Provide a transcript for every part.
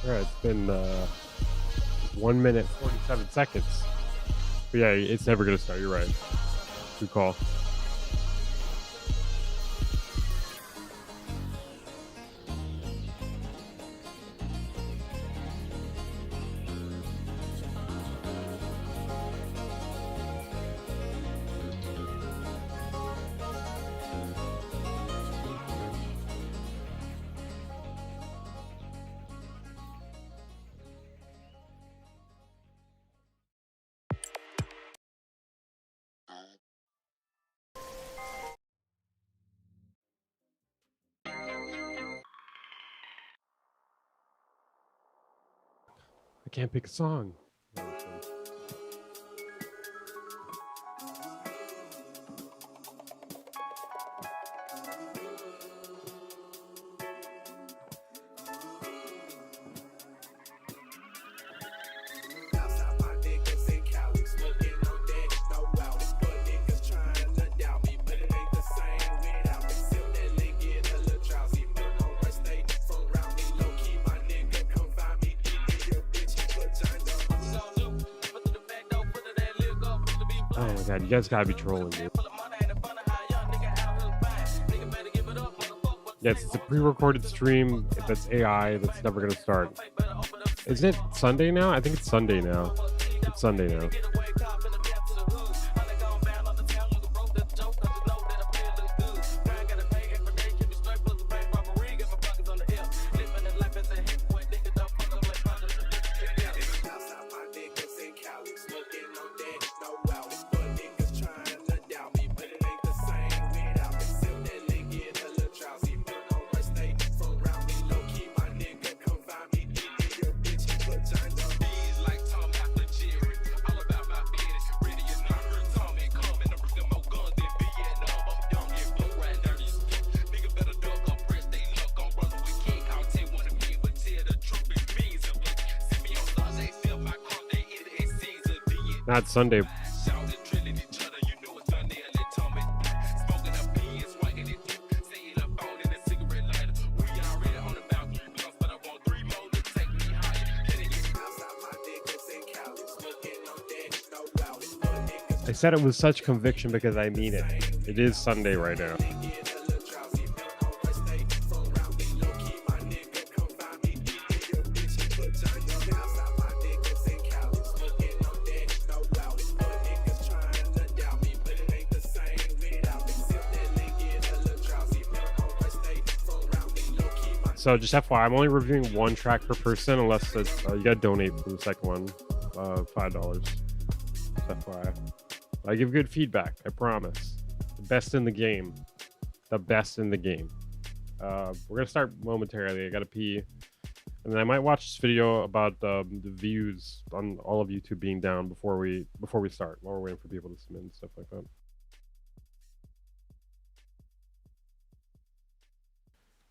All right, it's been 1 minute 47 seconds. But yeah, it's never gonna start. You're right. Good call. I can't pick a song. Oh my god, you guys gotta be trolling, dude. Yes, it's a pre-recorded stream that's AI that's never gonna start. Isn't it Sunday now? I think it's Sunday now. It's Sunday now. Not Sunday. I said it with such conviction because I mean it. It is Sunday right now. So just FYI, I'm only reviewing one track per person unless it's, you gotta donate for the second one, $5. Just FYI. I give good feedback, I promise. The best in the game. The best in the game. We're gonna start momentarily. I gotta pee. And then I might watch this video about the views on all of YouTube being down before we start, while we're waiting for people to submit and stuff like that.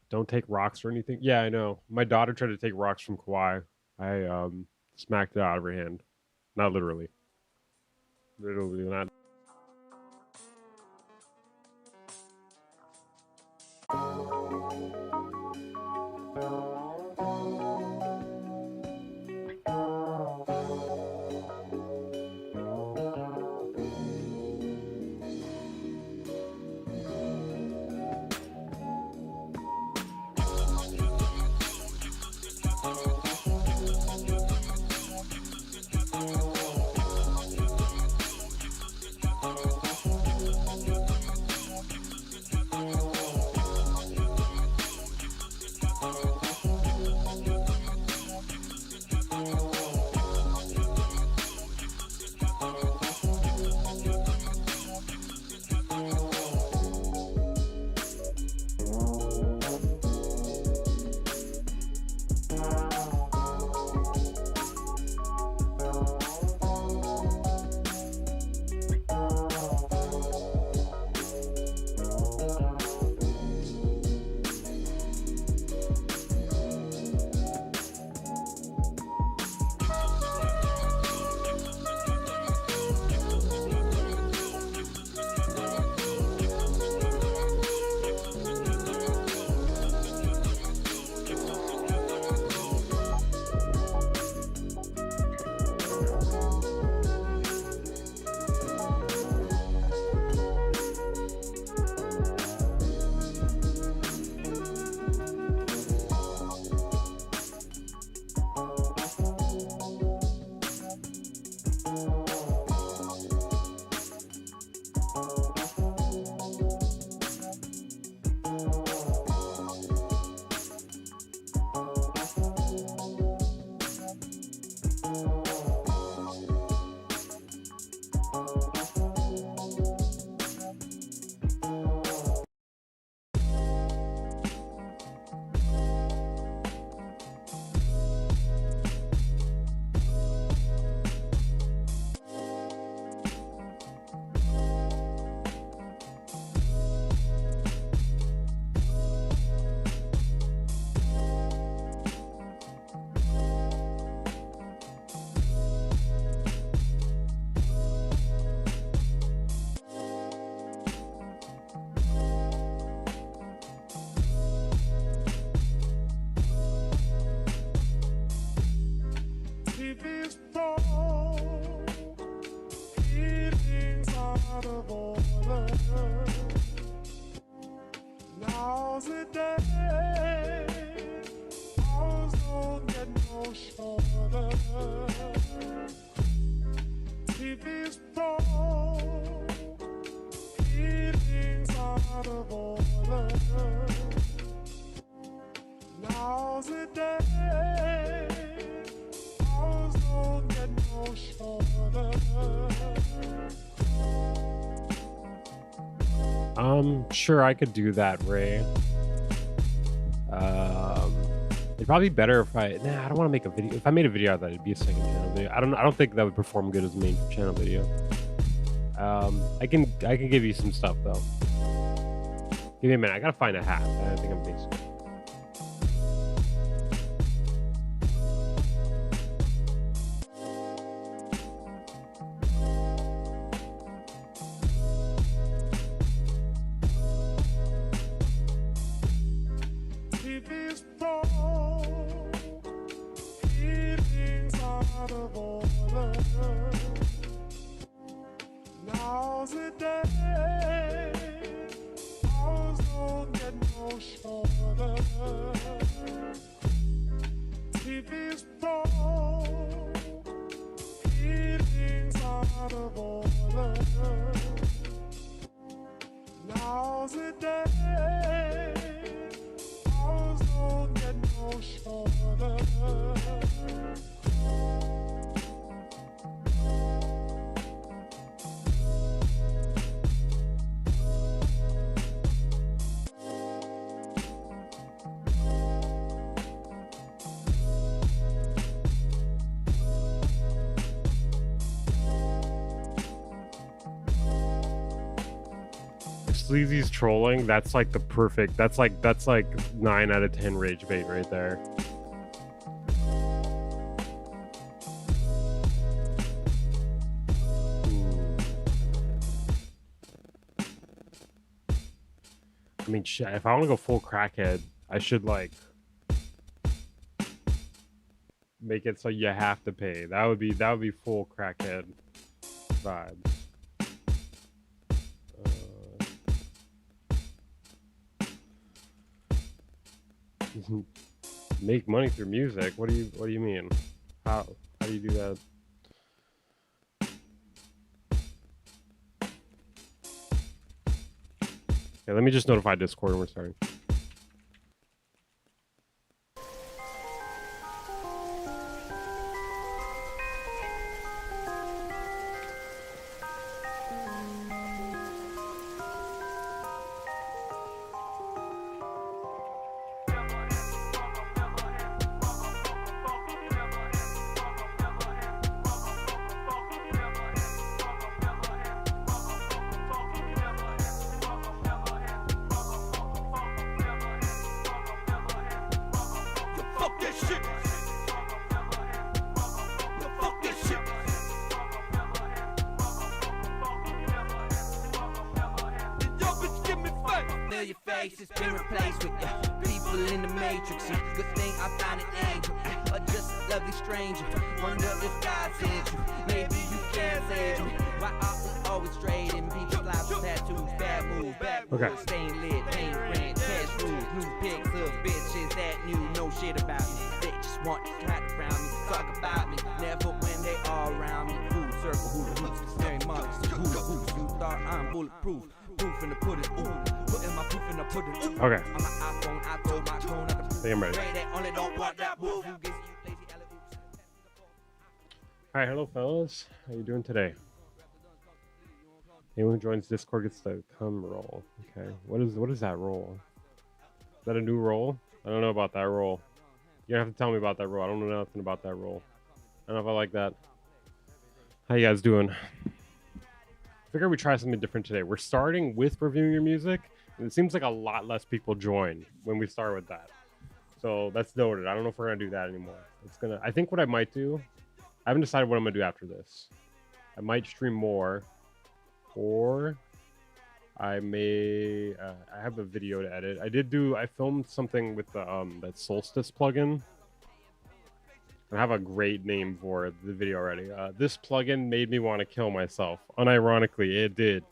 Don't take rocks or anything. Yeah, I know. My daughter tried to take rocks from Kawhi. I smacked it out of her hand. Not literally. Literally not. Sure, I could do that, Ray. It'd probably be better if I don't want to make a video. If I made a video out of that, it'd be a second channel video. I don't think that would perform good as a main channel video. I can give you some stuff though. Give me a minute. I gotta find a hat. I think I'm basic. Sleazy's trolling, that's like the perfect, that's like 9 out of 10 rage bait right there. I mean, shit, if I want to go full crackhead, I should like make it so you have to pay. That would be full crackhead vibes. Make money through music? What do you mean? How do you do that? Okay, let me just notify Discord when we're starting. Alright, hello fellas. How you doing today? Anyone who joins Discord gets the come roll. Okay. What is that roll? Is that a new roll? I don't know about that roll. You have to tell me about that roll. I don't know nothing about that roll. I don't know if I like that. How you guys doing? I figured we try something different today. We're starting with reviewing your music, and it seems like a lot less people join when we start with that. So that's noted. I don't know if we're gonna do that anymore. I think what I might do, I haven't decided what I'm gonna do after this. I might stream more, or I may. I have a video to edit. I filmed something with the that Solstice plugin. I have a great name for the video already. This plugin made me want to kill myself. Unironically, it did.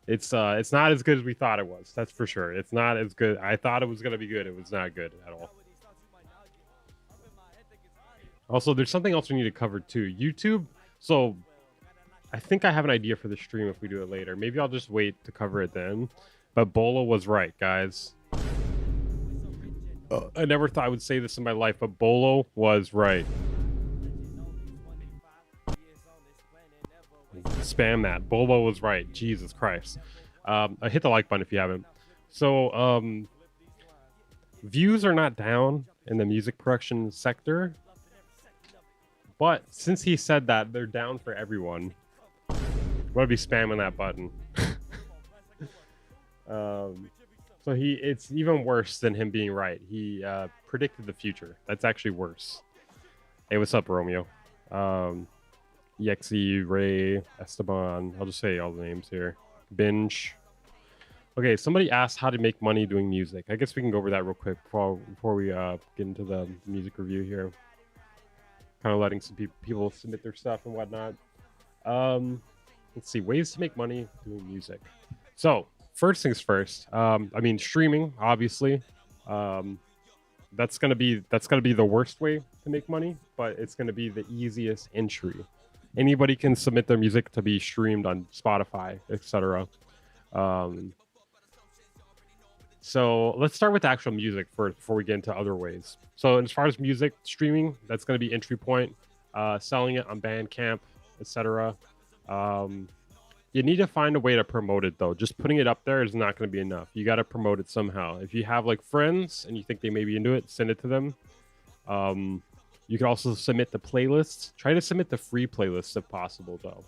It's not as good as we thought it was. That's for sure. It's not as good. I thought it was gonna be good. It was not good at all. Also, there's something else we need to cover too. YouTube. So I think I have an idea for the stream if we do it later. Maybe I'll just wait to cover it then. But Bolo was right, guys. I never thought I would say this in my life, but Bolo was right. Spam that. Bolo was right. Jesus Christ. Hit the like button if you haven't. So, views are not down in the music production sector. But since he said that, they're down for everyone. I'm going to be spamming that button. So it's even worse than him being right. He predicted the future. That's actually worse. Hey, what's up, Romeo? Yexi, Ray, Esteban. I'll just say all the names here. Binge. Okay, somebody asked how to make money doing music. I guess we can go over that real quick before we get into the music review here. Kind of letting some people submit their stuff and whatnot. Let's see, ways to make money doing music. So first things first. I mean, streaming, obviously. That's gonna be the worst way to make money, but it's gonna be the easiest entry. Anybody can submit their music to be streamed on Spotify, etc. So let's start with the actual music first before we get into other ways. So as far as music streaming, that's going to be entry point. Selling it on Bandcamp, etc. You need to find a way to promote it though. Just putting it up there is not going to be enough. You got to promote it somehow. If you have like friends and you think they may be into it, send it to them. You can also submit the playlists. Try to submit the free playlists if possible though.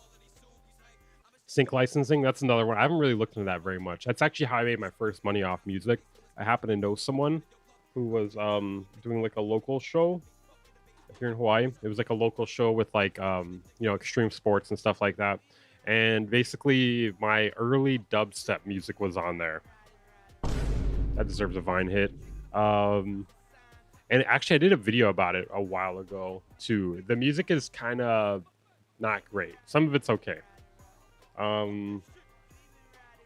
Sync licensing, that's another one. I haven't really looked into that very much. That's actually how I made my first money off music. I happen to know someone who was doing like a local show here in Hawaii. It was like a local show with like extreme sports and stuff like that. And basically my early dubstep music was on there. That deserves a Vine hit. And actually I did a video about it a while ago too. The music is kind of not great. Some of it's okay.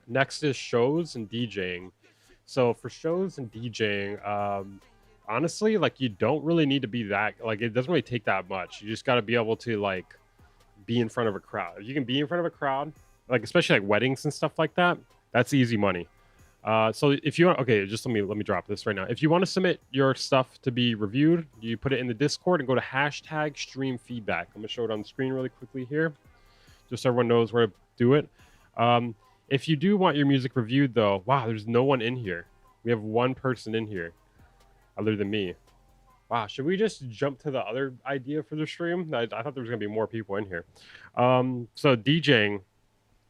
Next is shows and DJing. So for shows and DJing, honestly, like you don't really need to be that, like it doesn't really take that much. You just got to be able to like be in front of a crowd. If you can be in front of a crowd, like especially like weddings and stuff like that, that's easy money. So if you want, okay, just let me drop this right now. If you want to submit your stuff to be reviewed, you put it in the Discord and go to hashtag stream feedback. I'm gonna show it on the screen really quickly here, just so everyone knows where to do it. If you do want your music reviewed though, wow, there's no one in here. We have one person in here other than me. Wow, should we just jump to the other idea for the stream? I thought there was gonna be more people in here. So DJing,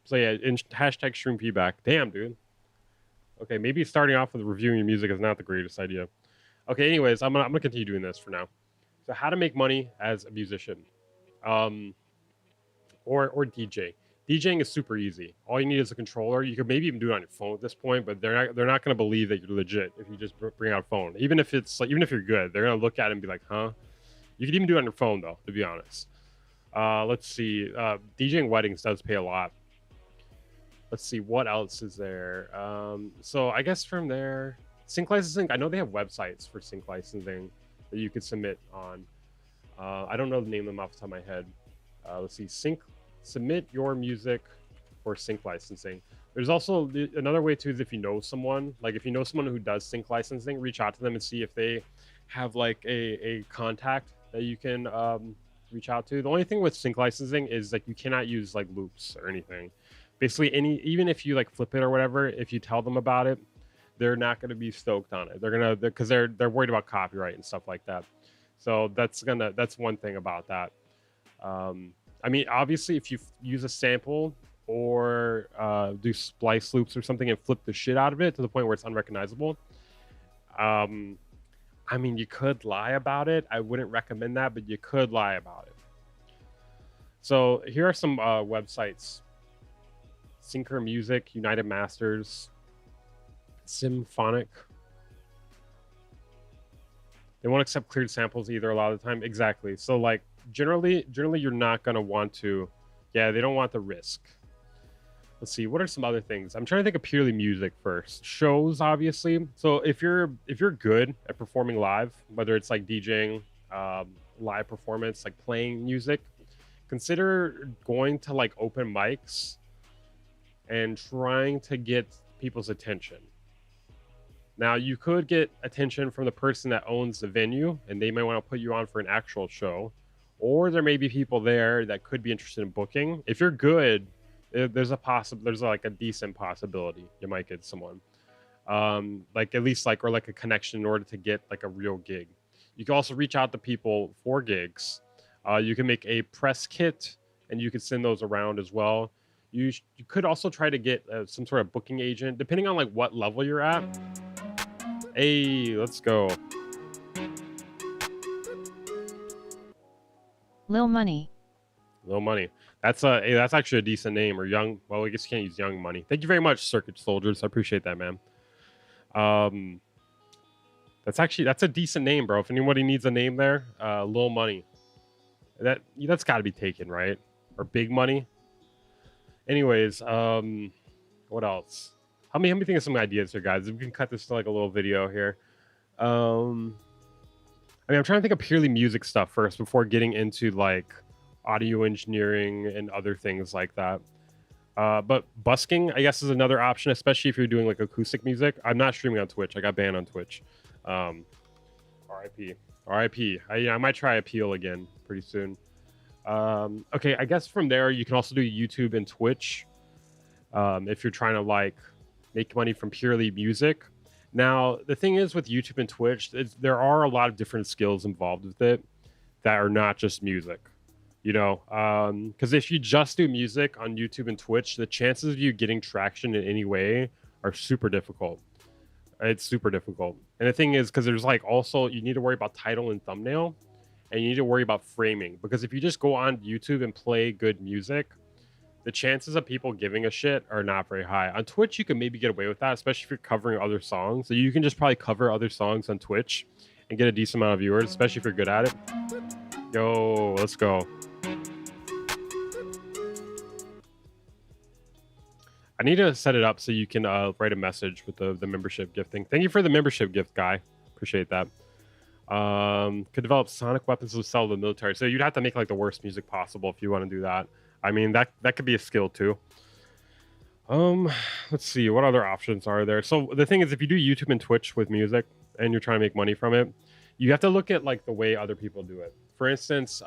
so yeah, in hashtag stream feedback. Damn, dude. Okay, maybe starting off with reviewing your music is not the greatest idea. Okay, anyways, I'm gonna continue doing this for now. So how to make money as a musician, or DJ. DJing is super easy. All you need is a controller. You could maybe even do it on your phone at this point, but they're not going to believe that you're legit if you just bring out a phone. Even if you're good, they're going to look at it and be like, "Huh?" You could even do it on your phone though, to be honest. Let's see. DJing weddings does pay a lot. Let's see what else is there. So I guess from there, sync licensing. I know they have websites for sync licensing that you could submit on. I don't know the name of them off the top of my head. Let's see. Submit your music for sync licensing. There's also another way too, is if you know someone, like if you know someone who does sync licensing, reach out to them and see if they have like a contact that you can reach out to. The only thing with sync licensing is like you cannot use like loops or anything. Basically, even if you like flip it or whatever, if you tell them about it, they're not going to be stoked on it. Because they're worried about copyright and stuff like that. So that's one thing about that. I mean, obviously, if you use a sample or do splice loops or something and flip the shit out of it to the point where it's unrecognizable, I mean, you could lie about it. I wouldn't recommend that, but you could lie about it. So here are some websites. Syncer Music, United Masters, Symphonic. They won't accept cleared samples either a lot of the time. Exactly. So like generally you're not going to want to, yeah, they don't want the risk. Let's see, what are some other things? I'm trying to think of purely music first. Shows, obviously. So if you're good at performing live, whether it's like DJing, live performance, like playing music, consider going to like open mics and trying to get people's attention. Now, you could get attention from the person that owns the venue, and they might want to put you on for an actual show. Or there may be people there that could be interested in booking. If you're good, there's like a decent possibility you might get someone. Like at least like or like a connection in order to get like a real gig. You can also reach out to people for gigs. You can make a press kit, and you can send those around as well. You could also try to get some sort of booking agent, depending on like what level you're at. Hey, let's go. Lil Money. Lil Money. That's actually a decent name. Or Young. Well, I guess you can't use Young Money. Thank you very much, Circuit Soldiers. I appreciate that, man. That's a decent name, bro. If anybody needs a name there, Lil Money. That's got to be taken, right? Or Big Money. Anyways, what else? Help me think of some ideas here, guys. We can cut this to like a little video here. I mean, I'm trying to think of purely music stuff first before getting into like audio engineering and other things like that. But busking, I guess, is another option, especially if you're doing like acoustic music. I'm not streaming on Twitch. I got banned on Twitch. RIP. RIP. I might try Appeal again pretty soon. Okay, I guess from there you can also do YouTube and Twitch. If you're trying to like make money from purely music. Now, the thing is with YouTube and Twitch, there are a lot of different skills involved with it that are not just music. You know, because if you just do music on YouTube and Twitch, the chances of you getting traction in any way are super difficult. It's super difficult. And the thing is, because there's like also, you need to worry about title and thumbnail, and you need to worry about framing. Because if you just go on YouTube and play good music, the chances of people giving a shit are not very high. On Twitch, you can maybe get away with that, especially if you're covering other songs. So you can just probably cover other songs on Twitch and get a decent amount of viewers, especially if you're good at it. Yo, let's go. I need to set it up so you can write a message with the membership gifting. Thank you for the membership gift, guy. Appreciate that. Could develop sonic weapons to sell to the military. So you'd have to make like the worst music possible if you want to do that. I mean, that could be a skill too. Let's see, what other options are there? So the thing is, if you do YouTube and Twitch with music and you're trying to make money from it, you have to look at like the way other people do it. For instance,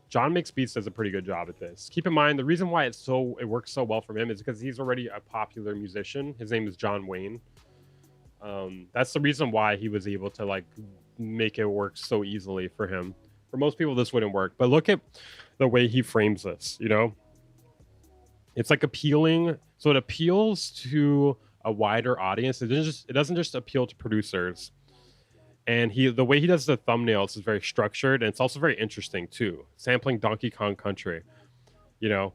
John Makes Beats does a pretty good job at this. Keep in mind, the reason why it works so well for him is because he's already a popular musician. His name is John Wayne. That's the reason why he was able to like make it work so easily for him. For most people, this wouldn't work. But look at the way he frames this, you know? It's like appealing. So it appeals to a wider audience. It doesn't just appeal to producers. And the way he does the thumbnails is very structured, and it's also very interesting too. Sampling Donkey Kong Country, you know,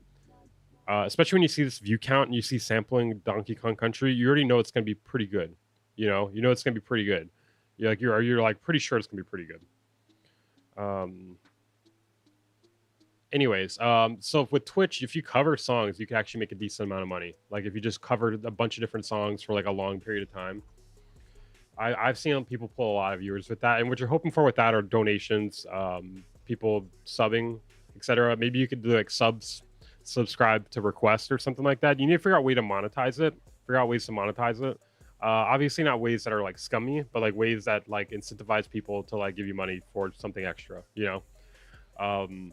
especially when you see this view count and you see sampling Donkey Kong Country, you already know it's going to be pretty good. You know it's going to be pretty good. You're like pretty sure it's going to be pretty good. Anyways, so with Twitch, if you cover songs, you can actually make a decent amount of money. Like if you just covered a bunch of different songs for like a long period of time. I've seen people pull a lot of viewers with that, and what you're hoping for with that are donations, people subbing, etc. Maybe you could do like subscribe to request or something like that. You need to figure out a way to monetize it. Obviously not ways that are like scummy, but like ways that like incentivize people to like give you money for something extra, you know. And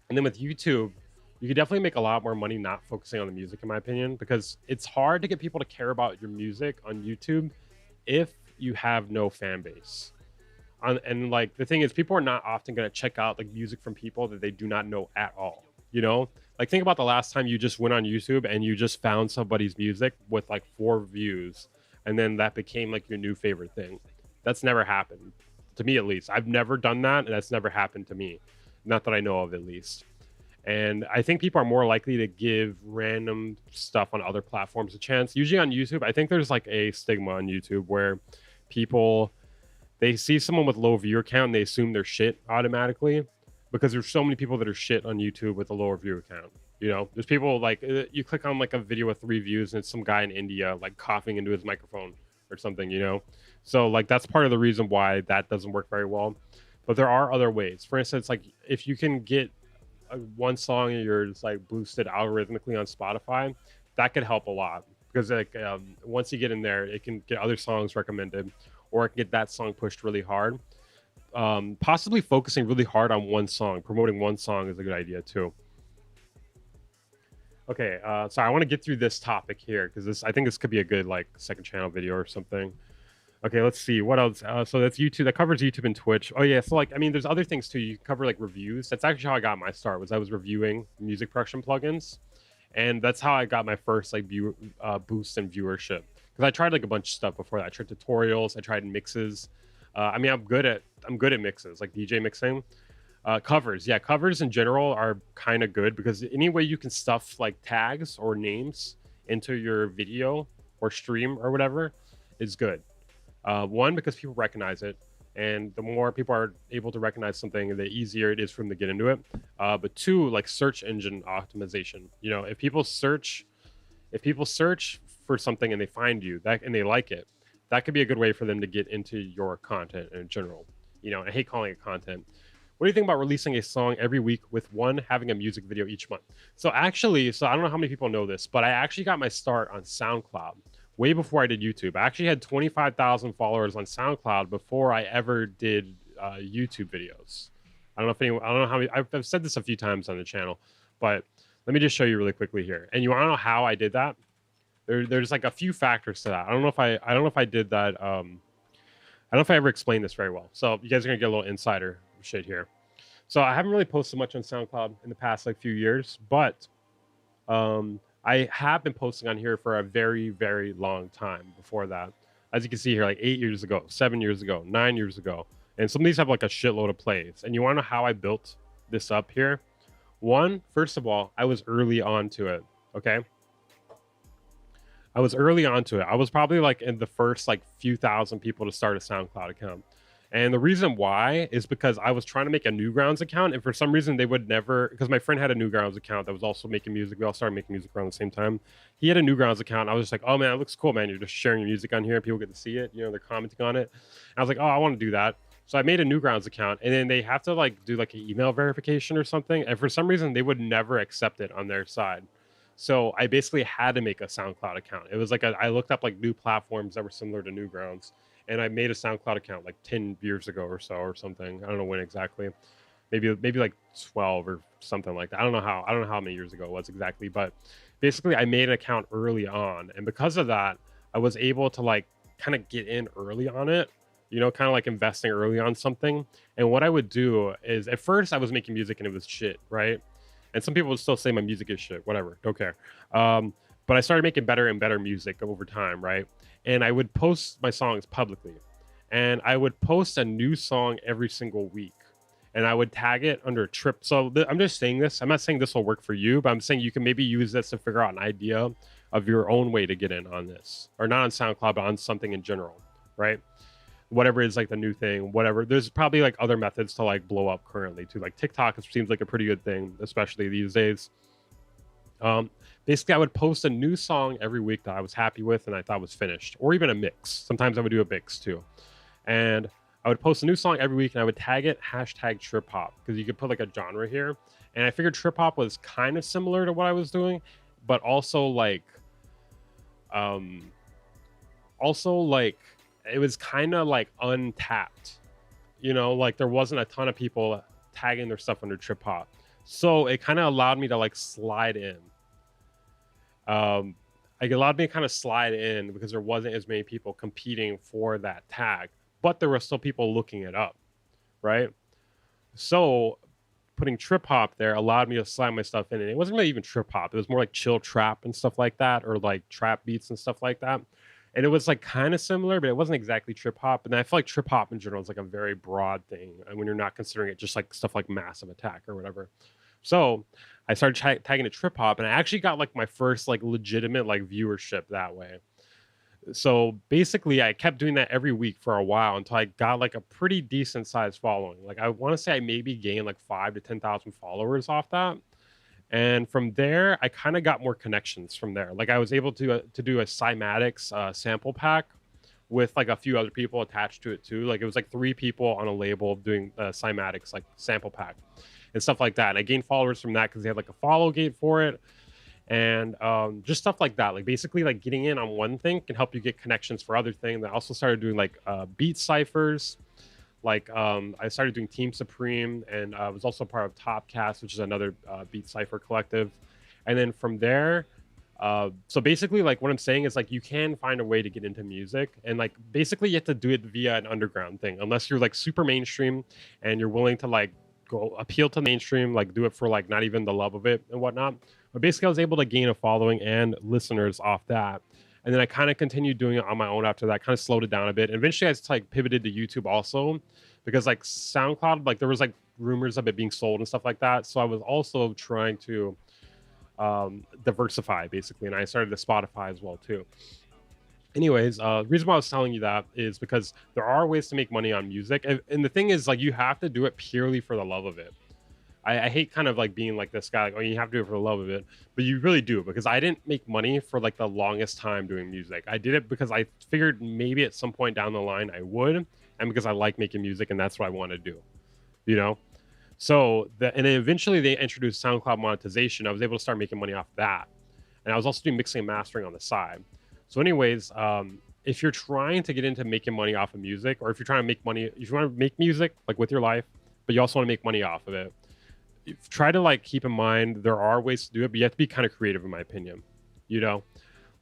then with YouTube, you could definitely make a lot more money not focusing on the music, in my opinion, because it's hard to get people to care about your music on YouTube if you have no fan base. And like the thing is, people are not often going to check out like music from people that they do not know at all, you know. Like think about the last time you just went on YouTube and you just found somebody's music with like 4 views, and then that became like your new favorite thing. That's never happened to me, at least. I've never done that, and that's never happened to me, not that I know of, at least. And I think people are more likely to give random stuff on other platforms a chance. Usually on YouTube, I think there's like a stigma on YouTube where people, they see someone with low viewer count and they assume they're shit automatically, because there's so many people that are shit on YouTube with a lower viewer count. You know, there's people like, you click on like a video with 3 views and it's some guy in India like coughing into his microphone or something, you know? So like that's part of the reason why that doesn't work very well. but there are other ways. For instance, like if you can get one song in your just like boosted algorithmically on Spotify, that could help a lot because like once you get in there, it can get other songs recommended, or it can get that song pushed really hard. Possibly focusing really hard on one song, promoting one song is a good idea too. Okay, so I want to get through this topic here because I think this could be a good like second channel video or something. Okay, let's see what else. So that's YouTube. That covers YouTube and Twitch. Oh yeah, so like I mean, there's other things too. You cover like reviews. That's actually how I got my start. Was I was reviewing music production plugins, and that's how I got my first like boost in viewership. Because I tried like a bunch of stuff before that. I tried tutorials. I tried mixes. I mean, I'm good at mixes like DJ mixing. Covers, yeah, covers in general are kind of good because any way you can stuff like tags or names into your video or stream or whatever is good. One, because people recognize it, and the more people are able to recognize something, the easier it is for them to get into it. But two, like search engine optimization. You know, if people search for something and they find you that and they like it, that could be a good way for them to get into your content in general. You know, I hate calling it content. What do you think about releasing a song every week with one having a music video each month? So actually, so I don't know how many people know this, but I actually got my start on SoundCloud way before I did YouTube. I actually had 25,000 followers on SoundCloud before I ever did YouTube videos. I don't know if anyone, I don't know how many, I've said this a few times on the channel, but let me just show you really quickly here. And you want to know how I did that? There's like a few factors to that. I don't know if I did that. I don't know if I ever explained this very well. So you guys are gonna get a little insider shit here. So I haven't really posted much on SoundCloud in the past like few years, but I have been posting on here for a very, very long time before that. As you can see here, like 8 years ago, 7 years ago, 9 years ago. And some of these have like a shitload of plays. And you want to know how I built this up here? One, first of all, I was early on to it. Okay. I was early onto it. I was probably like in the first like few thousand people to start a SoundCloud account. And the reason why is because I was trying to make a Newgrounds account, and for some reason they would never, because my friend had a Newgrounds account that was also making music. We all started making music around the same time. He had a Newgrounds account. I was just like, oh man, it looks cool, man. You're just sharing your music on here and people get to see it. You know, they're commenting on it. And I was like, oh, I want to do that. So I made a Newgrounds account, and then they have to like do like an email verification or something. And for some reason they would never accept it on their side. So I basically had to make a SoundCloud account. It was like I looked up like new platforms that were similar to Newgrounds, and I made a SoundCloud account like 10 years ago or so or something. I don't know when exactly. Maybe like 12 or something like that. I don't know how many years ago it was exactly, but basically I made an account early on, and because of that, I was able to like kind of get in early on it. You know, kind of like investing early on something. And what I would do is at first I was making music and it was shit, right? And some people would still say my music is shit, whatever, don't care. But I started making better and better music over time, right? And I would post my songs publicly, and I would post a new song every single week, and I would tag it under Trip. So I'm just saying this. I'm not saying this will work for you, but I'm saying you can maybe use this to figure out an idea of your own way to get in on this, or not on SoundCloud, but on something in general, right? Whatever is like the new thing, whatever. There's probably like other methods to like blow up currently too. Like TikTok seems like a pretty good thing, especially these days. Basically I would post a new song every week that I was happy with and I thought was finished, or even a mix. Sometimes I would do a mix too. And I would post a new song every week and I would tag it hashtag trip hop, because you could put like a genre here. And I figured trip hop was kind of similar to what I was doing, but also like it was kind of like untapped, you know, like there wasn't a ton of people tagging their stuff under trip hop. So it kind of allowed me to like slide in. It allowed me to kind of slide in because there wasn't as many people competing for that tag, but there were still people looking it up, right? So putting trip hop there allowed me to slide my stuff in. And it wasn't really even trip hop. It was more like chill trap and stuff like that, or like trap beats and stuff like that. And it was like kind of similar, but it wasn't exactly trip hop. And I feel like trip hop in general is like a very broad thing, and when you're not considering it just like stuff like Massive Attack or whatever. So I started tagging it trip hop, and I actually got like my first like legitimate like viewership that way. So basically I kept doing that every week for a while until I got like a pretty decent sized following. Like I want to say I maybe gained like 5 to 10,000 followers off that. And from there, I kind of got more connections from there. Like I was able to do a cymatics sample pack with like a few other people attached to it too. Like it was like 3 people on a label doing cymatics, like sample pack and stuff like that. And I gained followers from that because they had like a follow gate for it, and just stuff like that. Like basically, like getting in on one thing can help you get connections for other things. I also started doing like beat ciphers. Like I started doing Team Supreme, and I was also part of Topcast, which is another beat cipher collective. And then from there, so basically, like what I'm saying is like you can find a way to get into music, and like basically you have to do it via an underground thing, unless you're like super mainstream and you're willing to like go appeal to mainstream, like do it for like not even the love of it and whatnot. But basically, I was able to gain a following and listeners off that. And then I kind of continued doing it on my own after that, kind of slowed it down a bit. And eventually I just like pivoted to YouTube also, because like SoundCloud, like there was like rumors of it being sold and stuff like that. So I was also trying to diversify basically. And I started to Spotify as well too. Anyways, the reason why I was telling you that is because there are ways to make money on music. And the thing is, like, you have to do it purely for the love of it. I hate kind of like being like this guy, like, oh, you have to do it for the love of it, but you really do, because I didn't make money for like the longest time doing music. I did it because I figured maybe at some point down the line I would, and because I like making music and that's what I want to do, you know? So, and then eventually they introduced SoundCloud monetization. I was able to start making money off that. And I was also doing mixing and mastering on the side. So anyways, if you're trying to get into making money off of music, or if you're trying to make money, if you want to make music like with your life, but you also want to make money off of it, try to like keep in mind there are ways to do it, but you have to be kind of creative in my opinion. You know,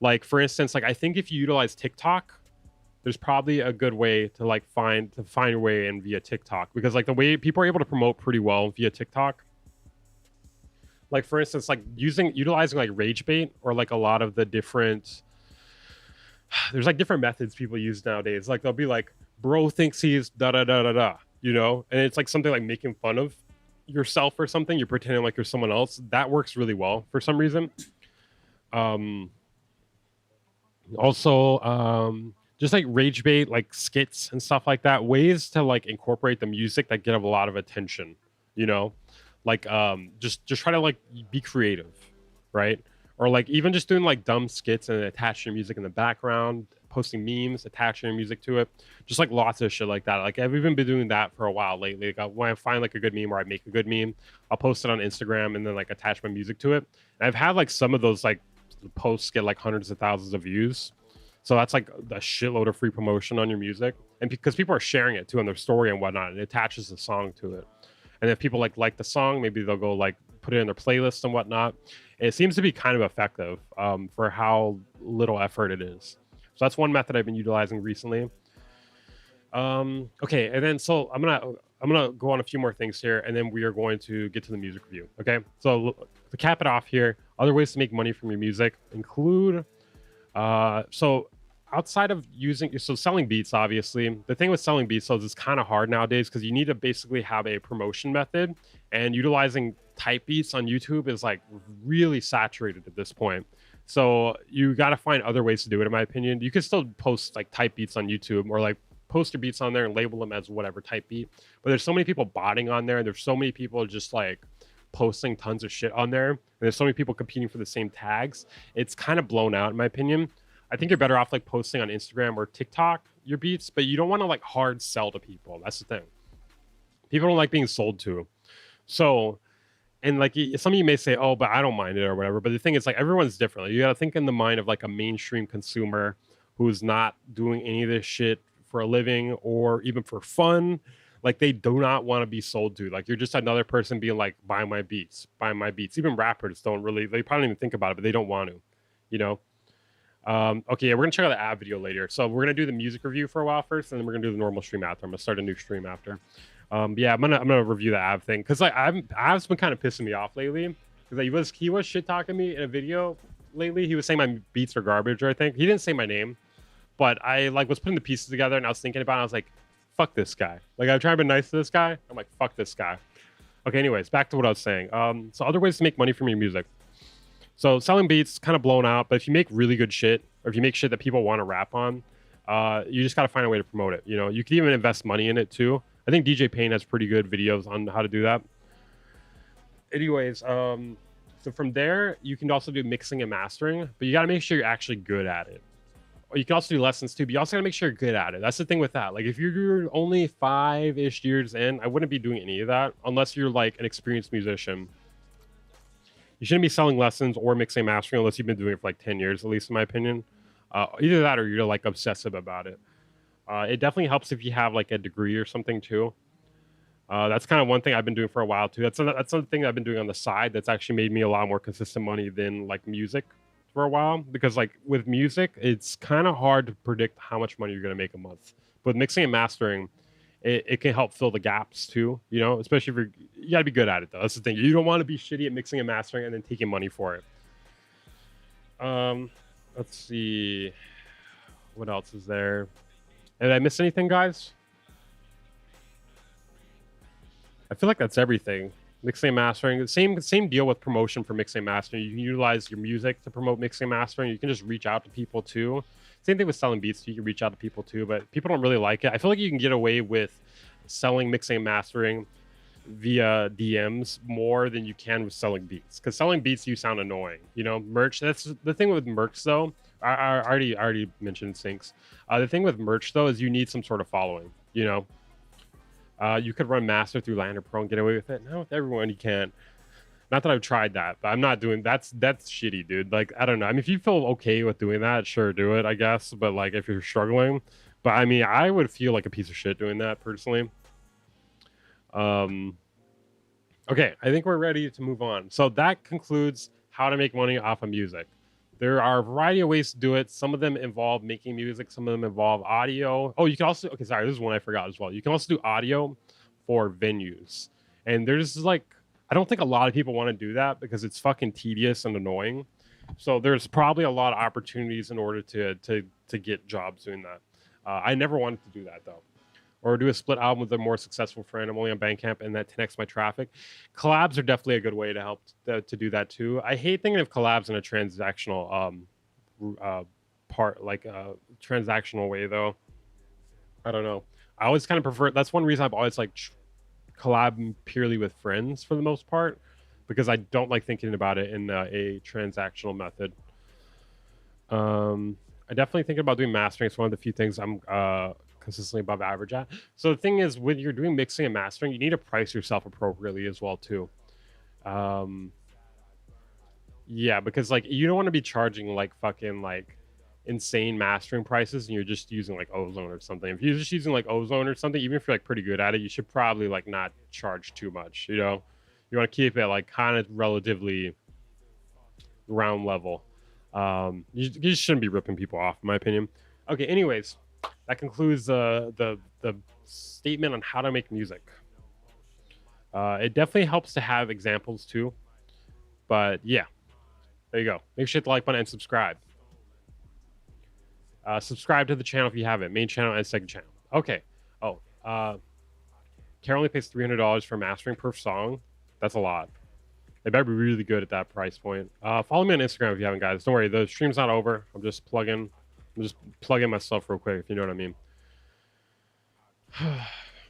like for instance, like I think if you utilize TikTok, there's probably a good way to like find your way in via TikTok, because like the way people are able to promote pretty well via TikTok. Like for instance, like utilizing like rage bait, or like a lot of the different there's like different methods people use nowadays. Like they'll be like, bro thinks he's da da da da da, you know, and it's like something like making fun of yourself or something. You're pretending like you're someone else. That works really well for some reason. Also, just like rage bait, like skits and stuff like that, ways to like incorporate the music that get a lot of attention, you know, like just try to like be creative, right? Or like even just doing like dumb skits and attaching your music in the background, posting memes, attaching your music to it, just like lots of shit like that. Like I've even been doing that for a while lately. Like when I find like a good meme, or I make a good meme, I'll post it on Instagram and then like attach my music to it. And I've had like some of those like posts get like hundreds of thousands of views. So that's like a shitload of free promotion on your music. And because people are sharing it too on their story and whatnot, it attaches the song to it. And if people like the song, maybe they'll go like put it in their playlist and whatnot. It seems to be kind of effective for how little effort it is. So that's one method I've been utilizing recently. Okay, and then so I'm gonna go on a few more things here, and then we are going to get to the music review. Okay, so to cap it off here, other ways to make money from your music include so outside of selling beats, obviously the thing with selling beats is it's kind of hard nowadays, because you need to basically have a promotion method, and utilizing type beats on YouTube is like really saturated at this point. So you got to find other ways to do it, in my opinion. You can still post like type beats on YouTube, or like post your beats on there and label them as whatever type beat, but there's so many people botting on there, and there's so many people just like posting tons of shit on there, and there's so many people competing for the same tags. It's kind of blown out, in my opinion. I think you're better off like posting on Instagram or TikTok your beats, but you don't want to like hard sell to people. That's the thing. People don't like being sold to. So, and like some of you may say, oh, but I don't mind it or whatever. But the thing is, like, everyone's different. Like, you got to think in the mind of like a mainstream consumer who's not doing any of this shit for a living or even for fun. Like, they do not want to be sold to. Like, you're just another person being like, buy my beats, buy my beats. Even rappers don't really, they probably don't even think about it, but they don't want to, you know? Okay, yeah, we're gonna check out the app video later. So we're gonna do the music review for a while first, and then we're gonna do the normal stream after. I'm gonna start a new stream after. Yeah, I'm gonna review the ab thing, because like Ab's been kind of pissing me off lately, because he was shit talking me in a video lately. He was saying my beats are garbage, or I think he didn't say my name, but I like was putting the pieces together, and I was thinking about it. I was like, fuck this guy. Like, I'm trying to be nice to this guy. I'm like, fuck this guy. Okay, anyways, back to what I was saying. So other ways to make money from your music. So selling beats kind of blown out, but if you make really good shit, or if you make shit that people want to rap on, you just got to find a way to promote it. You know, you can even invest money in it too. I think DJ Payne has pretty good videos on how to do that. Anyways, so from there, you can also do mixing and mastering, but you got to make sure you're actually good at it. Or you can also do lessons too, but you also gotta make sure you're good at it. That's the thing with that. Like if you're only 5-ish years in, I wouldn't be doing any of that unless you're like an experienced musician. You shouldn't be selling lessons or mixing and mastering unless you've been doing it for like 10 years, at least in my opinion. Either that or you're like obsessive about it. It definitely helps if you have like a degree or something too. That's kind of one thing I've been doing for a while too. That's another thing I've been doing on the side that's actually made me a lot more consistent money than like music for a while. Because like with music, it's kind of hard to predict how much money you're gonna make a month. But mixing and mastering, it can help fill the gaps too. You know, especially if you gotta be good at it though. That's the thing. You don't want to be shitty at mixing and mastering and then taking money for it. Let's see, what else is there? Did I miss anything, guys? I feel like that's everything. Mixing and mastering. Same deal with promotion for mixing and mastering. You can utilize your music to promote mixing and mastering. You can just reach out to people too. Same thing with selling beats. You can reach out to people too, but people don't really like it. I feel like you can get away with selling mixing and mastering via DMs more than you can with selling beats. Because selling beats, you sound annoying. You know, merch. That's the thing with merch though. I already mentioned syncs. The thing with merch though is you need some sort of following. You know. You could run master through Lander Pro and get away with it. No, with everyone you can't. Not that I've tried that, but I'm not doing that's shitty, dude. Like I don't know. I mean, if you feel okay with doing that, sure, do it, I guess. But like if you're struggling, but I mean, I would feel like a piece of shit doing that personally. Okay, I think we're ready to move on. So that concludes how to make money off of music. There are a variety of ways to do it. Some of them involve making music. Some of them involve audio. Oh, you can also, okay, sorry, this is one I forgot as well. You can also do audio for venues. And there's like, I don't think a lot of people want to do that because it's fucking tedious and annoying. So there's probably a lot of opportunities in order to get jobs doing that. I never wanted to do that though. Or do a split album with a more successful friend. I'm only on Bandcamp, and that 10x my traffic. Collabs are definitely a good way to help to do that too. I hate thinking of collabs in a transactional part, like a transactional way though. I don't know. I always kind of prefer. That's one reason I've always like collab purely with friends for the most part, because I don't like thinking about it in a transactional method. I definitely think about doing mastering. It's one of the few things I'm consistently above average at. So the thing is, when you're doing mixing and mastering, you need to price yourself appropriately as well too. Yeah, because like you don't want to be charging like fucking like insane mastering prices and you're just using like Ozone or something. If you're just using like Ozone or something, even if you're like pretty good at it, you should probably like not charge too much, you know? You want to keep it like kind of relatively round level. You just shouldn't be ripping people off, in my opinion. Okay, anyways, that concludes the statement on how to make music. It definitely helps to have examples too. But yeah, there you go. Make sure to hit the like button and subscribe. Subscribe to the channel if you haven't. Main channel and second channel. Okay. Oh, Carol only pays $300 for mastering per song. That's a lot. They better be really good at that price point. Follow me on Instagram if you haven't, guys. Don't worry, the stream's not over. I'm just plugging myself real quick, if you know what I mean.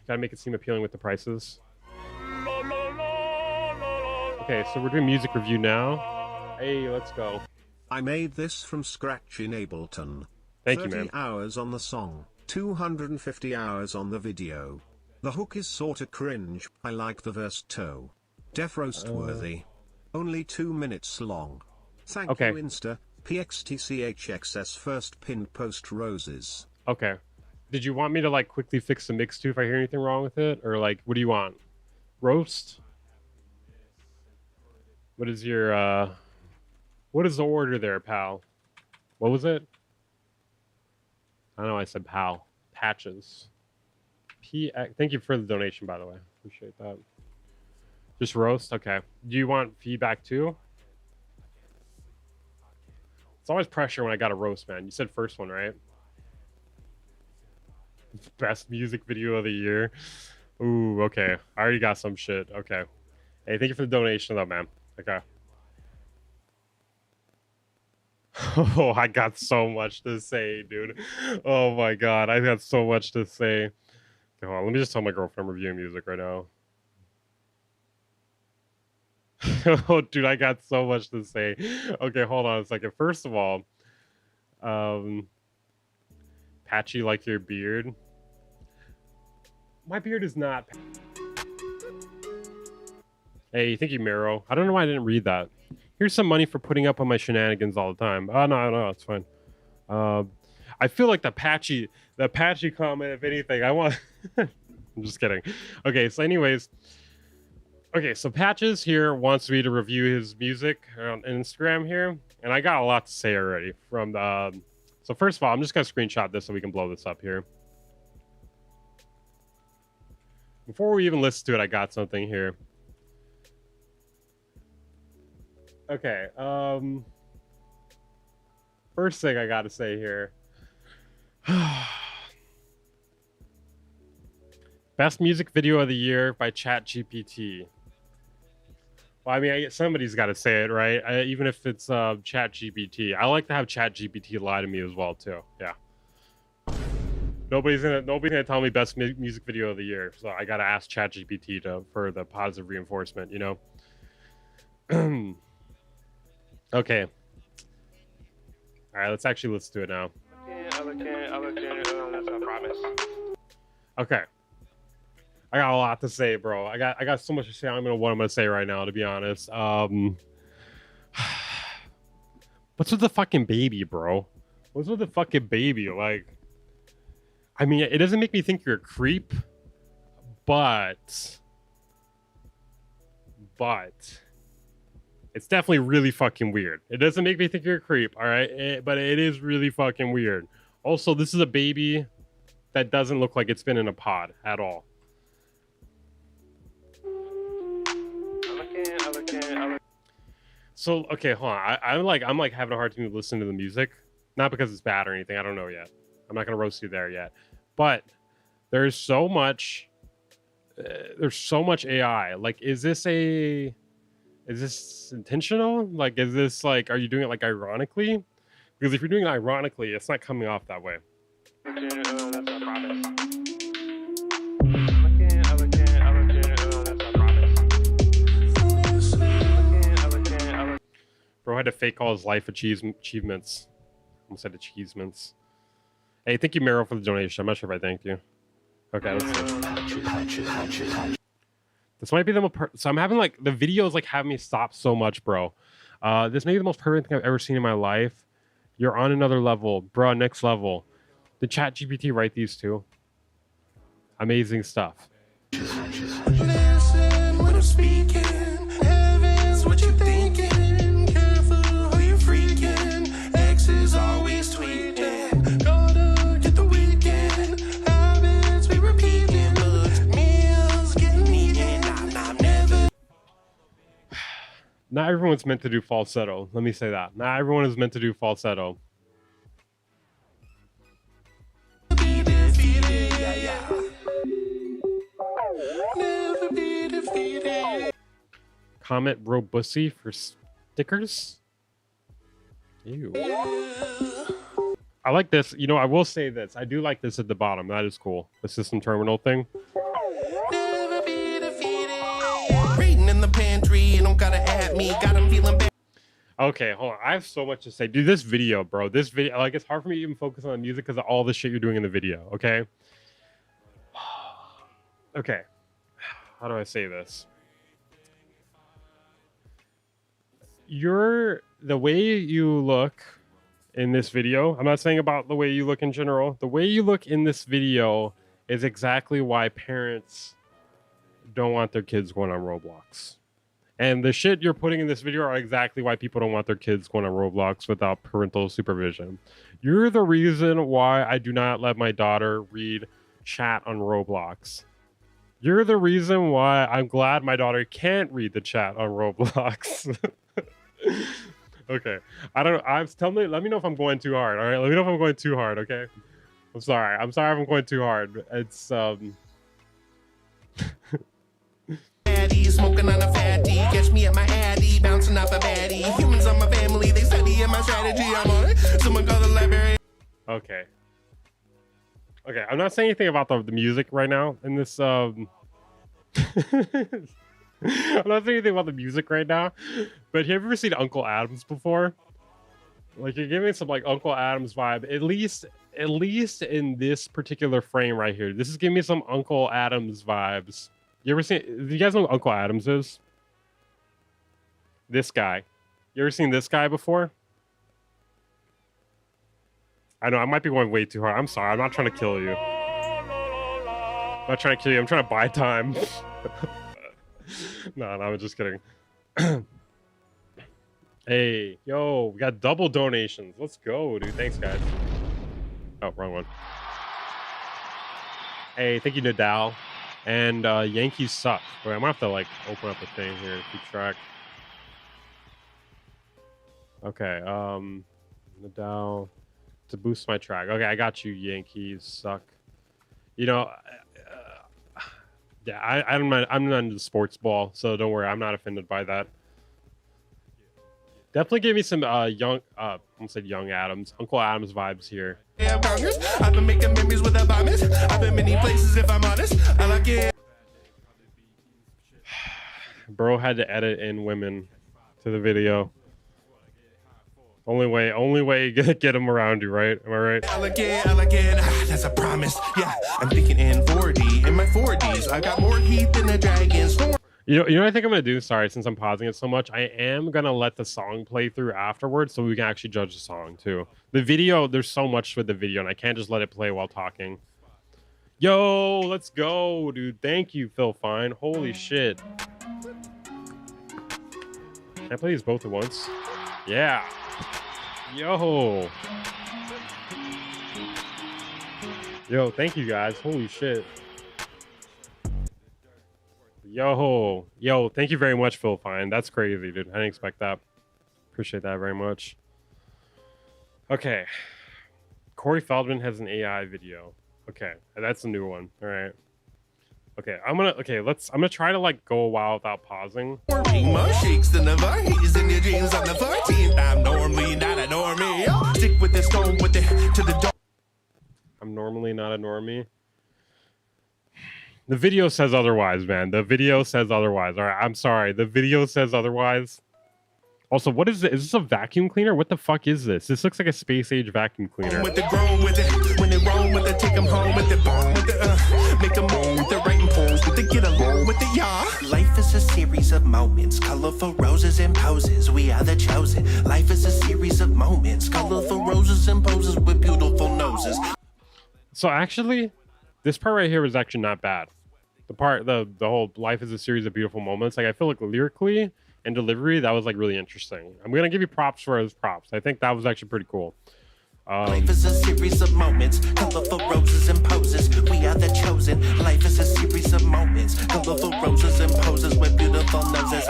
Gotta make it seem appealing with the prices. Okay, so we're doing music review now. Hey, let's go. I made this from scratch in Ableton. Thank you, 30 man. hours on the song, 250 hours on the video. The hook is sorta cringe. I like the verse too. Def roast worthy. Only 2 minutes long. Thank you Insta, Pxtchxs first pinned post roses. Okay. Did you want me to like quickly fix the mix too if I hear anything wrong with it? Or like, what do you want? Roast? What is your, what is the order there, pal? What was it? I know I said pal. Patches. Thank you for the donation, by the way. Appreciate that. Just roast? Okay. Do you want feedback too? It's always pressure when I got a roast, man. You said first one, right? Best music video of the year. Ooh, okay. I already got some shit. Okay. Hey, thank you for the donation, though, man. Okay. Oh, I got so much to say, dude. Oh my god, I got so much to say. Okay, hold on, let me just tell my girlfriend I'm reviewing music right now. Oh, dude, I got so much to say. Okay, hold on a second. First of all, Patchy like your beard. My beard is not. Hey, thank you, Miro. I don't know why I didn't read that. Here's some money for putting up on my shenanigans all the time. Oh, no, it's fine. I feel like the patchy comment, if anything, I want... I'm just kidding. Okay, so anyways... Okay, so Patches here wants me to review his music on Instagram here, and I got a lot to say already from the... So first of all, I'm just going to screenshot this so we can blow this up here. Before we even listen to it, I got something here. Okay, first thing I gotta say here. Best music video of the year by ChatGPT. Well, I mean, somebody's got to say it, right? Even if it's ChatGPT. I like to have ChatGPT lie to me as well, too. Yeah. Nobody's gonna tell me best music video of the year, so I gotta ask ChatGPT for the positive reinforcement, you know. Okay. All right, let's actually listen to it now. Okay. I got a lot to say, bro. I got so much to say. I don't know what I'm gonna say right now, to be honest. What's with the fucking baby, bro? What's with the fucking baby? Like, I mean, it doesn't make me think you're a creep, but it's definitely really fucking weird. It doesn't make me think you're a creep, all right? But it is really fucking weird. Also, this is a baby that doesn't look like it's been in a pod at all. So, okay, hold on. I'm like having a hard time listening to the music. Not because it's bad or anything. I don't know yet. I'm not going to roast you there yet. But there's so much AI. Like, is this intentional? Like, is this like, are you doing it like ironically? Because if you're doing it ironically, it's not coming off that way. Bro had to fake all his life achievements. Almost said achievements. Hey, thank you, Meryl, for the donation. I'm not sure if I thanked you. Okay, let's see. This might be the most... So I'm having, like... The videos, like, have me stop so much, bro. This may be the most perfect thing I've ever seen in my life. You're on another level. Bro, next level. Did ChatGPT write these two? Amazing stuff. Listen when I'm speaking. Heavens, what you thinking? Careful who you freaking. X is always tweeting. Gotta get the weekend. Habits we repeating. But meals getting eaten. I'm never. Not everyone's meant to do falsetto. Let me say that. Not everyone is meant to do falsetto. Comment Robussy for stickers. Ew. I like this. You know, I will say this. I do like this at the bottom. That is cool. The system terminal thing. Reading in the pantry, don't gotta add me. Got him feeling bad. Okay, hold on. I have so much to say. Dude, this video, bro. This video, like, it's hard for me to even focus on the music because of all the shit you're doing in the video, okay? Okay. How do I say this? The way you look in this video, I'm not saying about the way you look in general. The way you look in this video is exactly why parents don't want their kids going on Roblox. And the shit you're putting in this video are exactly why people don't want their kids going on Roblox without parental supervision. You're the reason why I do not let my daughter read chat on Roblox. You're the reason why I'm glad my daughter can't read the chat on Roblox. Okay. Let me know if I'm going too hard, all right? Let me know if I'm going too hard, okay? I'm sorry if I'm going too hard. It's Addy, smoking on a fatty. Catch me at my addy, bouncing off a baddie. Humans on my family, they study in my strategy. I'm on it. Someone call the library. Okay. Okay, I'm not saying anything about the music right now in this I'm not saying anything about the music right now, but have you ever seen Uncle Adams before? Like you're giving some like Uncle Adam's vibe. At least in this particular frame right here. This is giving me some Uncle Adam's vibes. You ever seen? Do you guys know who Uncle Adams is? This guy. You ever seen this guy before? I know I might be going way too hard. I'm sorry. I'm not trying to kill you. I'm not trying to kill you. I'm trying to buy time. No, I'm just kidding. Hey, yo, we got double donations. Let's go, dude. Thanks, guys. Oh, wrong one. Hey, thank you, Nedal. And Yankees suck. Wait, I'm gonna have to like open up a thing here to keep track. Okay, Nedal to boost my track. Okay, I got you. Yankees suck. You know, yeah, I'm not into sports ball, so don't worry. I'm not offended by that. Definitely give me some young, I almost said young Adams, Uncle Adams vibes here. Yeah, I've been making memories with the bombers. I've been many places, if I'm honest. I like it. Bro had to edit in women to the video. Only way you get them around you, right? Am I right? I like it. That's a promise. Yeah, I'm thinking in 4D. In my 4Ds, I got more heat than a dragon's storm. You know what I think I'm gonna do? Sorry, since I'm pausing it so much, I am gonna let the song play through afterwards, so we can actually judge the song too. The video, there's so much with the video, and I can't just let it play while talking. Yo, let's go, dude. Thank you, Phil Fine. Holy shit. Can I play these both at once? Yeah. Yo. Yo, thank you guys. Holy shit. Yo, thank you very much, Phil Fine. That's crazy, dude. I didn't expect that. Appreciate that very much. Okay. Corey Feldman has an AI video. Okay, that's a new one. All right. Okay, I'm gonna try to like go a while without pausing. More shakes than the Varhees in your dreams on the 14th. I'm normally not a normie. Stick with the stone with the to the door. I'm normally not a normie. The video says otherwise, man. The video says otherwise. All right, I'm sorry. The video says otherwise. Also, what is it? Is this a vacuum cleaner? What the fuck is this? This looks like a space age vacuum cleaner. With the grown with it, when they roam with it, take them home with the bone with the make them moan with the writing poems with the get along with the yaw. Life is a series of moments, colorful roses and poses. We are the chosen. Life is a series of moments, colorful roses and poses with beautiful noses. So actually, this part right here was actually not bad. The whole life is a series of beautiful moments. Like I feel like lyrically and delivery, that was like really interesting. I'm gonna give you props for those props. I think that was actually pretty cool. Life is a series of moments, colorful roses and poses. We are the chosen. Life is a series of moments, colorful roses and poses with beautiful noses.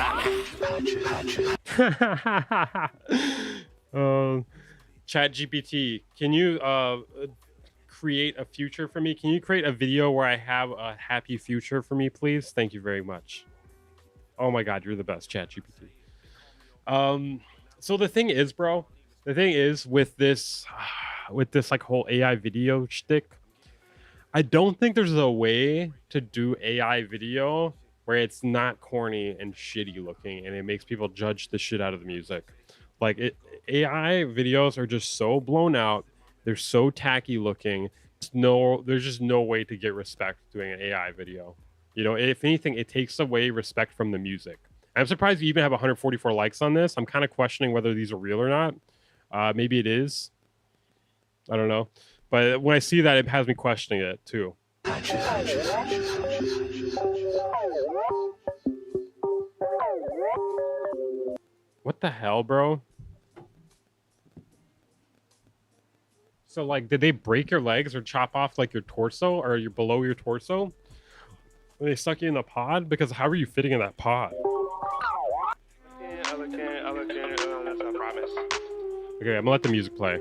Chat GPT, can you create a future for me? Can you create a video where I have a happy future for me, please? Thank you very much. Oh my god, you're the best, Chat GPT. So the thing is, bro, with this like whole AI video shtick, I don't think there's a way to do AI video where it's not corny and shitty looking and it makes people judge the shit out of the music. Like AI videos are just so blown out. They're so tacky looking. There's just no way to get respect doing an AI video. You know, if anything, it takes away respect from the music. I'm surprised you even have 144 likes on this. I'm kind of questioning whether these are real or not. Maybe it is. I don't know. But when I see that, it has me questioning it too. What the hell, bro? So, like, did they break your legs or chop off, like, your torso or you're below your torso? When they stuck you in the pod? Because how are you fitting in that pod? Okay, I'm gonna let the music play.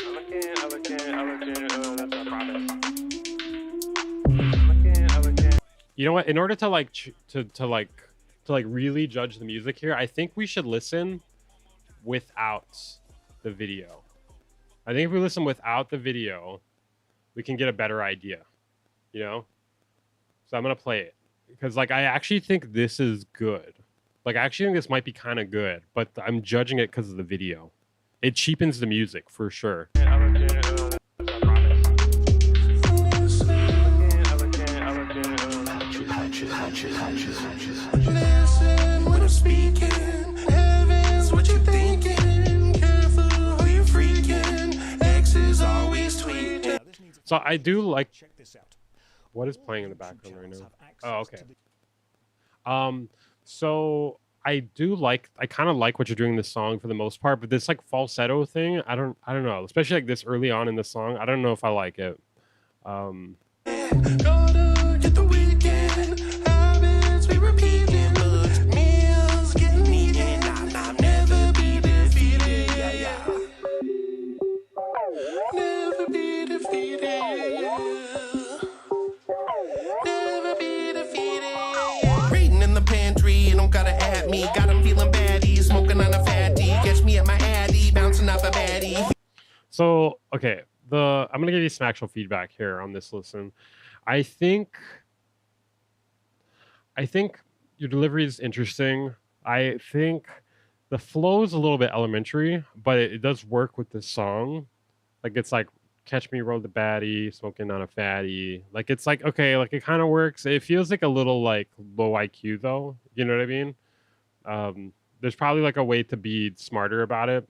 You know what? In order to, like, to really judge the music here, I think we should listen without the video. I think if we listen without the video, we can get a better idea, you know? So I'm going to play it because like, I actually think this is good. Like, I actually think this might be kind of good, but I'm judging it because of the video. It cheapens the music for sure. Listen when I'm speaking. Heavens, what you thinking? Careful who you freaking. X is always tweeting. So I do like. What is playing in the background right now? Oh, okay. So I do like. I kind of like what you're doing in this song for the most part, but this like falsetto thing, I don't know. Especially like this early on in the song, I don't know if I like it. Gotta get the weekend. Habits we repeating. But meals getting eaten. I'll never be defeated. Yeah, yeah. Never be defeated. Yeah. Never be defeated. Yeah. Reading in the pantry. You don't gotta add me. Got him feeling baddie. Smoking on a fatty. Catch me at my addy. Bouncing off a baddie. So okay, I'm gonna give you some actual feedback here on this listen. I think your delivery is interesting. I think the flow is a little bit elementary, but it does work with the song. Like it's like catch me roll the baddie, smoking on a fatty. Like it's like okay, like it kind of works. It feels like a little like low IQ though. You know what I mean? There's probably like a way to be smarter about it.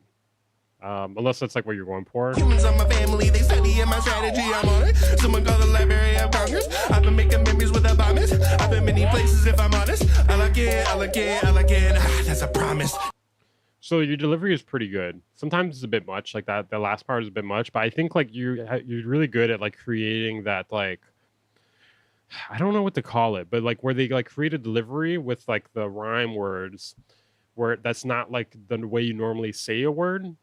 Unless that's like what you're going for. Humans on my family, they study in my strategy, I'm on it. Someone call the Library of Congress. I've been making memories with Obamas. I've been many places if I'm honest. I like it, I like it, I like it. That's a promise. So your delivery is pretty good. Sometimes it's a bit much, like that. The last part is a bit much, but I think like you're really good at like creating that like I don't know what to call it, but like where they like create a delivery with like the rhyme words, where that's not like the way you normally say a word,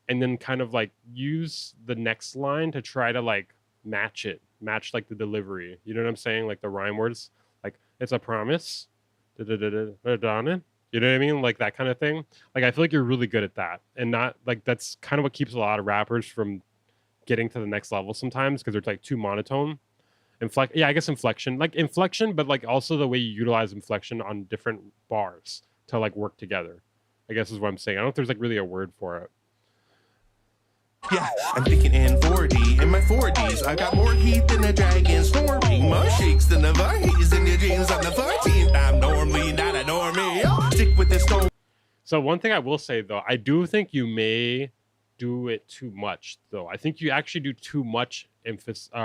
and then kind of like use the next line to try to like match like the delivery. You know what I'm saying? Like the rhyme words, like it's a promise. Da-da-da-da-da-da-da. You know what I mean? Like that kind of thing. Like I feel like you're really good at that, and not like that's kind of what keeps a lot of rappers from getting to the next level sometimes because they're like too monotone. Yeah, I guess inflection, but like also the way you utilize inflection on different bars to like work together. I guess is what I'm saying. I don't know if there's like really a word for it. Yeah, I'm thinking in 4D, in my 4Ds. I got more heat than a dragon snoring. More shakes than the Varheys in your dreams on the 14th. I'm normally not a normie. Stick with this stone. So one thing I will say though, I do think you may do it too much though. I think you actually do too much inflection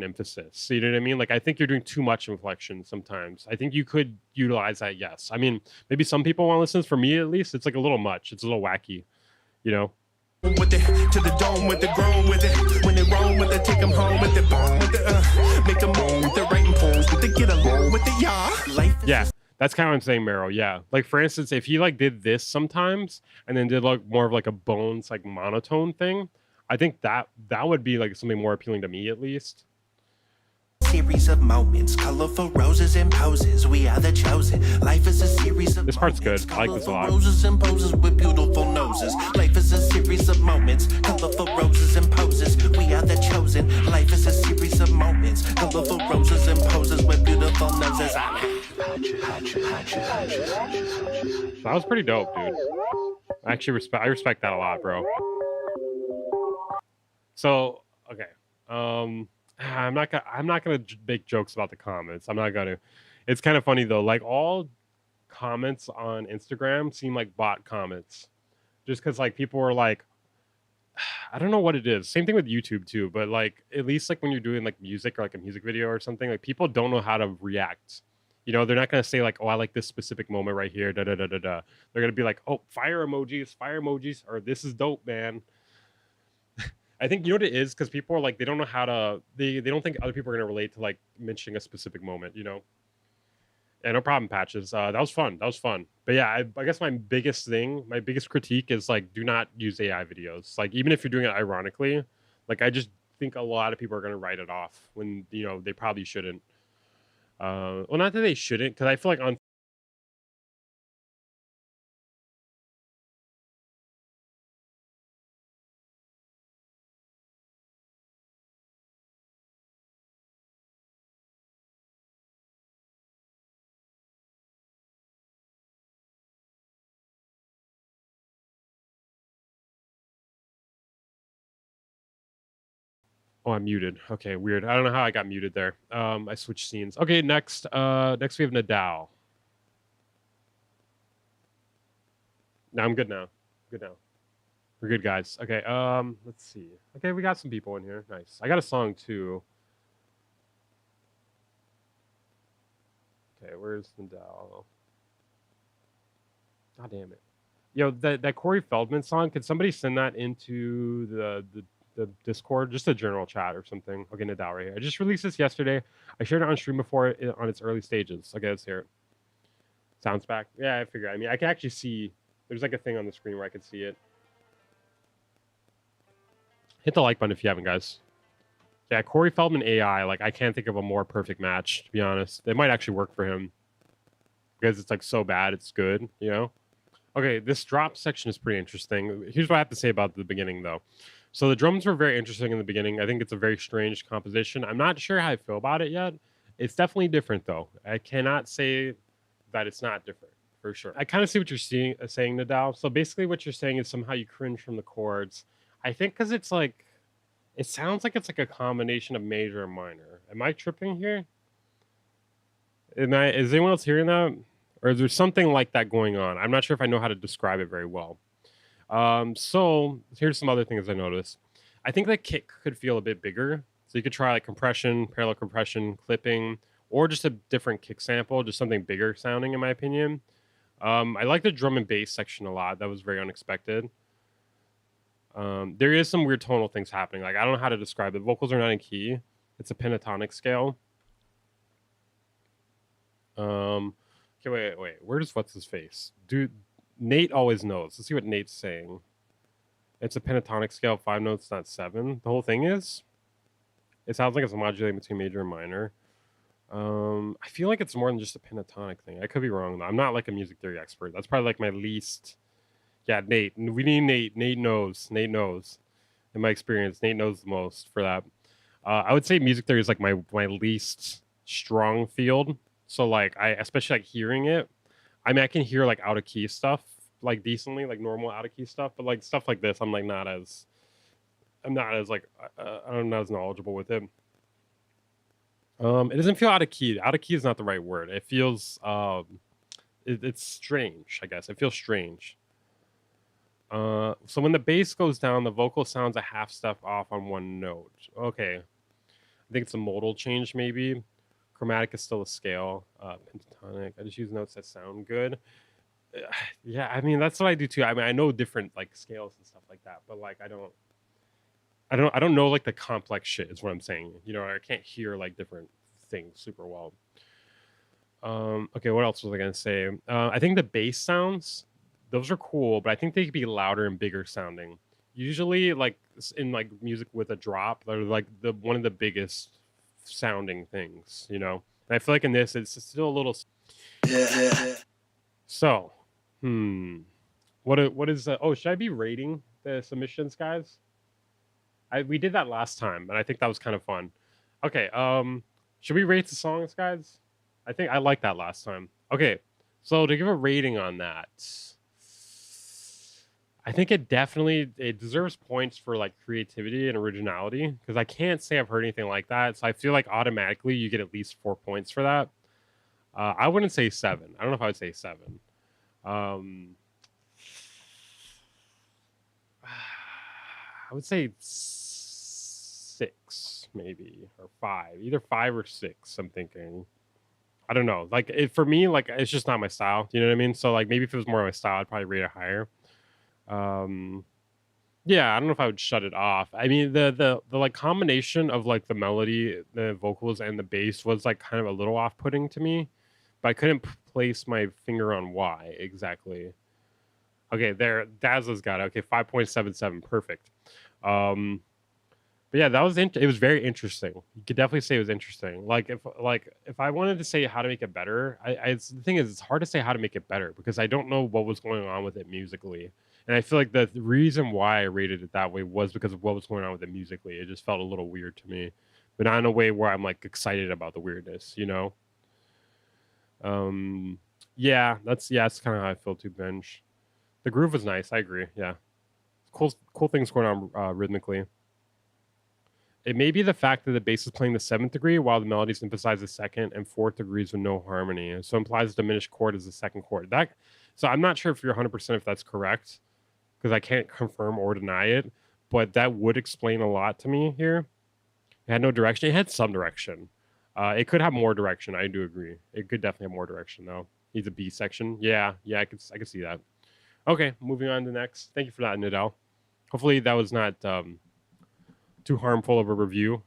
emphasis. So you know what I mean? Like I think you're doing too much inflection sometimes. I think you could utilize that, yes. I mean, maybe some people want to listen. For me at least, it's like a little much. It's a little wacky, you know? With it, to the dome with the grown with it. When they roam with it, take them home with the bone with the make them moan with the writing poems with the get along with the Life is yeah. That's kind of what I'm saying, Meryl. Yeah. Like for instance, if he like did this sometimes and then did like more of like a bones like monotone thing, I think that would be like something more appealing to me at least. Series of moments, colorful roses and poses. We are the chosen. Life is a series of This part's good. I like this a lot. Roses and poses with beautiful noses. Life is a series of moments, colorful roses and poses. We are the chosen. Life is a series of moments, colorful roses and poses with beautiful noses. That was pretty dope, dude. I respect that a lot, bro. So, okay. I'm not gonna make jokes about the comments. I'm not gonna. It's kind of funny though. Like all comments on Instagram seem like bot comments, just because like people are like, I don't know what it is. Same thing with YouTube too. But like at least like when you're doing like music or like a music video or something, like people don't know how to react. You know, they're not gonna say like, oh, I like this specific moment right here. Da da da da da. They're gonna be like, oh, fire emojis, or this is dope, man. I think you know what it is because people are like they don't know how to they don't think other people are gonna relate to like mentioning a specific moment, you know. Yeah, no problem, Patches. That was fun. But yeah, I guess my biggest critique is like do not use AI videos. Like even if you're doing it ironically, like I just think a lot of people are gonna write it off when you know they probably shouldn't. Well, not that they shouldn't, because I feel like on Oh, I'm muted. Okay, weird. I don't know how I got muted there. I switched scenes. Okay, next next we have Nedal. No, I'm good now. Good now. We're good, guys. Okay, let's see. Okay, we got some people in here. Nice. I got a song too. Okay, where's Nedal? God damn it. Yo, that Corey Feldman song, could somebody send that into the Discord, just a general chat or something? Okay, Nedal right here. I just released this yesterday. I shared it on stream before on its early stages. Okay, let's hear it. Sounds back. Yeah, I figure. I mean, I can actually see. There's like a thing on the screen where I can see it. Hit the like button if you haven't, guys. Yeah, Corey Feldman AI. Like, I can't think of a more perfect match, to be honest. It might actually work for him because it's like so bad, it's good. You know. Okay, this drop section is pretty interesting. Here's what I have to say about the beginning, though. So the drums were very interesting in the beginning. I think it's a very strange composition. I'm not sure how I feel about it yet. It's definitely different, though. I cannot say that it's not different, for sure. I kind of see what you're saying, Nedal. So basically what you're saying is somehow you cringe from the chords. I think because it's like, it sounds like it's like a combination of major and minor. Am I tripping here? Is anyone else hearing that? Or is there something like that going on? I'm not sure if I know how to describe it very well. So here's some other things I noticed. I think the kick could feel a bit bigger. So you could try like compression, parallel compression, clipping, or just a different kick sample, just something bigger sounding in my opinion. I like the drum and bass section a lot. That was very unexpected. There is some weird tonal things happening. Like, I don't know how to describe it. Vocals are not in key. It's a pentatonic scale. Okay, wait. Where's what's his face? Dude, Nate always knows. Let's see what Nate's saying. It's a pentatonic scale, 5 notes, not 7. The whole thing is, it sounds like it's modulating between major and minor. I feel like it's more than just a pentatonic thing. I could be wrong though. I'm not like a music theory expert. That's probably like my least. Yeah, Nate. We need Nate. Nate knows. Nate knows. In my experience, Nate knows the most for that. I would say music theory is like my least strong field. So like I especially like hearing it. I mean, I can hear like out of key stuff like decently, like normal out of key stuff, but like stuff like this, I'm not as I'm not as knowledgeable with it. It doesn't feel out of key. Out of key is not the right word. It feels it's strange, I guess. It feels strange. So when the bass goes down, the vocal sounds a half step off on one note. Okay. I think it's a modal change maybe. Chromatic is still a scale. Pentatonic. I just use notes that sound good. Yeah, I mean that's what I do too. I mean I know different like scales and stuff like that, but like I don't know like the complex shit is what I'm saying. You know, I can't hear like different things super well. Okay, what else was I gonna say? I think the bass sounds, those are cool, but I think they could be louder and bigger sounding. Usually, like in like music with a drop, they're like the one of the biggest sounding things, you know. And I feel like in this, it's still a little. Yeah. So, what is? Oh, should I be rating the submissions, guys? We did that last time, and I think that was kind of fun. Okay, should we rate the songs, guys? I think I liked that last time. Okay, so to give a rating on that, I think it deserves points for like creativity and originality because I can't say I've heard anything like that. So I feel like automatically you get at least 4 points for that. I wouldn't say 7. I don't know if I would say 7. I would say 6 maybe or 5, either 5 or 6. I'm thinking. I don't know. Like for me, like it's just not my style. You know what I mean? So like maybe if it was more my style, I'd probably rate it higher. Yeah, I don't know if I would shut it off. I mean, the like combination of like the melody, the vocals, and the bass was like kind of a little off-putting to me, but I couldn't place my finger on why exactly. Okay, there, Dazzle's got it. Okay, 5.77, perfect. But yeah, that was it was very interesting. You could definitely say it was interesting. Like if I wanted to say how to make it better, the thing is, it's hard to say how to make it better because I don't know what was going on with it musically. And I feel like the reason why I rated it that way was because of what was going on with it musically. It just felt a little weird to me, but not in a way where I'm like excited about the weirdness, you know? Yeah, that's kind of how I feel too, Bench. The groove was nice. I agree. Yeah. Cool things going on rhythmically. It may be the fact that the bass is playing the 7th degree while the melodies emphasize the 2nd and 4th degrees with no harmony. So implies diminished chord is the 2nd chord. So I'm not sure if you're 100% if that's correct, because I can't confirm or deny it, but that would explain a lot to me here. It had no direction. It had some direction. It could have more direction. I do agree. It could definitely have more direction though. Needs a B section. Yeah, I could see that. Okay, moving on to next. Thank you for that, Nedal. Hopefully that was not too harmful of a review.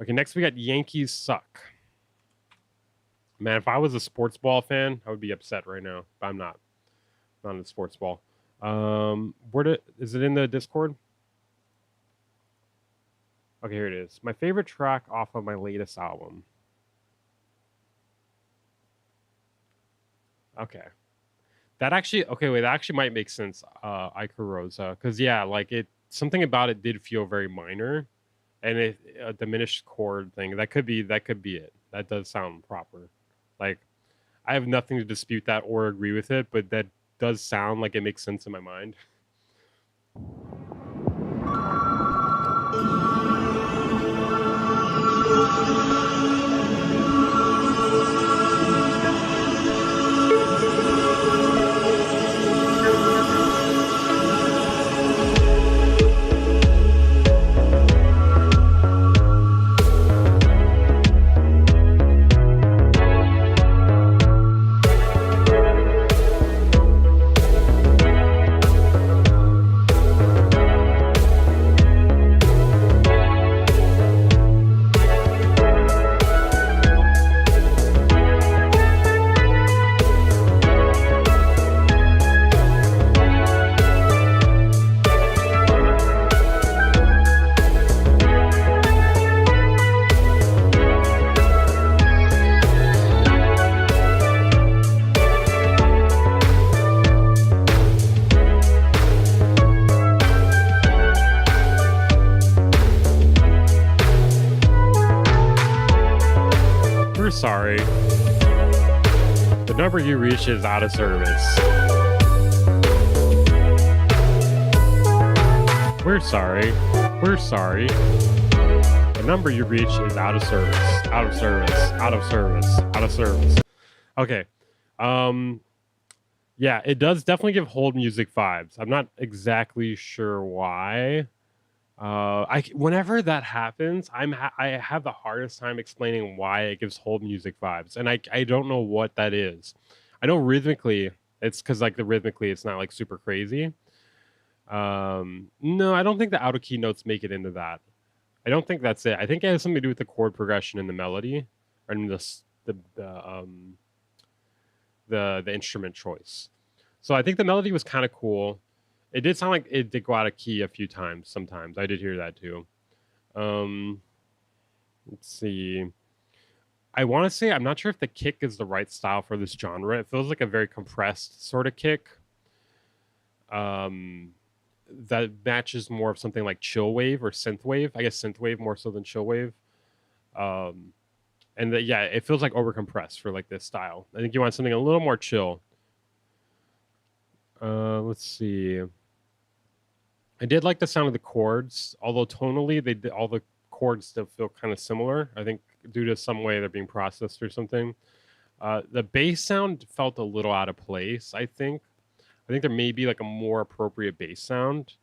Okay, next we got Yankees Suck. Man, if I was a sports ball fan, I would be upset right now, but I'm not. I'm not a sports ball. Is it in the Discord? Okay, here it is. My favorite track off of my latest album. Okay. That actually might make sense, Ikarosa. Because yeah, like something about it did feel very minor. And a diminished chord thing. That could be it. That does sound proper. Like, I have nothing to dispute that or agree with it, but that does sound like it makes sense in my mind. Sorry. The number you reach is out of service. We're sorry. We're sorry. The number you reach is out of service. Out of service. Out of service. Out of service. Okay. Yeah, it does definitely give hold music vibes. I'm not exactly sure why. Whenever that happens, I have the hardest time explaining why it gives hold music vibes, and I don't know what that is. I know rhythmically, it's because like rhythmically, it's not like super crazy. No, I don't think the out of key notes make it into that. I don't think that's it. I think it has something to do with the chord progression and the melody, and the instrument choice. So I think the melody was kind of cool. It did sound like it did go out of key a few times. Sometimes I did hear that too. Let's see. I want to say I'm not sure if the kick is the right style for this genre. It feels like a very compressed sort of kick. That matches more of something like chill wave or synth wave. I guess synth wave more so than chill wave. Yeah, it feels like over compressed for like this style. I think you want something a little more chill. Let's see. I did like the sound of the chords, although tonally all the chords still feel kind of similar. I think due to some way they're being processed or something. The bass sound felt a little out of place. I think there may be like a more appropriate bass sound.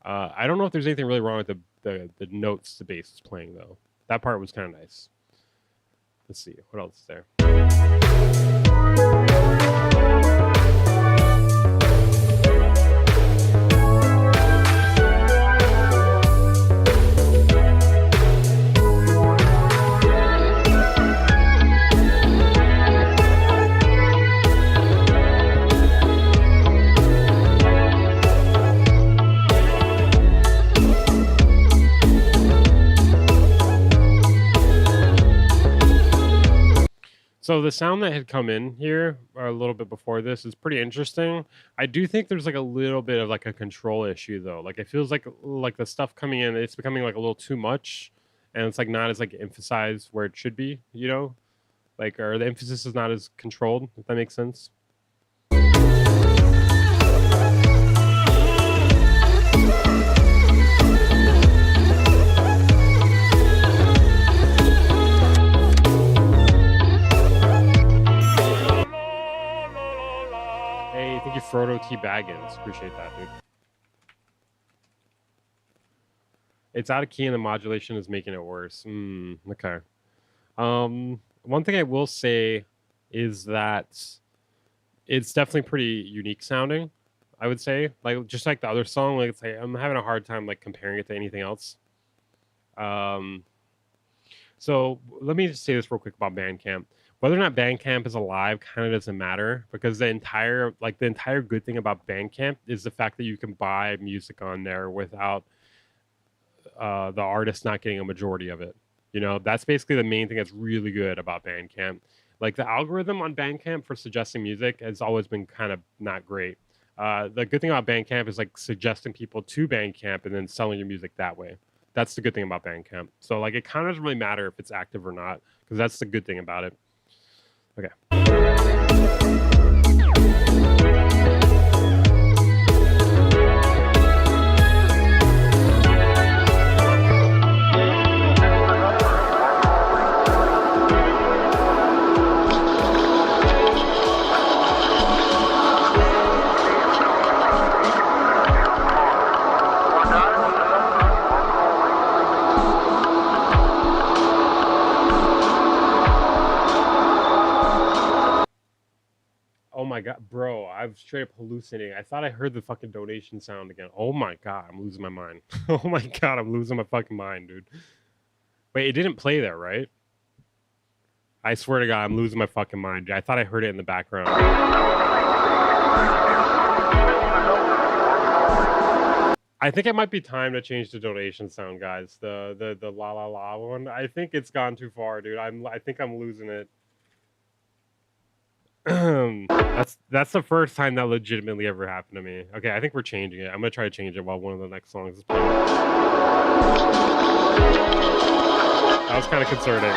I don't know if there's anything really wrong with the notes the bass is playing though. That part was kind of nice. Let's see what else is there. So the sound that had come in here a little bit before this is pretty interesting. I do think there's like a little bit of like a control issue though. Like it feels like the stuff coming in, it's becoming like a little too much, and it's like not as like emphasized where it should be, you know? Like, or the emphasis is not as controlled, if that makes sense. Froto T Baggins. Appreciate that, dude. It's out of key and the modulation is making it worse. Okay. One thing I will say is that it's definitely pretty unique sounding. I would say, like just like the other song, like it's like I'm having a hard time like comparing it to anything else. So let me just say this real quick about Bandcamp. Whether or not Bandcamp is alive kind of doesn't matter because the entire good thing about Bandcamp is the fact that you can buy music on there without the artist not getting a majority of it. You know, that's basically the main thing that's really good about Bandcamp. Like the algorithm on Bandcamp for suggesting music has always been kind of not great. The good thing about Bandcamp is like suggesting people to Bandcamp and then selling your music that way. That's the good thing about Bandcamp. So like it kind of doesn't really matter if it's active or not because that's the good thing about it. Okay. Oh my god, bro, I'm straight up hallucinating. I thought I heard the fucking donation sound again. Oh my god, I'm losing my mind. Oh my god, I'm losing my fucking mind, dude. Wait, it didn't play there, right? I swear to god, I'm losing my fucking mind. I thought I heard it in the background. I think it might be time to change the donation sound, guys. The la la la one. I think it's gone too far, dude. I think I'm losing it. That's the first time that legitimately ever happened to me. Okay, I think we're changing it. I'm gonna try to change it while one of the next songs is playing. That was kind of concerning.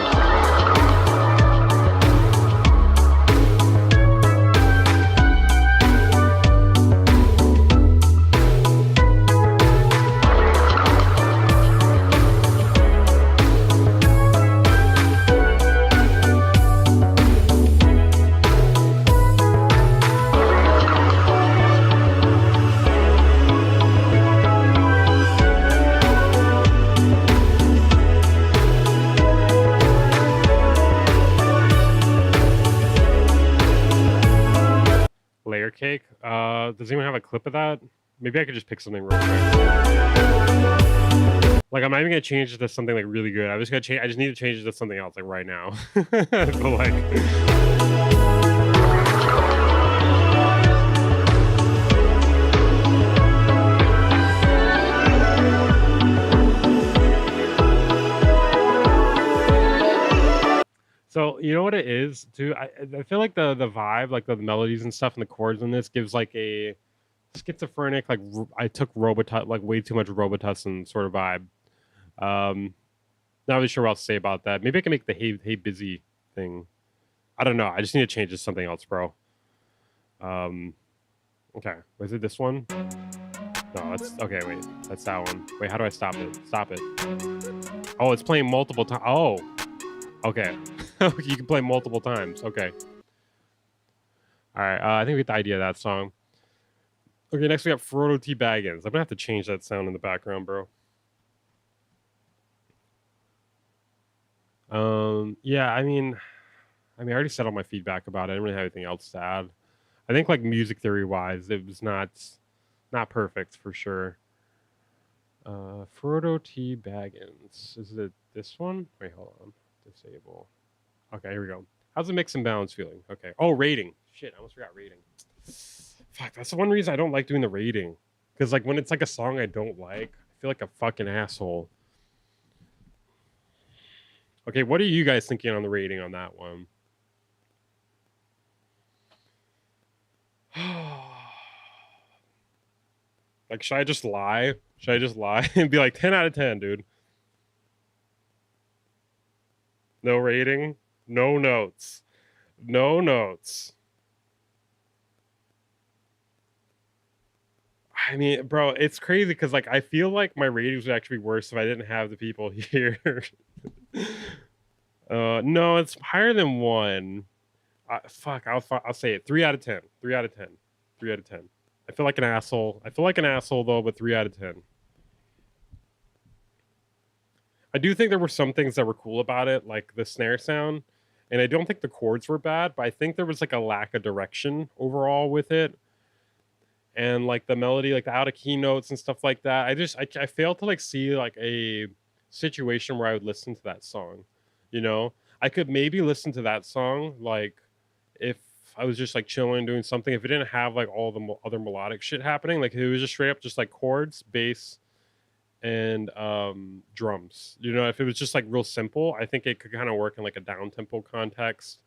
Layer cake. Does anyone have a clip of that? Maybe I could just pick something real quick. Like I'm not even gonna change it to something like really good. I just need to change it to something else like right now. But like so you know what it is too? I feel like the vibe, like the melodies and stuff and the chords in this gives like a schizophrenic, like I took Robotus, like way too much Robotussin sort of vibe. Not really sure what else to say about that. Maybe I can make the hey busy thing. I don't know. I just need to change it to something else, bro. Okay. Was it this one? No, that's okay. Wait, that's that one. Wait, how do I stop it? Stop it. Oh, it's playing multiple times. Oh, okay. You can play multiple times. Okay. All right. I think we get the idea of that song. Okay, next we got Froto T Baggins. I'm gonna have to change that sound in the background, bro. Yeah, I mean, I already said all my feedback about it. I didn't really have anything else to add. I think like music theory wise, it was not perfect for sure. Froto T Baggins. Is it this one? Wait, hold on. Disable. Okay, here we go. How's the mix and balance feeling? Okay. Oh, rating. Shit, I almost forgot rating. Fuck, that's the one reason I don't like doing the rating. Because like when it's like a song I don't like, I feel like a fucking asshole. Okay, what are you guys thinking on the rating on that one? Like, should I just lie? Should I just lie and be like 10 out of 10, dude? No rating, no notes. No notes. I mean, bro, it's crazy because like I feel like my ratings would actually be worse if I didn't have the people here. No, it's higher than 1. Fuck, I'll say it. 3 out of 10. 3 out of 10. 3 out of 10. I feel like an asshole. I feel like an asshole though, but 3 out of 10. I do think there were some things that were cool about it, like the snare sound, and I don't think the chords were bad, but I think there was like a lack of direction overall with it, and like the melody, like the out of key notes and stuff like that. I failed to like see like a situation where I would listen to that song. You know, I could maybe listen to that song like if I was just like chilling doing something. If it didn't have like all the other melodic shit happening, like if it was just straight up just like chords, bass, and drums. You know, if it was just like real simple, I think it could kind of work in like a down tempo context.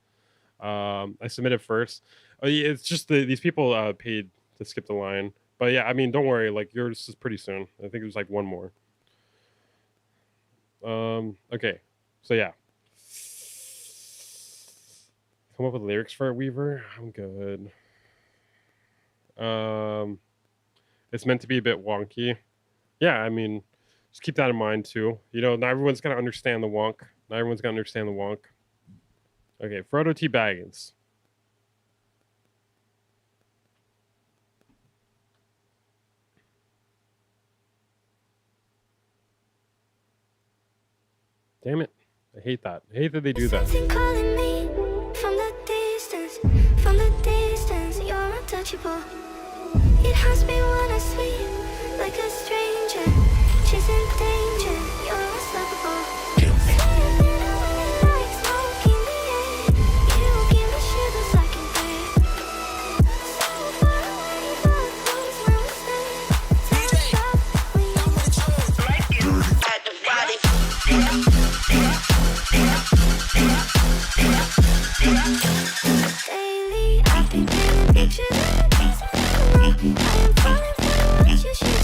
I submitted first. Oh, yeah, it's just these people paid to skip the line. But yeah, I mean, don't worry. Like yours is pretty soon. I think it was like one more. Okay, so yeah. Come up with lyrics for a Weaver. I'm good. It's meant to be a bit wonky. Yeah, I mean, just keep that in mind too. You know, not everyone's gonna understand the wonk. Not everyone's gonna understand the wonk. Okay, Froto T Baggins. Damn it. I hate that. I hate that they do that. Something calling me from the distance, you're untouchable. It has me wanna sleep like a stranger, chasing danger, you're unstoppable. Flying in a way like smoke in the air, you give me shivers I can bear. So far away, but close when we stay. Can't stop when you at the body. Daily, I've been getting pictures of things I am falling for what you should say.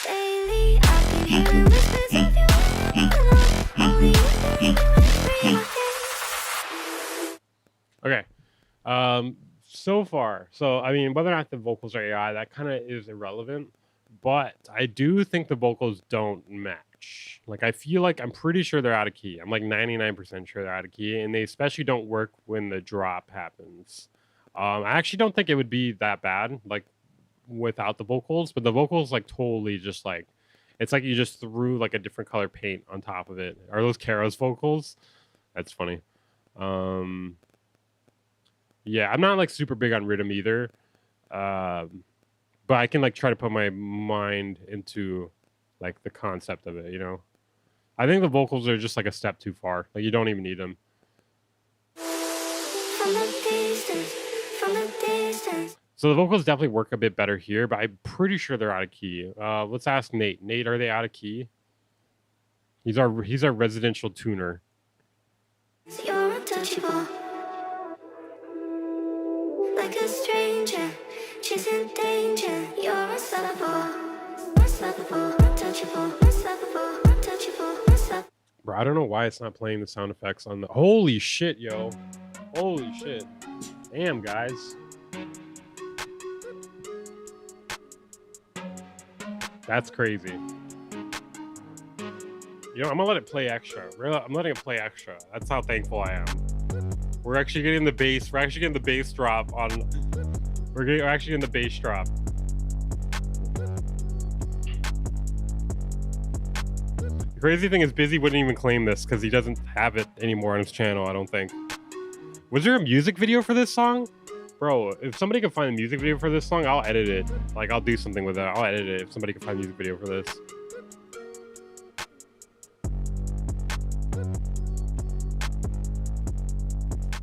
Daily, I've been hearing whispers of you. Only you can free my head. Okay. So far, so I mean, whether or not the vocals are AI, that kind of is irrelevant. But I do think the vocals don't match. Like, I feel like I'm pretty sure they're out of key. I'm like 99% sure they're out of key, and they especially don't work when the drop happens. I actually don't think it would be that bad, like without the vocals, but the vocals like totally just like it's like you just threw like a different color paint on top of it. Are those Kara's vocals? That's funny. Yeah, I'm not like super big on rhythm either. But I can like try to put my mind into like the concept of it, you know. I think the vocals are just like a step too far. Like you don't even need them. From the distance. So the vocals definitely work a bit better here, but I'm pretty sure they're out of key. Let's ask Nate. Nate, are they out of key? He's our residential tuner. You're untouchable. Like a stranger, chasing danger, you're unstoppable. Unstoppable, untouchable, unstoppable, untouchable, unstoppable. Bro, I don't know why it's not playing the sound effects on the... Holy shit, yo. Holy shit. Damn, guys. That's crazy. You know, I'm gonna let it play extra. I'm letting it play extra. That's how thankful I am. We're actually getting the bass. We're actually getting the bass drop on... We're actually getting the bass drop. The crazy thing is Busy wouldn't even claim this because he doesn't have it anymore on his channel, I don't think. Was there a music video for this song? Bro, if somebody can find a music video for this song, I'll edit it. Like, I'll do something with it. I'll edit it if somebody can find a music video for this.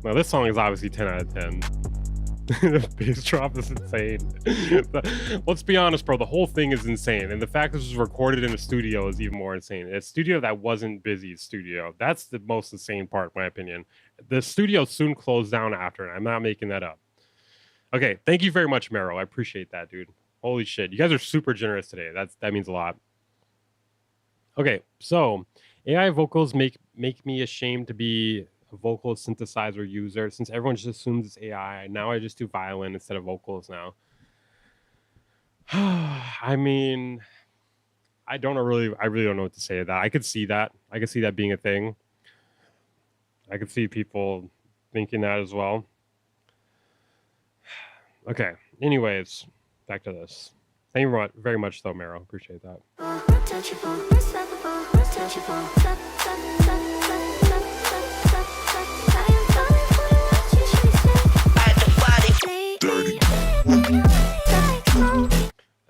Now, this song is obviously 10 out of 10. The bass drop is insane. Let's be honest, bro. The whole thing is insane. And the fact this was recorded in a studio is even more insane. A studio that wasn't Busy's studio. That's the most insane part, in my opinion. The studio soon closed down after, and I'm not making that up. Okay, thank you very much, Meryl. I appreciate that, dude. Holy shit. You guys are super generous today. That means a lot. Okay, so AI vocals make me ashamed to be a vocal synthesizer user since everyone just assumes it's AI. Now I just do violin instead of vocals now. I mean, I really don't know what to say to that. I could see that. I could see that being a thing. I could see people thinking that as well. Okay. Anyways, back to this. Thank you very much, though, Mero. Appreciate that.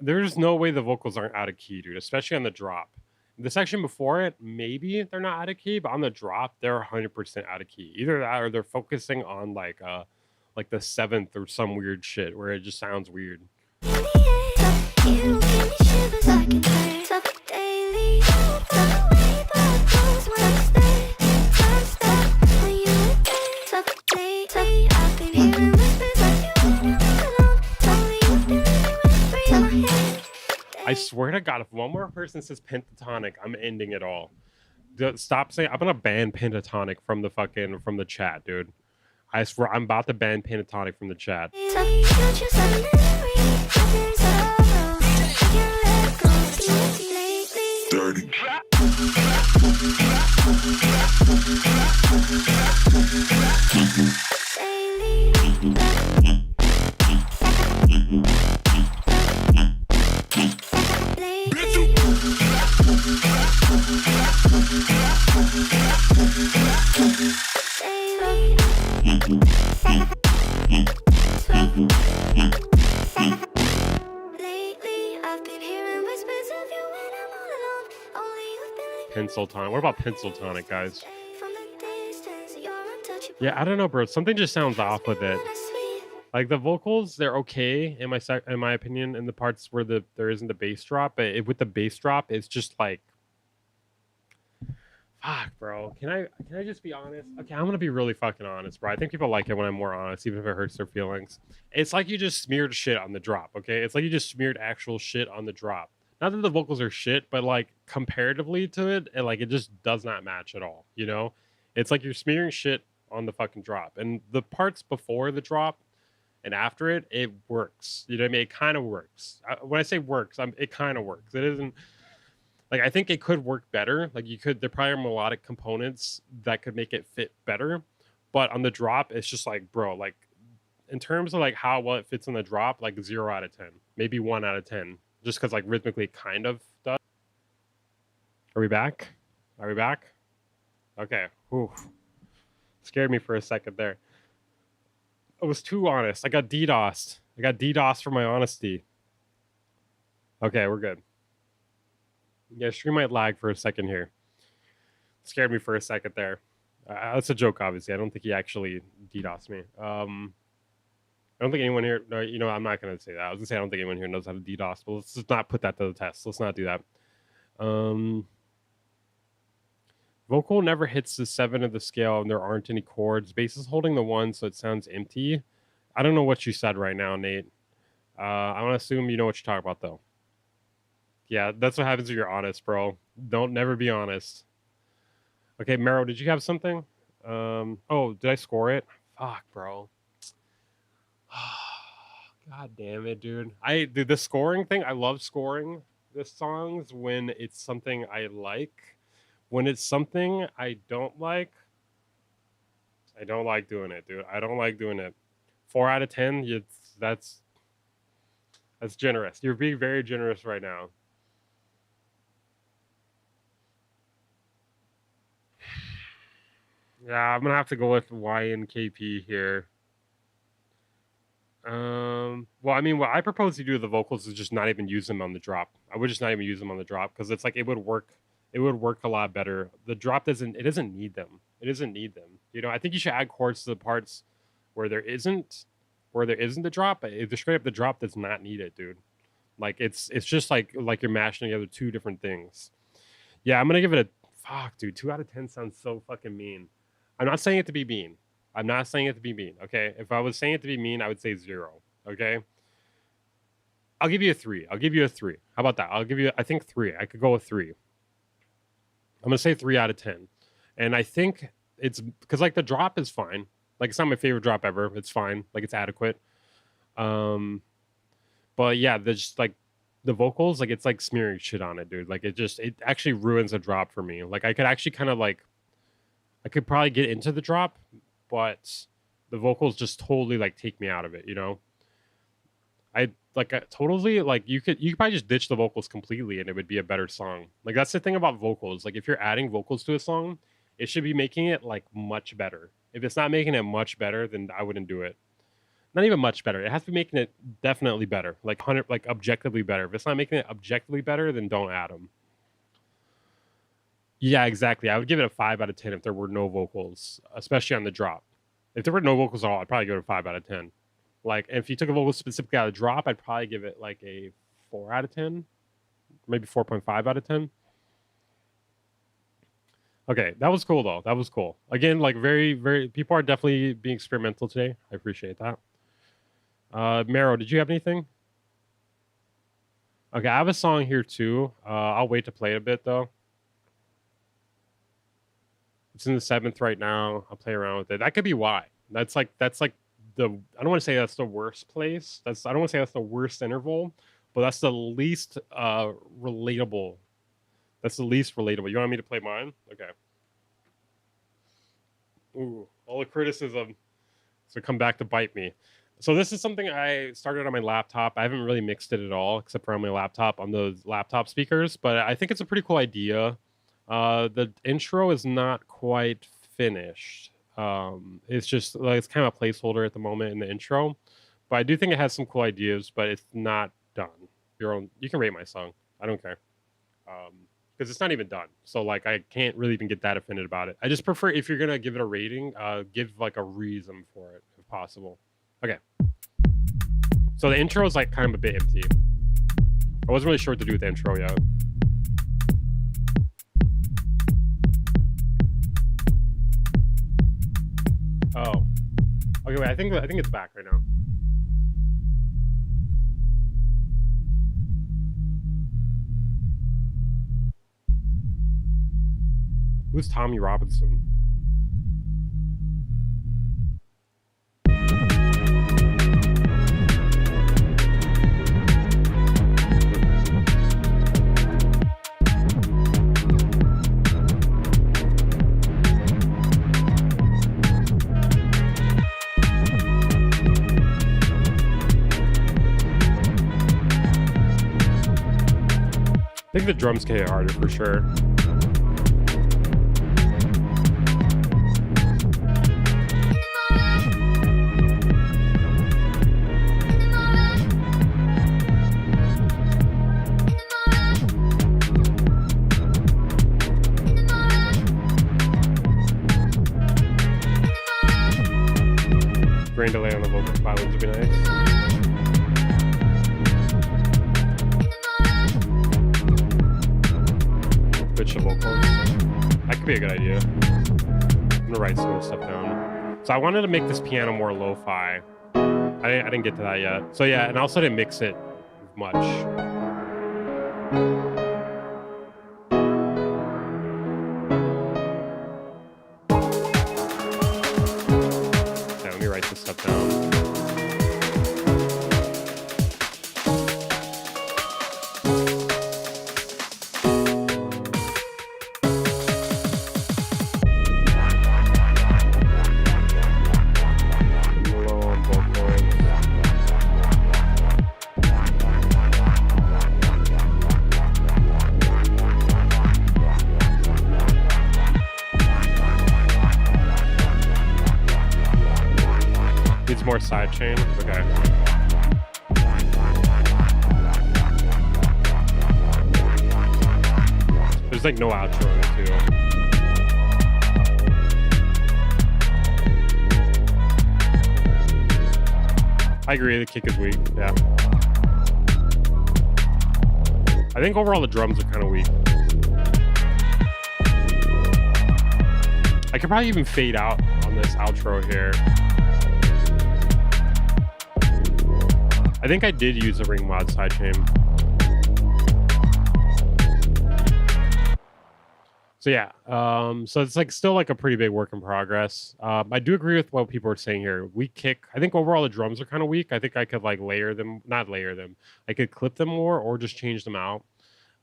There's no way the vocals aren't out of key, dude, especially on the drop. The section before it, maybe they're not out of key, but on the drop, they're 100% out of key. Either that or they're focusing on like the seventh or some weird shit where it just sounds weird. I swear to God, if one more person says pentatonic, I'm ending it all. Stop saying. I'm gonna ban pentatonic from the chat, dude. I swear, I'm about to ban pentatonic from the chat. Dirty. Pencil tonic. What about pencil tonic, guys? Yeah, I don't know, bro. Something just sounds off with it. Like the vocals, they're okay in my opinion, in the parts where there isn't the bass drop. But with the bass drop, it's just like, fuck, bro. Can I just be honest? Okay, I'm gonna be really fucking honest, bro. I think people like it when I'm more honest, even if it hurts their feelings. It's like you just smeared shit on the drop, okay? It's like you just smeared actual shit on the drop. Not that the vocals are shit, but like comparatively to it, it just does not match at all, you know? It's like you're smearing shit on the fucking drop. And the parts before the drop and after it, it works. You know what I mean? It kind of works. When I say works, it kind of works. It isn't like, I think it could work better. Like there probably are melodic components that could make it fit better. But on the drop, it's just like, bro, like in terms of like how well it fits on the drop, like 0 out of 10, maybe 1 out of 10. Just because, like, rhythmically it kind of does. Are we back? Are we back? Okay. Whew. Scared me for a second there. I was too honest. I got DDoSed. I got DDoSed for my honesty. Okay, we're good. Yeah, stream might lag for a second here. Scared me for a second there. That's a joke, obviously. I don't think he actually DDoSed me. I don't think anyone here, no, you know, I'm not going to say that. I was going to say I don't think anyone here knows how to DDoS, but let's just not put that to the test. Let's not do that. Vocal never hits the 7 of the scale and there aren't any chords. Bass is holding the 1, so it sounds empty. I don't know what you said right now, Nate. I want to assume you know what you're talking about, though. Yeah, that's what happens if you're honest, bro. Don't never be honest. Okay, Mero, did you have something? Oh, did I score it? Fuck, bro. God damn it, dude. The scoring thing, I love scoring the songs when it's something I like. When it's something I don't like, I don't like doing it, dude. I don't like doing it. 4 out of 10, that's generous. You're being very generous right now. Yeah, I'm gonna have to go with YNKP here. Well, I mean, what I propose to do with the vocals is just not even use them on the drop. I would just not even use them on the drop because it's like it would work a lot better. The drop doesn't need them. It doesn't need them. You know, I think you should add chords to the parts where there isn't the drop. But straight up the drop does not need it, dude. Like it's just like you're mashing together two different things. Yeah, I'm gonna give it a fuck, dude. 2 out of 10 sounds so fucking mean. I'm not saying it to be mean. I'm not saying it to be mean, okay? If I was saying it to be mean, I would say 0, okay? I'll give you a 3. How about that? I'll give you, I think 3. I could go with 3. I'm going to say 3 out of 10. And I think it's, because, like, the drop is fine. Like, it's not my favorite drop ever. It's fine. Like, it's adequate. But, yeah, there's, like, the vocals, like, it's, like, smearing shit on it, dude. Like, it actually ruins a drop for me. Like, I could actually kind of, like, I could probably get into the drop, but the vocals just totally like take me out of it, you know? I like totally like you could probably just ditch the vocals completely and it would be a better song. Like that's the thing about vocals. Like if you're adding vocals to a song, it should be making it like much better. If it's not making it much better, then I wouldn't do it. Not even much better. It has to be making it definitely better, like 100, like objectively better. If it's not making it objectively better, then don't add them. Yeah, exactly. I would give it a 5 out of 10 if there were no vocals, especially on the drop. If there were no vocals at all, I'd probably give it a 5 out of 10. Like, if you took a vocal specifically out of drop, I'd probably give it like a 4 out of 10, maybe 4.5 out of 10. Okay, that was cool though. That was cool. Again, like very people are definitely being experimental today. I appreciate that. Mero, did you have anything? Okay, I have a song here too. I'll wait to play it a bit though. It's in the 7th right now. I'll play around with it. That could be why. That's like the I don't want to say that's the worst place. I don't want to say that's the worst interval, but that's the least relatable. That's the least relatable. You want me to play mine? Okay. Ooh, all the criticism to come back to bite me. So this is something I started on my laptop. I haven't really mixed it at all, except for on my laptop on those laptop speakers. But I think it's a pretty cool idea. The intro is not quite finished. It's just like it's kind of a placeholder at the moment in the intro, but I do think it has some cool ideas. But it's not done. You can rate my song. I don't care. Because it's not even done. So like I can't really even get that offended about it. I just prefer if you're gonna give it a rating, give like a reason for it if possible. Okay. So the intro is like kind of a bit empty. I wasn't really sure what to do with the intro yet. Oh. Okay, wait, I think it's back right now. Who's Tommy Robinson? I think the drums can hit harder for sure. Grain delay on the vocal violins would be nice. Switch the vocals. That could be a good idea. I'm gonna write some of this stuff down. So I wanted to make this piano more lo-fi. I didn't get to that yet. So yeah, and I also didn't mix it much. This stuff down. Low on vocals. Needs more sidechain. Okay. There's like no outro in it too. I agree, the kick is weak. Yeah. I think overall the drums are kind of weak. I could probably even fade out on this outro here. I think I did use a ring mod sidechain. So yeah, so it's like still like a pretty big work in progress. I do agree with what people are saying here. Weak kick. I think overall the drums are kind of weak. I think I could like layer them, not layer them. I could clip them more or just change them out.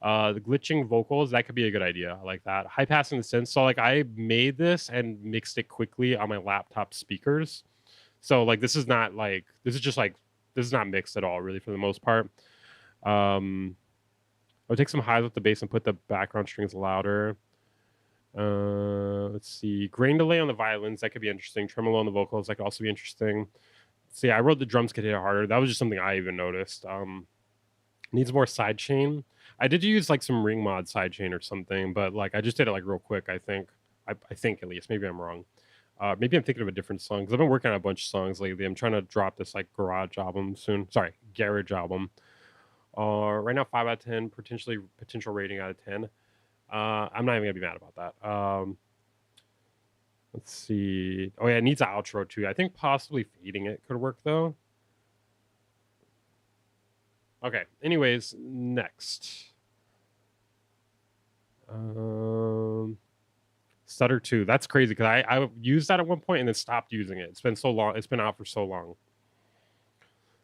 The glitching vocals, that could be a good idea. I like that. High passing the synth. So like I made this and mixed it quickly on my laptop speakers. So like this is not mixed at all, really, for the most part. I'll take some highs with the bass and put the background strings louder. Let's see. Grain delay on the violins, that could be interesting. Tremolo on the vocals, that could also be interesting. See, I wrote the drums could hit harder. That was just something I even noticed. Needs more sidechain. I did use like some ring mod sidechain or something, but like I just did it like real quick, I think. I think at least. Maybe I'm wrong. Maybe I'm thinking of a different song because I've been working on a bunch of songs lately. I'm trying to drop this like garage album soon. Sorry, garage album. Right now 5 out of 10, potential rating out of 10. I'm not even gonna be mad about that. Let's see. Oh yeah, it needs an outro too. I think possibly fading it could work though. Okay. Anyways, next. Stutter 2. That's crazy because I used that at one point and then stopped using it. It's been so long. It's been out for so long.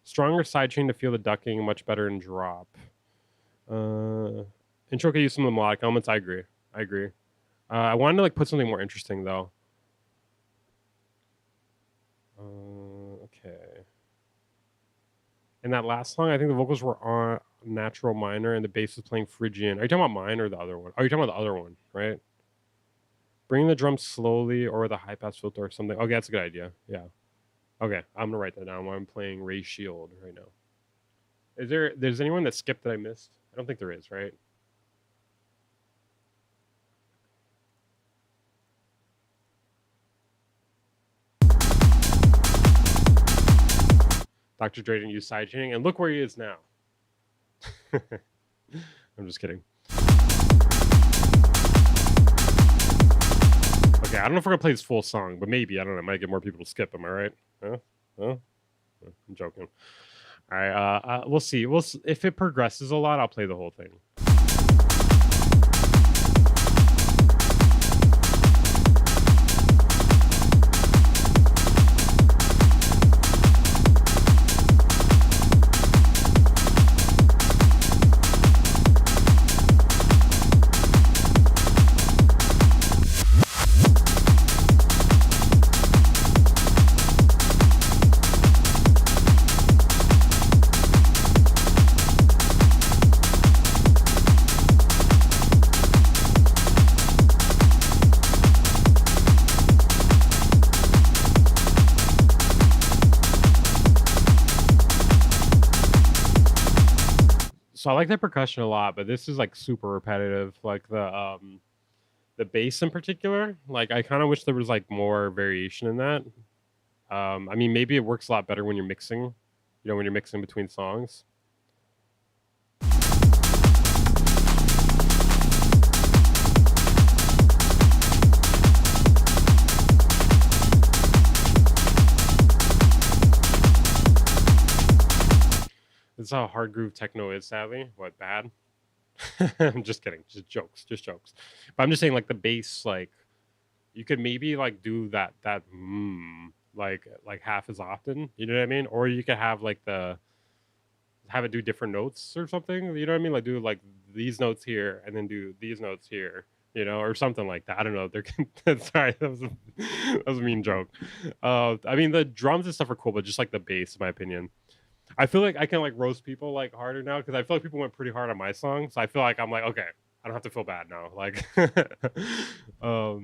Stronger sidechain to feel the ducking, much better in drop. Intro could use some of the melodic elements. I agree. I wanted to like put something more interesting though. Okay. In that last song, I think the vocals were on natural minor and the bass was playing Phrygian. Are you talking about mine or the other one? Oh, you're talking about the other one, right? Bring the drums slowly or with a high pass filter or something. Okay, that's a good idea. Yeah. Okay, I'm gonna write that down while I'm playing Ray Shield right now. There's anyone that skipped that I missed? I don't think there is, right? Dr. Dre didn't use sidechaining, and look where he is now. I'm just kidding. Okay, I don't know if we're gonna play this full song, but maybe, I don't know, I might get more people to skip. Am I right? Huh? I'm joking. All right, we'll see. If it progresses a lot, I'll play the whole thing. So I like the percussion a lot, but this is like super repetitive. Like the bass in particular. Like I kind of wish there was like more variation in that. I mean, maybe it works a lot better when you're mixing. You know, when you're mixing between songs. This is how hard groove techno is, sadly. What, bad? I'm just kidding. Just jokes. But I'm just saying, like, the bass, like, you could maybe, like, do that like half as often. You know what I mean? Or you could have, like, have it do different notes or something. You know what I mean? Like, do, like, these notes here and then do these notes here. You know, or something like that. I don't know. Sorry, that was a mean joke. I mean, the drums and stuff are cool, but just, like, the bass, in my opinion. I feel like I can like roast people like harder now because I feel like people went pretty hard on my song, so I feel like I'm like, okay, I don't have to feel bad now. Like, oh,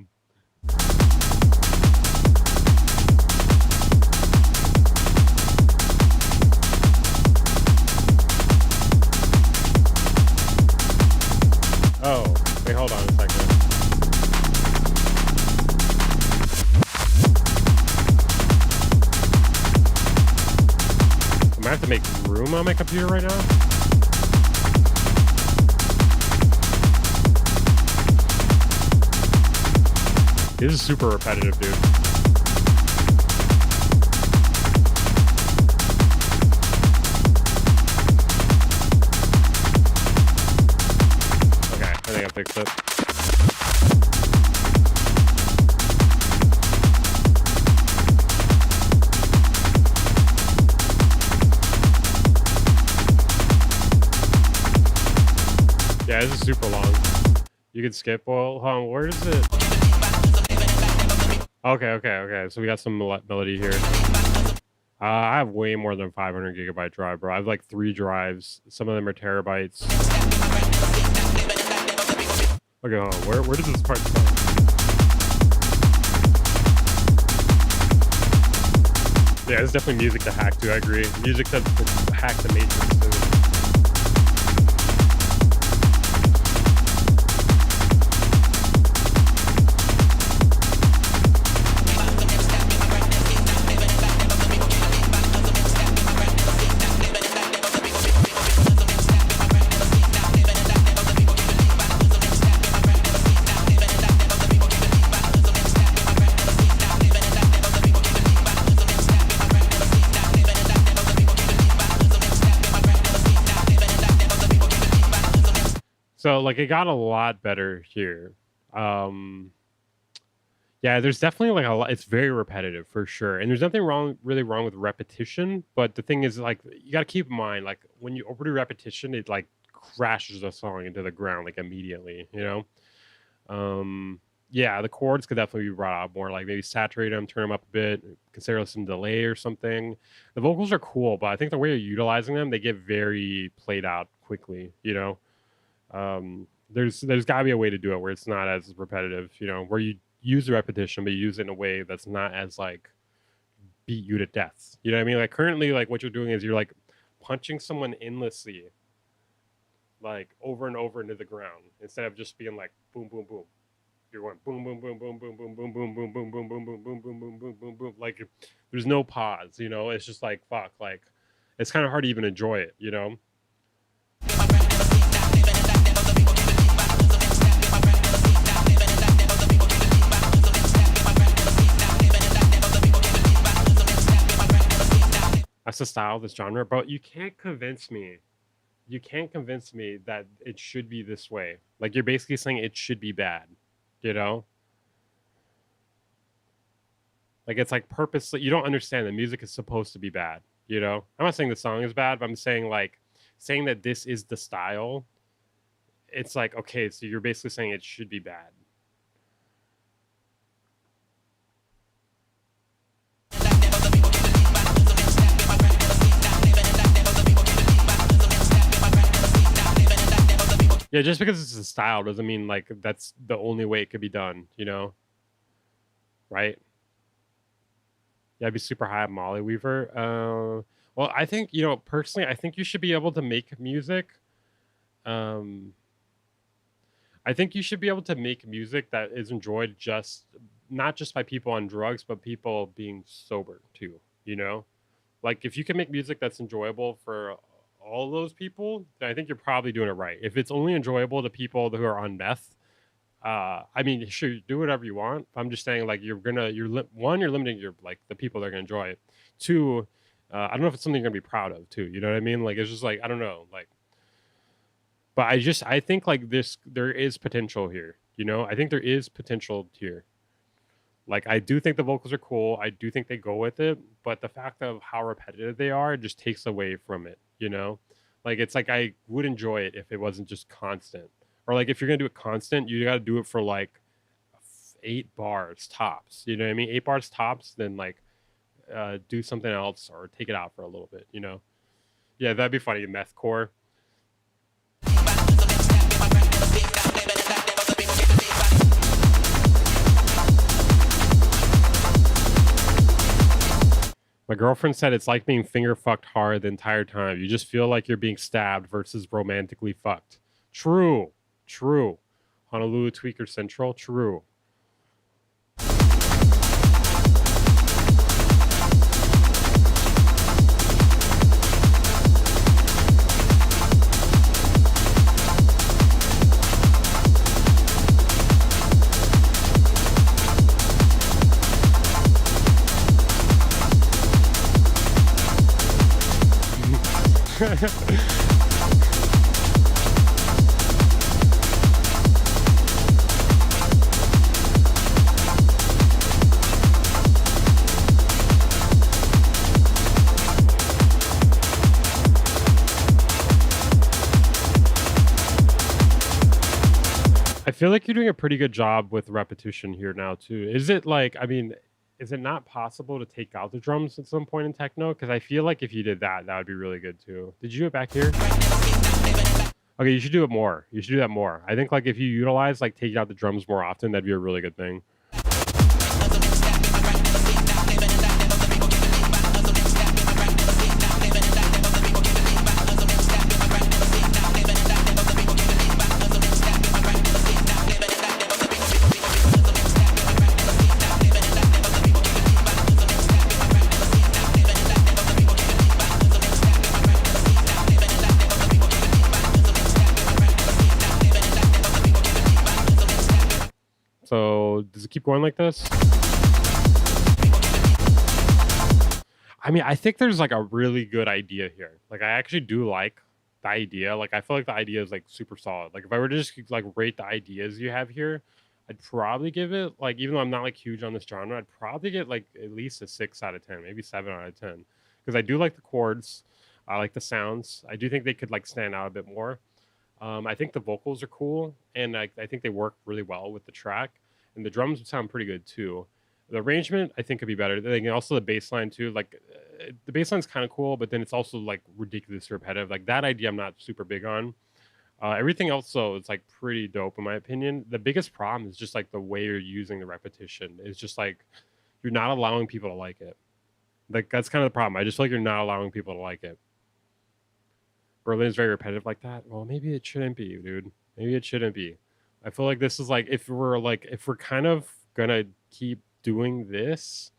wait, hold on a second. I have to make room on my computer right now. This is super repetitive, dude. Okay, I think I fixed it. Yeah, Yeah, this is super long. You can skip. Well, hold on, where is it? Okay. So we got some melody here. I have way more than 500 gigabyte drive, bro. I have like 3 drives. Some of them are terabytes. Okay, hold on. Where does this part start? Yeah, it's definitely music to hack to. I agree. Music to hack the Matrix too. So like it got a lot better here. Yeah, there's definitely like a lot. It's very repetitive for sure, and there's nothing really wrong with repetition. But the thing is, like, you got to keep in mind, like when you overdo repetition, it like crashes the song into the ground like immediately. You know. Yeah, the chords could definitely be brought out more. Like maybe saturate them, turn them up a bit, consider some delay or something. The vocals are cool, but I think the way you're utilizing them, they get very played out quickly. You know. There's got to be a way to do it where it's not as repetitive, you know, where you use the repetition but you use it in a way that's not as like beat you to death. You know what I mean? Like currently, like what you're doing is you're like punching someone endlessly, like over and over into the ground instead of just being like boom boom boom. You're going boom boom boom boom boom boom boom boom boom boom boom boom boom boom boom boom boom boom boom. Like there's no pause, you know. It's just like fuck, like it's kind of hard to even enjoy it, you know. That's the style of this genre, but you can't convince me. You can't convince me that it should be this way. Like you're basically saying it should be bad, you know? Like it's like purposely. You don't understand the music is supposed to be bad, you know? I'm not saying the song is bad, but I'm saying like saying that this is the style. It's like, okay, so you're basically saying it should be bad. Yeah, just because it's a style doesn't mean like that's the only way it could be done, you know? Right? Yeah, I'd be super high at Molly Weaver. Well, I think, you know, personally, I think you should be able to make music. I think you should be able to make music that is enjoyed not just by people on drugs, but people being sober too, you know? Like if you can make music that's enjoyable for all those people, then I think you're probably doing it right. If it's only enjoyable to people who are on meth, I mean, sure, do whatever you want. I'm just saying, like, you're limiting your like the people that are gonna enjoy it. 2, I don't know if it's something you're gonna be proud of too. You know what I mean? Like, it's just like I don't know, like. But I think like there is potential here. You know, I think there is potential here. Like, I do think the vocals are cool. I do think they go with it, but the fact of how repetitive they are just takes away from it, you know? Like, it's like I would enjoy it if it wasn't just constant. Or, like, if you're going to do it constant, you got to do it for, like, 8 bars tops. You know what I mean? 8 bars tops, then, like, do something else or take it out for a little bit, you know? Yeah, that'd be funny, methcore. My girlfriend said it's like being finger fucked hard the entire time. You just feel like you're being stabbed versus romantically fucked. True. True. Honolulu Tweaker Central. True. I feel like you're doing a pretty good job with repetition here now too. Is it like, I mean, is it not possible to take out the drums at some point in techno? Because I feel like if you did that, that would be really good too. Did you do it back here? Okay, you should do it more. You should do that more. I think like if you utilize like taking out the drums more often, that'd be a really good thing. So does it keep going like this? I mean, I think there's like a really good idea here. Like I actually do like the idea. Like I feel like the idea is like super solid. Like if I were to just like rate the ideas you have here, I'd probably give it like, even though I'm not like huge on this genre, I'd probably get like at least a 6 out of 10, maybe 7 out of 10. Because I do like the chords. I like the sounds. I do think they could like stand out a bit more. I think the vocals are cool, and I think they work really well with the track, and the drums sound pretty good too. The arrangement I think could be better. And also the bass line too. Like the bass line's kind of cool, but then it's also like ridiculously repetitive. Like that idea I'm not super big on. Everything else though is like pretty dope in my opinion. The biggest problem is just like the way you're using the repetition. It's just like you're not allowing people to like it. Like that's kind of the problem. I just feel like you're not allowing people to like it. Berlin's very repetitive like that. Well, maybe it shouldn't be, dude. Maybe it shouldn't be. I feel like this is like if we're kind of gonna keep doing this,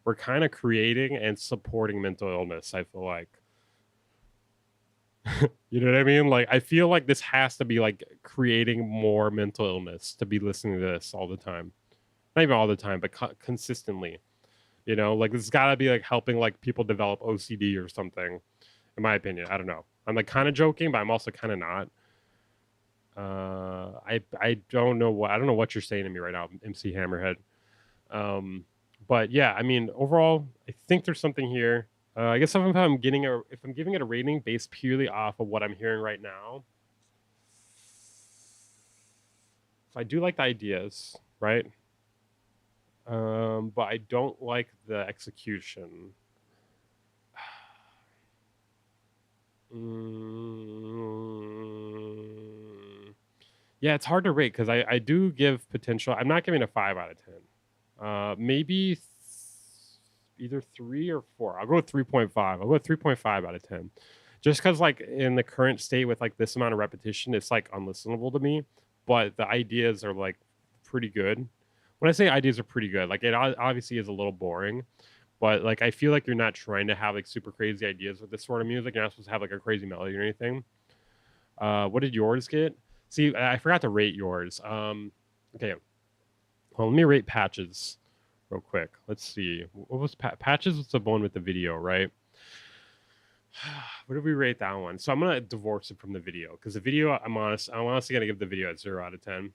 we're kind of creating and supporting mental illness. I feel like, you know what I mean? Like I feel like this has to be like creating more mental illness to be listening to this all the time. Not even all the time, but consistently. You know, like this has got to be like helping like people develop OCD or something. In my opinion, I don't know. I'm like kind of joking, but I'm also kind of not. I don't know what you're saying to me right now, MC Hammerhead. But yeah, I mean, overall, I think there's something here. I guess if I'm giving it a rating based purely off of what I'm hearing right now, so I do like the ideas, right? But I don't like the execution. Yeah, it's hard to rate because I do give potential. I'm not giving a 5 out of 10. Maybe either 3 or 4. I'll go with 3.5. I'll go with 3.5 out of 10. Just because like in the current state with like this amount of repetition, it's like unlistenable to me. But the ideas are like pretty good. When I say ideas are pretty good, like it obviously is a little boring. But like I feel like you're not trying to have like super crazy ideas with this sort of music. You're not supposed to have like a crazy melody or anything. What did yours get? See, I forgot to rate yours. Okay. Well, let me rate Patches real quick. Let's see. What was Patches? Was the one with the video, right? What did we rate that one? So I'm gonna divorce it from the video because the video, I'm honestly gonna give the video a 0 out of 10.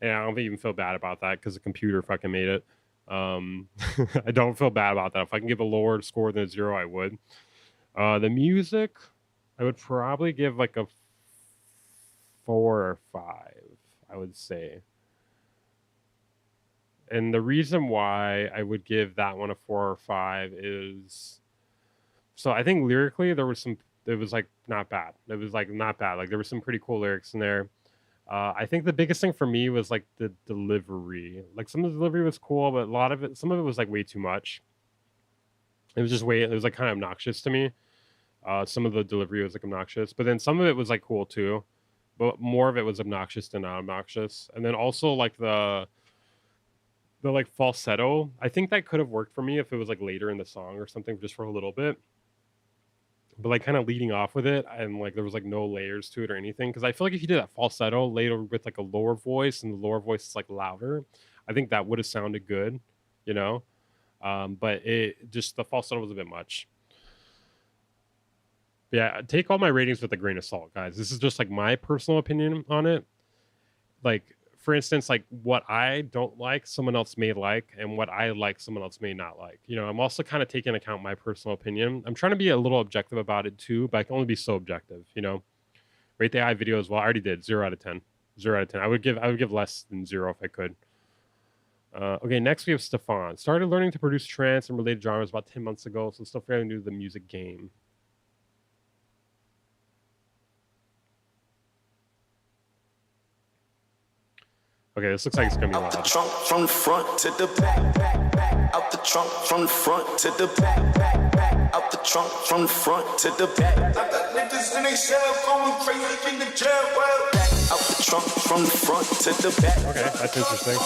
And I don't even feel bad about that because the computer fucking made it. I don't feel bad about that. If I can give a lower score than a 0, I would. The music, I would probably give like a 4 or 5, I would say. And the reason why I would give that one a 4 or 5 is, so I think lyrically it was like not bad. It was like not bad. Like there were some pretty cool lyrics in there. I think the biggest thing for me was like the delivery. Like some of the delivery was cool, but some of it was like way too much. It was like kind of obnoxious to me. Some of the delivery was like obnoxious, but then some of it was like cool too. But more of it was obnoxious than not obnoxious. And then also like the like falsetto. I think that could have worked for me if it was like later in the song or something, just for a little bit. But like kind of leading off with it, and like there was like no layers to it or anything, because I feel like if you did that falsetto later with like a lower voice and the lower voice is like louder, I think that would have sounded good, you know. But it just, the falsetto was a bit much. But yeah, take all my ratings with a grain of salt, guys. This is just like my personal opinion on it. Like for instance, like what I don't like, someone else may like, and what I like, someone else may not like. You know, I'm also kind of taking into account my personal opinion. I'm trying to be a little objective about it too, but I can only be so objective, you know. Rate the AI video as well. I already did 0 out of 10. 0 out of 10. I would give less than 0 if I could. Okay, next we have Stefan. Started learning to produce trance and related genres about 10 months ago, so still fairly new to the music game. Okay, this looks like it's gonna be Out the loud. trunk from the front to the back, back, back. Out the trunk from the front to the back, back, back. Out the trunk from the front to the back. I got niggas in they cell going crazy in the jail. Well, back. Out the trunk from the front to the back. Okay, that's interesting.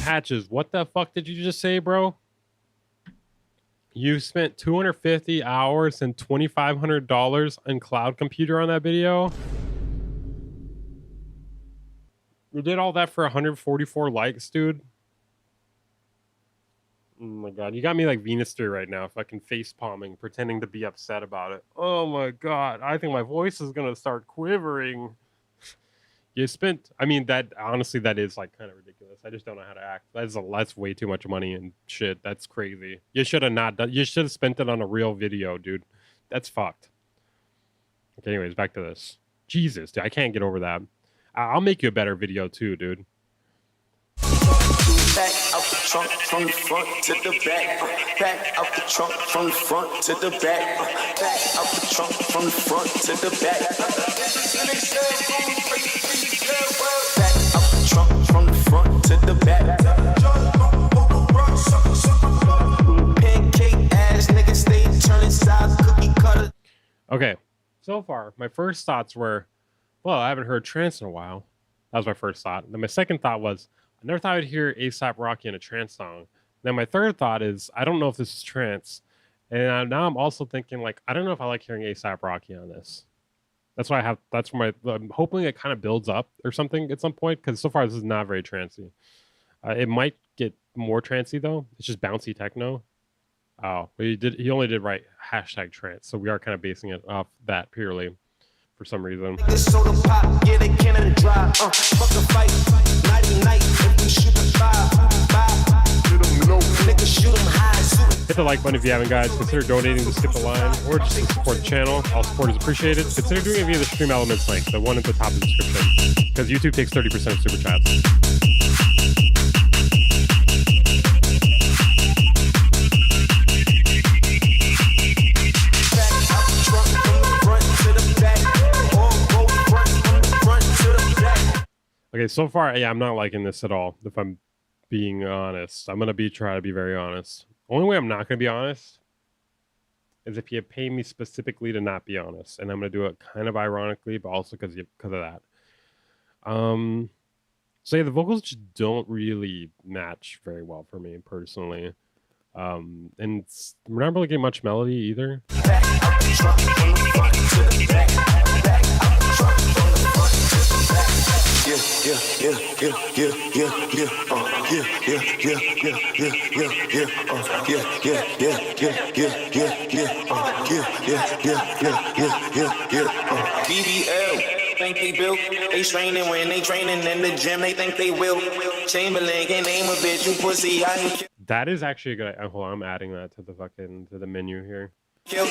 Patches, what the fuck did you just say, bro? You spent 250 hours and $2,500 on cloud computer on that video? You did all that for 144 likes, dude? Oh my god, you got me like Venus 3 right now, fucking face palming, pretending to be upset about it. Oh my god, I think my voice is gonna start quivering. You spent, I mean, that honestly, that is like kind of ridiculous. I just don't know how to act. That's way too much money and shit. That's crazy. You should have not done, you should have spent it on a real video, dude. That's fucked. Okay, anyways, back to this. Jesus, dude, I can't get over that. I'll make you a better video too, dude. Back out the trunk from the front to the back. Back out the trunk from the front to the back. Back out the trunk from the front to the back. Back out the trunk from the front to the back. Pancake ass niggas stay turning side cookie cutter. Okay, so far my first thoughts were, well, I haven't heard trance in a while. That was my first thought. Then my second thought was, I never thought I'd hear A$AP Rocky in a trance song. Then my third thought is, I don't know if this is trance. And now I'm also thinking, like, I don't know if I like hearing A$AP Rocky on this. That's why I have, that's where I'm hoping it kind of builds up or something at some point, because so far this is not very trancey. It might get more trancey though. It's just bouncy techno. Oh, but he only did write #trance, so we are kind of basing it off that purely for some reason. Soda pop, yeah, they cannon dry. Fuck a fight, nighty night. If we shoot a five. Niggas shoot 'em high. Hit the like button if you haven't, guys. Consider donating to skip the line or just to support the channel. All support is appreciated. Consider doing it via the Stream Elements link, the one at the top of the description, because YouTube takes 30% of super chats. Okay, so far, yeah, I'm not liking this at all, if I'm being honest. I'm going to try to be very honest. Only way I'm not going to be honest is if you pay me specifically to not be honest. And I'm going to do it kind of ironically, but also because of that. So yeah, the vocals just don't really match very well for me, personally. And we're not really getting much melody either. BBL, think they built. They training when they training in the gym. They think they will. Chamberlain can name a bitch. You pussy. That is actually a good. Hold on, I'm adding that to the menu here. You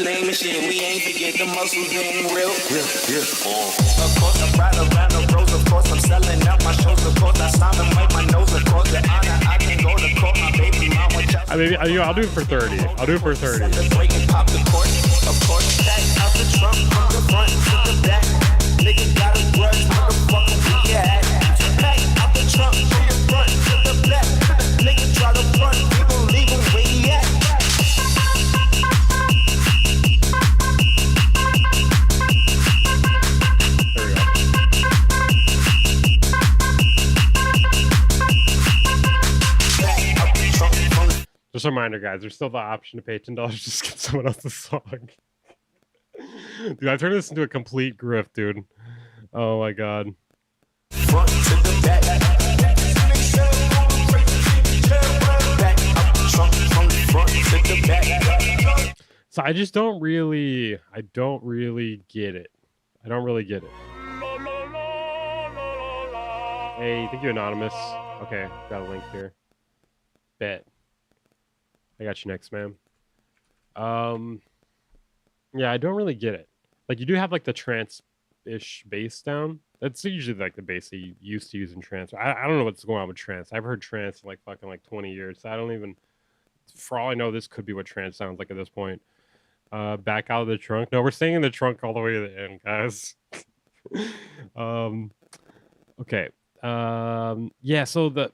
lame as shit. We ain't forget the muscles being real. Of course I'm right around the roads. Of course I'm selling out my shows. Of course I stop and wipe my nose. Of course the honor I can go to court. My baby mama. I'll do it for 30. I'll do it for 30. Break and pop the court. Of course back out the trunk from the front to the back. Nigga got a grudge. Motherfucker we at. Back out the trunk from the front to the back. Nigga try to run. We gon' leave him where he at. Just a reminder, guys, there's still the option to pay $10 to skip someone else's song. Dude, I turned this into a complete grift, dude. Oh my god. Front to the back. Trunk from the front to the back. So I just don't really get it. I don't really get it. Hey, thank you, Anonymous. Okay, got a link here. Bet. I got you next, man. Yeah, I don't really get it. Like, you do have like the trance-ish bass down. That's usually like the bass that you used to use in trance. I don't know what's going on with trance. I've heard trance in like fucking like 20 years. So I don't even. For all I know, this could be what trance sounds like at this point. Back out of the trunk. No, we're staying in the trunk all the way to the end, guys. Okay. Yeah, so the...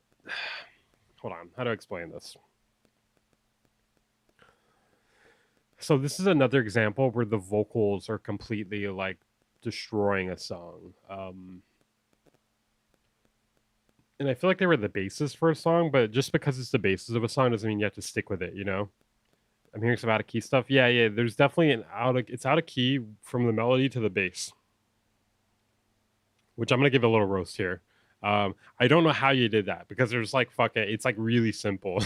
Hold on. How do I explain this? So this is another example where the vocals are completely, like, destroying a song. And I feel like they were the basis for a song, but just because it's the basis of a song doesn't mean you have to stick with it, you know? I'm hearing some out of key stuff. Yeah, there's definitely it's out of key from the melody to the bass. Which I'm gonna give a little roast here. I don't know how you did that because there's like it's like really simple.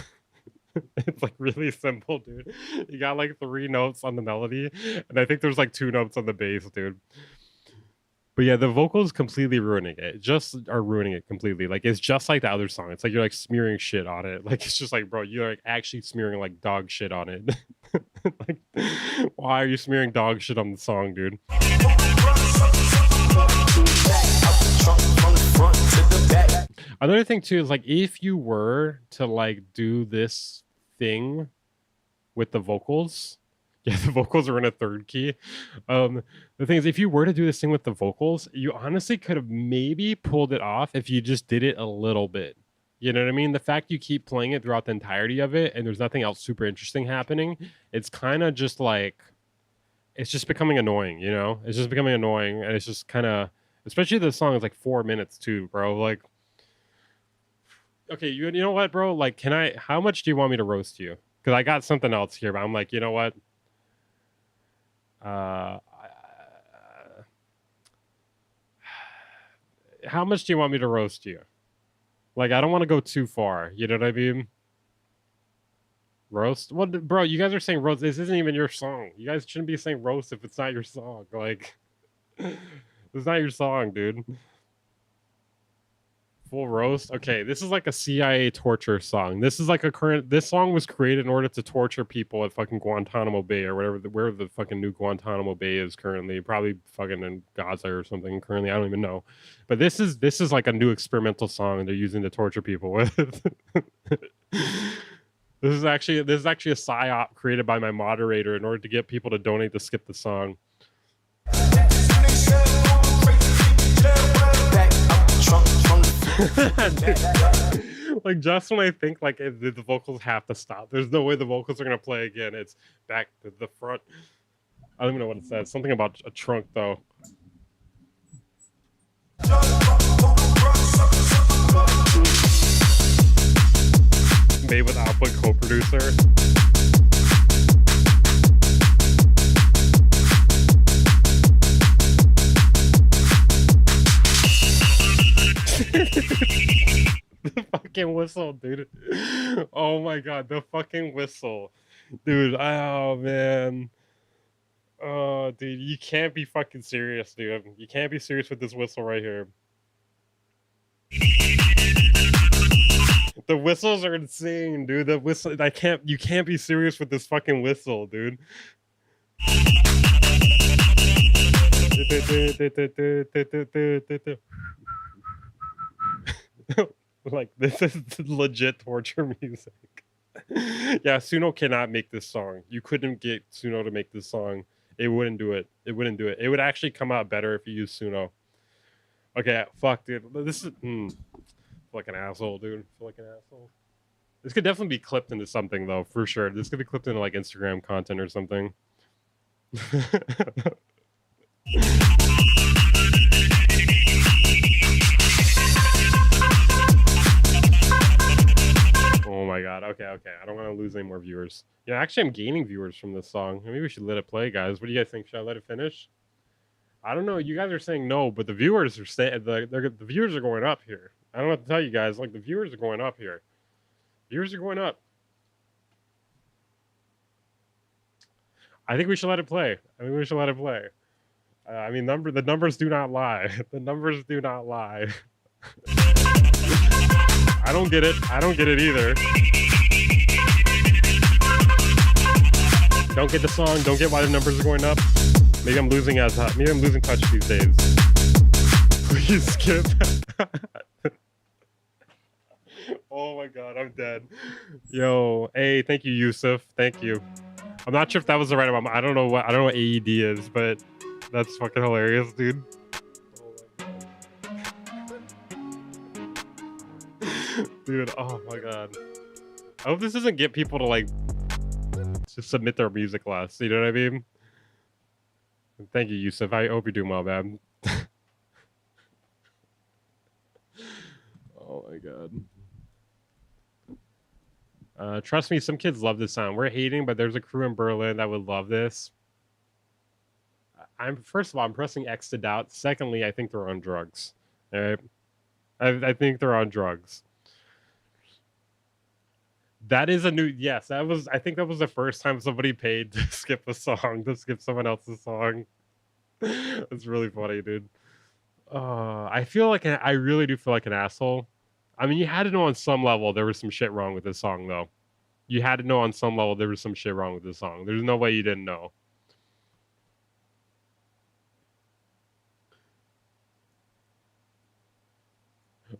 It's like really simple, dude. You got like 3 notes on the melody, and I think there's like 2 notes on the bass, dude. But yeah, the vocals completely ruining it. Just are ruining it completely. Like, it's just like the other song. It's like you're like smearing shit on it. Like, it's just like, bro, you're like actually smearing like dog shit on it. Like, why are you smearing dog shit on the song, dude? Another thing too is like, if you were to like do this thing with the vocals, yeah, the vocals are in a 3rd key. The thing is, if you were to do this thing with the vocals, you honestly could have maybe pulled it off if you just did it a little bit. You know what I mean? The fact you keep playing it throughout the entirety of it and there's nothing else super interesting happening, it's kind of just like, it's just becoming annoying, you know? It's just becoming annoying, and it's just kind of, especially the song is like 4 minutes too, bro. Like, okay, you know what, bro? Like, how much do you want me to roast you? Because I got something else here, but I'm like, you know what? How much do you want me to roast you? Like, I don't want to go too far. You know what I mean? Roast? Well, bro, you guys are saying roast. This isn't even your song. You guys shouldn't be saying roast if it's not your song. Like, it's not your song, dude. Full roast? Okay, this is like a CIA torture song. This is like this song was created in order to torture people at fucking Guantanamo Bay or where the fucking new Guantanamo Bay is currently. Probably fucking in Gaza or something currently. I don't even know. But this is like a new experimental song they're using to torture people with. This is actually a psyop created by my moderator in order to get people to donate to skip the song. Like, just when I think like the vocals have to stop, there's no way the vocals are gonna play again. It's back to the front. I don't even know what it says. Something about a trunk though. Made with output co-producer. The fucking whistle, dude. Oh my god, the fucking whistle. Dude, oh man. Oh, dude, you can't be fucking serious, dude. You can't be serious with this whistle right here. The whistles are insane, dude. The whistle, you can't be serious with this fucking whistle, dude. Like, this is legit torture music. Yeah, Suno cannot make this song. You couldn't get Suno to make this song. It wouldn't do it. It wouldn't do it. It would actually come out better if you use Suno. Okay, fuck, dude. This is... feel like an asshole, dude. Feel like an asshole. This could definitely be clipped into something, though, for sure. This could be clipped into, like, Instagram content or something. Oh my god. Okay. I don't want to lose any more viewers. Yeah, actually, I'm gaining viewers from this song. Maybe we should let it play, guys. What do you guys think? Should I let it finish? I don't know. You guys are saying no, but the viewers are saying the viewers are going up here. I don't know what to tell you guys. Like the viewers are going up here. Viewers are going up. I think we should let it play. I think we should let it play. I mean, the numbers do not lie. The numbers do not lie. I don't get it. I don't get it either. Don't get the song. Don't get why the numbers are going up. Maybe I'm losing maybe I'm losing touch these days. Please skip. Oh my god, I'm dead. Yo, hey, thank you, Yousef. Thank you. I'm not sure if that was the right amount. I don't know what AED is, but that's fucking hilarious, dude. Dude, oh my god. I hope this doesn't get people to like just submit their music less. You know what I mean? Thank you, Yousef. I hope you're doing well, man. Oh my god. Trust me, some kids love this song. We're hating, but there's a crew in Berlin that would love this. First of all, I'm pressing X to doubt. Secondly, I think they're on drugs. All right, I think they're on drugs. That is a new yes. I think that was the first time somebody paid to skip a song, to skip someone else's song. That's really funny, dude. I feel like I really do feel like an asshole. I mean, you had to know on some level there was some shit wrong with this song, though. You had to know on some level there was some shit wrong with this song. There's no way you didn't know.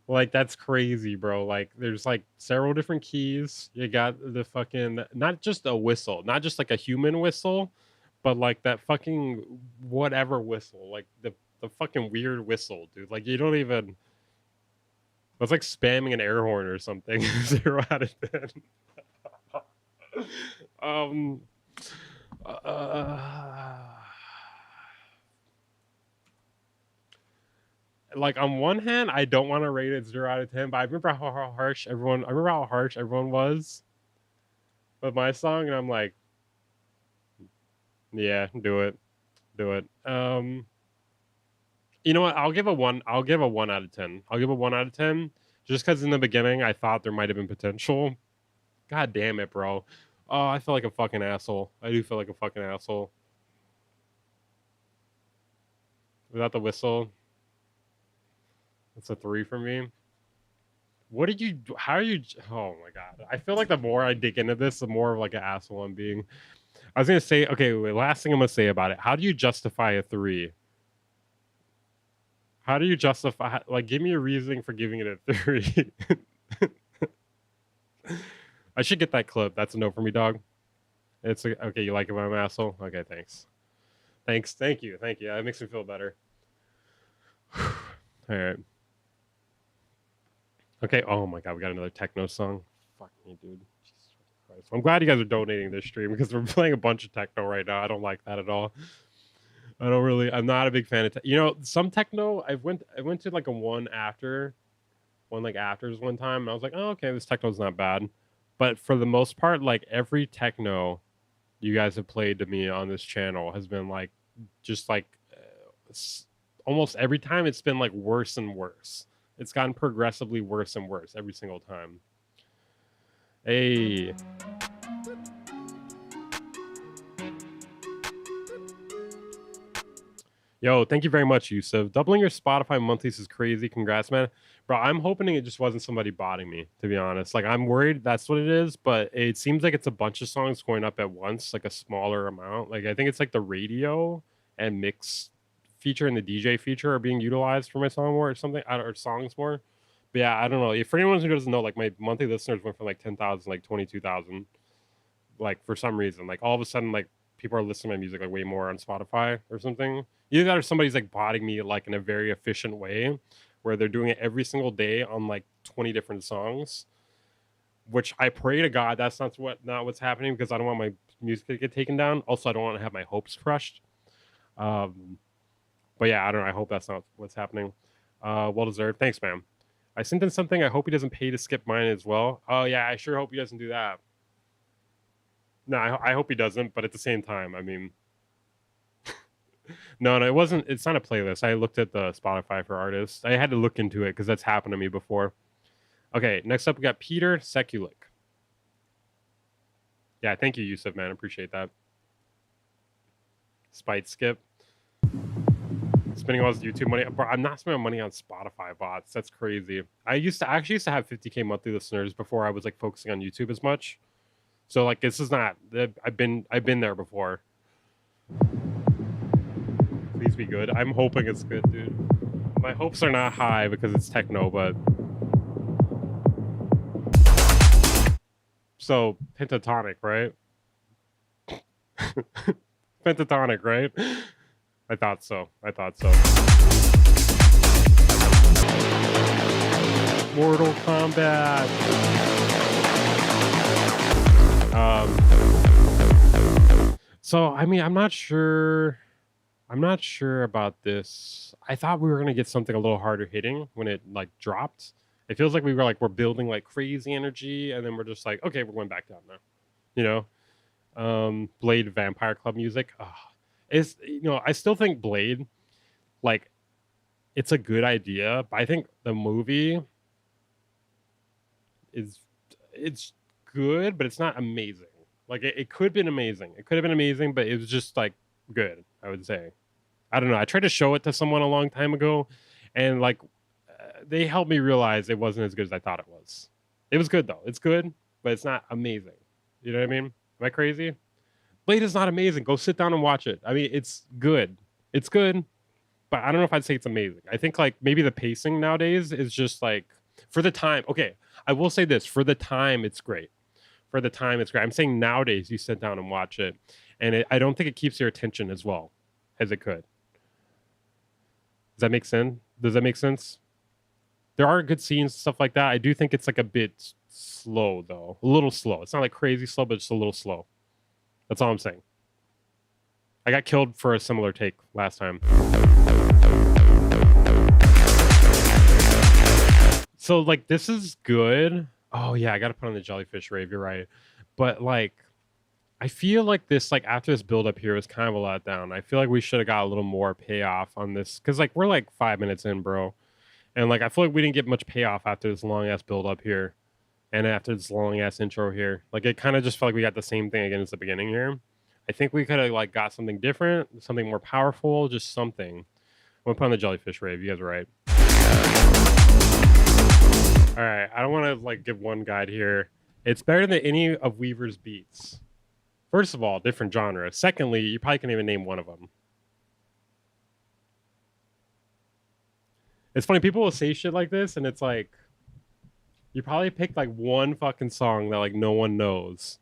Like, that's crazy, bro. Like, there's like several different keys. You got the fucking, not just a whistle, not just like a human whistle, but like that fucking whatever whistle, like the fucking weird whistle, dude. Like, you don't even. It's like spamming an air horn or something. 0 out of 10. Like, on one hand, I don't want to rate it 0 out of 10, but I remember how harsh everyone was with my song, and I'm like, yeah, do it. You know what? I'll give a 1 out of 10. I'll give a 1 out of 10 just because in the beginning I thought there might have been potential. God damn it, bro. Oh, I feel like a fucking asshole. I do feel like a fucking asshole. Without the whistle, it's a 3 for me. What did you? How are you? Oh my god! I feel like the more I dig into this, the more of like an asshole I'm being. I was gonna say, okay, wait, last thing I'm gonna say about it. How do you justify a 3? How do you justify? Like, give me a reasoning for giving it a 3. I should get that clip. That's a no for me, dog. It's okay. You like it when I'm an asshole? Okay, thanks. Thank you. That makes me feel better. All right. Okay. Oh my god, we got another techno song. Fuck me, dude. Jesus Christ. I'm glad you guys are donating this stream because we're playing a bunch of techno right now. I don't like that at all. I'm not a big fan of some techno. I went to like a one afters one time, and I was like, oh, okay, this techno's not bad. But for the most part, like every techno you guys have played to me on this channel has been like, just like almost every time it's been like worse and worse. It's gotten progressively worse and worse every single time. Hey. Yo, thank you very much, Yousef. Doubling your Spotify monthlies is crazy. Congrats, man. Bro, I'm hoping it just wasn't somebody botting me, to be honest. Like, I'm worried that's what it is, but it seems like it's a bunch of songs going up at once, like a smaller amount. Like, I think it's like the radio and mix feature and the DJ feature are being utilized for my song more or something, or songs more. But yeah, I don't know. If for anyone who doesn't know, like, my monthly listeners went from like 10,000, like 22,000, like, for some reason. Like, all of a sudden, like, people are listening to my music like way more on Spotify or something. Either that or somebody's like botting me like in a very efficient way where they're doing it every single day on like 20 different songs, which I pray to God that's not what's happening, because I don't want my music to get taken down. Also, I don't want to have my hopes crushed. But yeah, I don't know. I hope that's not what's happening. Well deserved. Thanks, man. I sent in something. I hope he doesn't pay to skip mine as well. Oh yeah, I sure hope he doesn't do that. No, I hope he doesn't, but at the same time, I mean, No, it wasn't. It's not a playlist. I looked at the Spotify for artists. I had to look into it because that's happened to me before. Okay, next up we got Peter Sekulik. Yeah, thank you, Yousef, man. Appreciate that. Spite skip. Spending all this YouTube money. Bro, I'm not spending money on Spotify bots. That's crazy. I actually used to have 50K monthly listeners before I was like focusing on YouTube as much. So like this is not. I've been there before. Please be good. I'm hoping it's good, dude. My hopes are not high because it's techno, but so pentatonic, right? Pentatonic, right? I thought so. Mortal Kombat. So I mean, I'm not sure about this. I thought we were gonna get something a little harder hitting when it like dropped. It feels like we're building like crazy energy, and then we're just like, okay, we're going back down now. You know, Blade Vampire Club music. Is I still think Blade, like, it's a good idea, but I think the movie it's good, but it's not amazing. Like it could have been amazing. It could have been amazing, but it was just like good, I would say. I don't know. I tried to show it to someone a long time ago, and like they helped me realize it wasn't as good as I thought it was. It was good though. It's good, but it's not amazing. You know what I mean? Am I crazy? Blade is not amazing. Go sit down and watch it. I mean, it's good. It's good, but I don't know if I'd say it's amazing. I think like maybe the pacing nowadays is just like for the time. Okay, I will say this: for the time, it's great. For the time, it's great. I'm saying nowadays you sit down and watch it, and I don't think it keeps your attention as well as it could. Does that make sense? Does that make sense? There are good scenes, stuff like that. I do think it's like a bit slow though, a little slow. It's not like crazy slow, but just a little slow. That's all I'm saying. I got killed for a similar take last time. So like this is good. Oh yeah, I gotta put on the jellyfish rave. You're right, but like I feel like this like after this build up here was kind of a letdown. I feel like we should have got a little more payoff on this because like we're like 5 minutes in, bro, and like I feel like we didn't get much payoff after this long ass build up here, and after this long ass intro here. Like it kind of just felt like we got the same thing again as the beginning here. I think we could have like got something different, something more powerful, just something. I'm gonna put on the jellyfish rave. You guys are right. All right, I don't want to like give one guide here. It's better than any of Weaver's beats. First of all, different genre. Secondly, you probably can't even name one of them. It's funny, people will say shit like this, and it's like, you probably picked like one fucking song that like no one knows.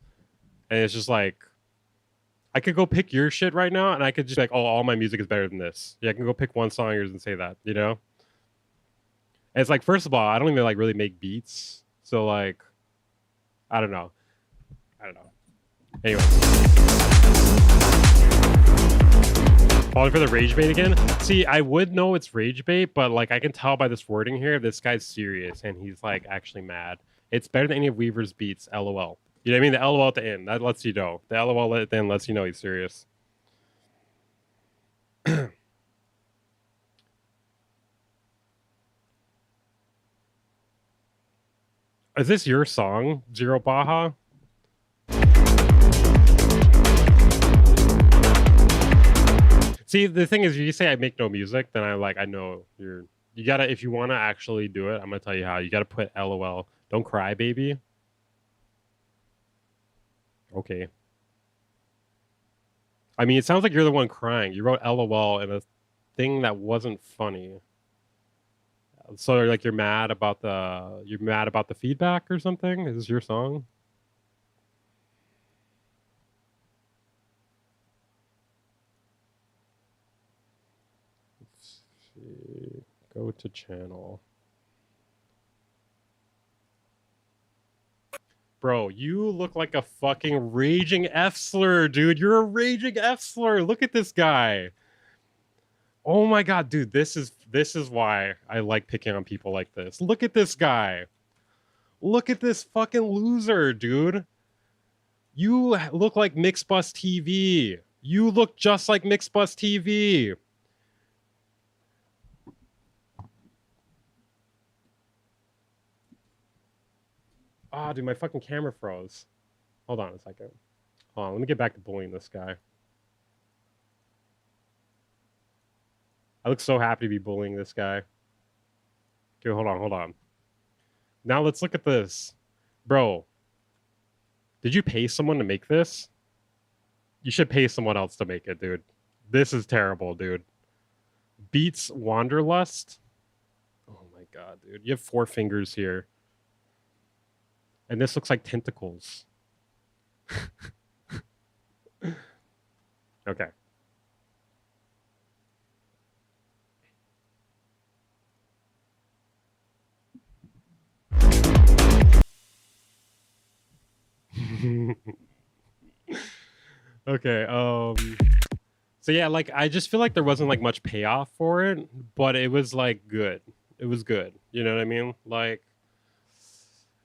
And it's just like, I could go pick your shit right now, and I could just be like, oh, all my music is better than this. Yeah, I can go pick one song of yours and say that, you know? And it's like, first of all, I don't even like really make beats. So like, I don't know. Anyways. Falling for the rage bait again? See, I would know it's rage bait, but like I can tell by this wording here, this guy's serious and he's like actually mad. It's better than any of Weaver's beats, LOL. You know what I mean? The LOL at the end, that lets you know. The LOL at the end lets you know he's serious. Is this your song, Zero Baja? See, the thing is, if you say I make no music, then I know you gotta, if you want to actually do it, I'm gonna tell you how. You gotta put LOL. Don't cry, baby. Okay. I mean, it sounds like you're the one crying. You wrote LOL in a thing that wasn't funny. So like you're mad about the feedback or something? Is this your song? Let's see. Go to channel. Bro, you look like a fucking raging F-slur, dude. You're a raging F-slur. Look at this guy. Oh my god, dude, this is why I like picking on people like this. Look at this guy. Look at this fucking loser, dude. You look like Mixbus TV. You look just like Mixbus TV. Ah, dude, my fucking camera froze. Hold on a second. Hold on, let me get back to bullying this guy. I look so happy to be bullying this guy. Okay, hold on. Now let's look at this. Bro, did you pay someone to make this? You should pay someone else to make it, dude. This is terrible, dude. Beats Wanderlust? Oh my god, dude. You have 4 fingers here. And this looks like tentacles. Okay. Okay, so yeah, like I just feel like there wasn't like much payoff for it, but it was like good. It was good. You know what I mean? Like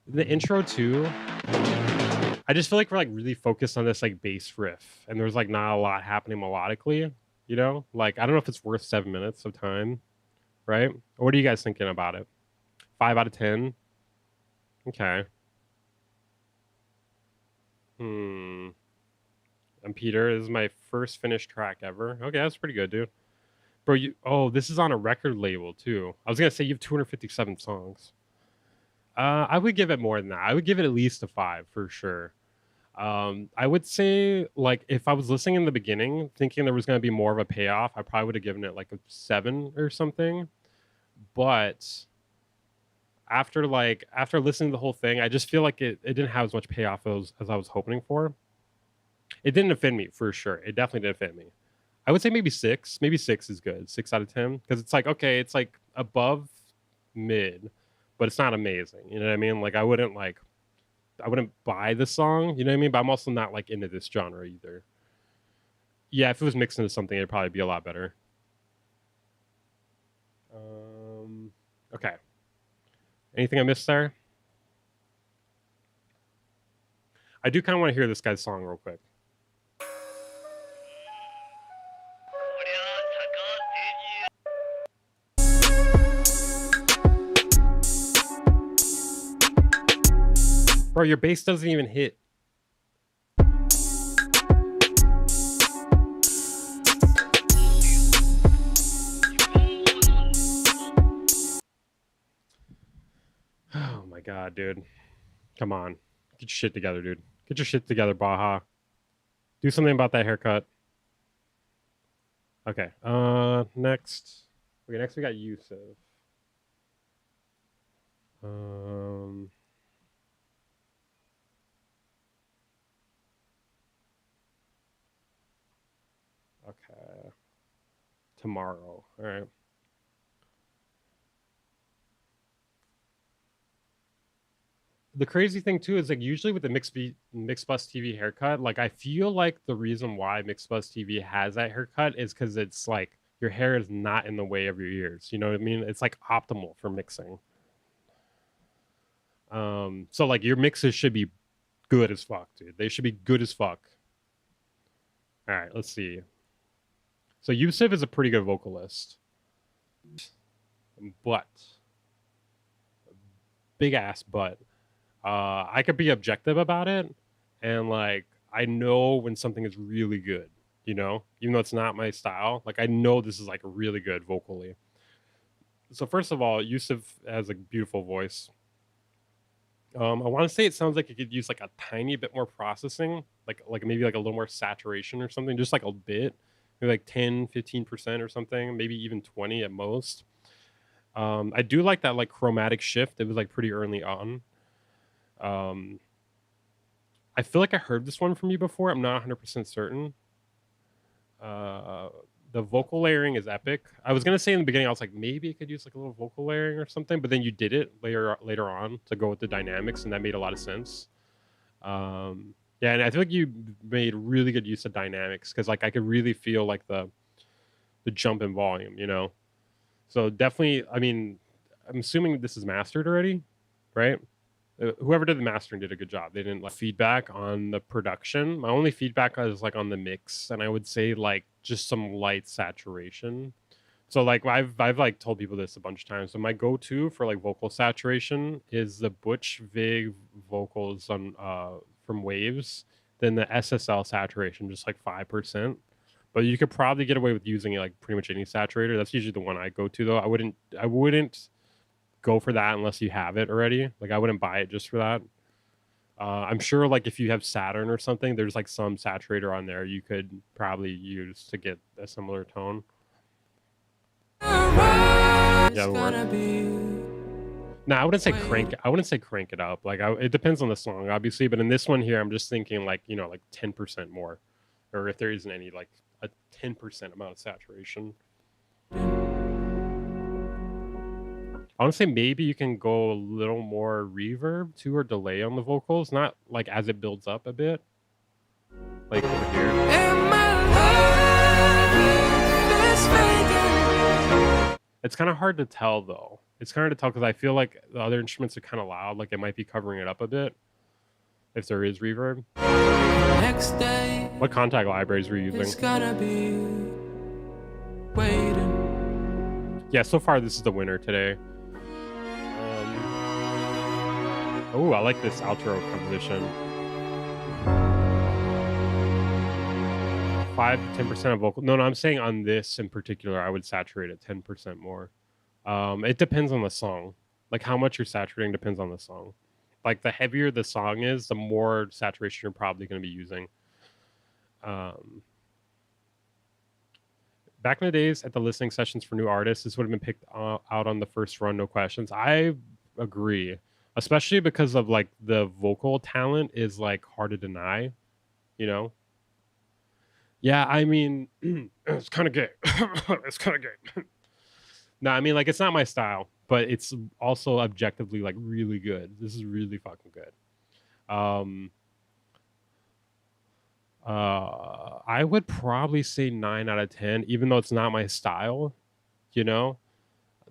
the intro too. I just feel like we're like really focused on this like bass riff, and there's like not a lot happening melodically. You know, like I don't know if it's worth 7 minutes of time, right? Or what are you guys thinking about it? 5 out of 10. Okay. I'm Peter. This is my first finished track ever. Okay, that's pretty good, dude. Bro, this is on a record label too. I was gonna say you have 257 songs. I would give it more than that. I would give it at least a 5 for sure. I would say like if I was listening in the beginning, thinking there was gonna be more of a payoff, I probably would have given it like a 7 or something. But after listening to the whole thing, I just feel like it didn't have as much payoff as I was hoping for. It didn't offend me for sure. It definitely didn't offend me. I would say maybe 6. Maybe 6 is good. 6 out of 10 because it's like okay, it's like above mid, but it's not amazing. You know what I mean? Like I wouldn't buy the song. You know what I mean? But I'm also not like into this genre either. Yeah, if it was mixed into something, it'd probably be a lot better. Okay. Anything I missed there? I do kind of want to hear this guy's song real quick. Bro, your bass doesn't even hit. Oh my god, dude. Come on. Get your shit together, dude. Get your shit together, Baja. Do something about that haircut. Okay. Next. Okay, next we got Yousef. Okay. Tomorrow. All right. The crazy thing too is like usually with the Mixbus TV haircut, like I feel like the reason why Mixbus TV has that haircut is because it's like your hair is not in the way of your ears. You know what I mean? It's like optimal for mixing. So like your mixes should be good as fuck, dude. They should be good as fuck. All right, let's see. So Yousef is a pretty good vocalist, but big ass but. I could be objective about it, and like I know when something is really good, you know, even though it's not my style. Like I know this is like really good vocally. So first of all, Yousef has a beautiful voice. I want to say it sounds like it could use like a tiny bit more processing, like maybe like a little more saturation or something, just like a bit, maybe like 10-15% or something, maybe even 20 at most. I do like that like chromatic shift. It was like pretty early on. I feel like I heard this one from you before. I'm not 100% certain. The vocal layering is epic. I was gonna say in the beginning, I was like, maybe it could use like a little vocal layering or something, but then you did it later on to go with the dynamics, and that made a lot of sense. Yeah, and I feel like you made really good use of dynamics because like I could really feel like the jump in volume, you know. So definitely, I mean, I'm assuming this is mastered already, right? whoever did the mastering did a good job. They didn't like feedback on the production. My only feedback is like on the mix, and I would say like just some light saturation. So like I've like told people this a bunch of times. So my go-to for like vocal saturation is the Butch Vig vocals on from Waves, then the SSL saturation, just like 5%. But you could probably get away with using it like pretty much any saturator. That's usually the one I go to though. I wouldn't go for that unless you have it already. Like I wouldn't buy it just for that. I'm sure like if you have Saturn or something, there's like some saturator on there you could probably use to get a similar tone. Yeah, no, I wouldn't say crank. I wouldn't say crank it up. Like it depends on the song, obviously. But in this one here, I'm just thinking like like 10% more, or if there isn't any, like a 10% amount of saturation. I want to say maybe you can go a little more reverb too, or delay on the vocals, not like as it builds up a bit, like over here. It's kind of hard to tell though. It's kind of hard to tell because I feel like the other instruments are kind of loud, like it might be covering it up a bit if there is reverb. Next day, what contact libraries were you using? It's gonna be waiting. Yeah, so far this is the winner today. Oh, I like this outro composition. 5 to 10% of vocal. No, I'm saying on this in particular, I would saturate it 10% more. It depends on the song. Like how much you're saturating depends on the song. Like the heavier the song is, the more saturation you're probably going to be using. Back in the days at the listening sessions for new artists, this would have been picked out on the first run, no questions. I agree, especially because of like the vocal talent is like hard to deny, Yeah, I mean, it's kind of gay. It's kind of gay. No, I mean, like, it's not my style, but it's also objectively, like, really good. This is really fucking good. I would probably say 9 out of 10, even though it's not my style, The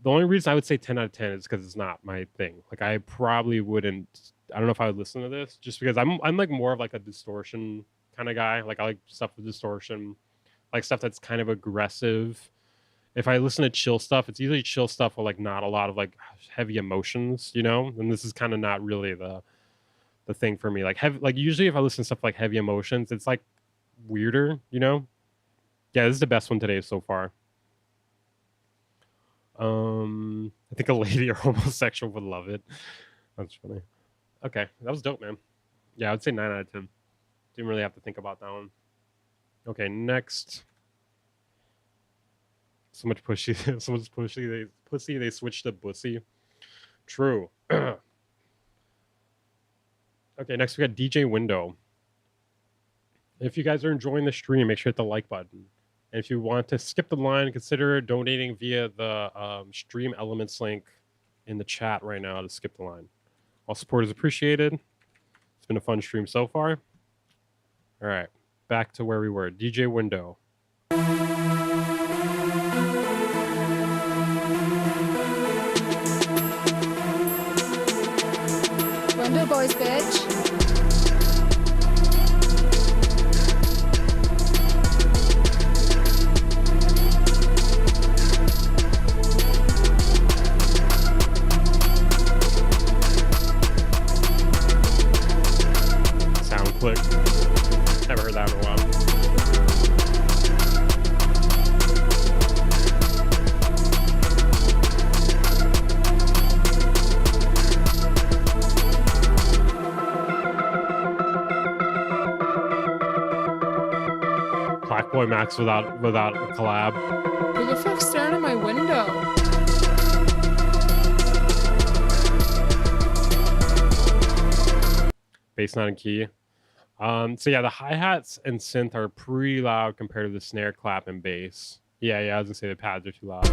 only reason I would say 10 out of 10 is because it's not my thing. Like, I probably wouldn't, I don't know if I would listen to this, just because I'm like more of like a distortion kind of guy. Like I like stuff with distortion, like stuff that's kind of aggressive. If I listen to chill stuff, it's usually chill stuff with like not a lot of like heavy emotions, and this is kind of not really the thing for me. Like usually if I listen to stuff like heavy emotions, it's like weirder, Yeah, this is the best one today so far. I think a lady or homosexual would love it. That's funny. Okay, that was dope, man. Yeah, I would say 9 out of 10. Didn't really have to think about that one. Okay, next. So much pushy. So much pushy. They switched to bussy. True. Okay, next we got DJ Window. If you guys are enjoying the stream, make sure to hit the like button. And if you want to skip the line, consider donating via the stream elements link in the chat right now to skip the line. All support is appreciated. It's been a fun stream so far. All right, back to where we were. DJ Window. Window boys, bitch. Sound click. Never heard that in a while. Blackboy Max without a collab. Who the fuck's staring at my window? Bass not in key. So yeah, the hi-hats and synth are pretty loud compared to the snare, clap, and bass. Yeah, I was gonna say the pads are too loud.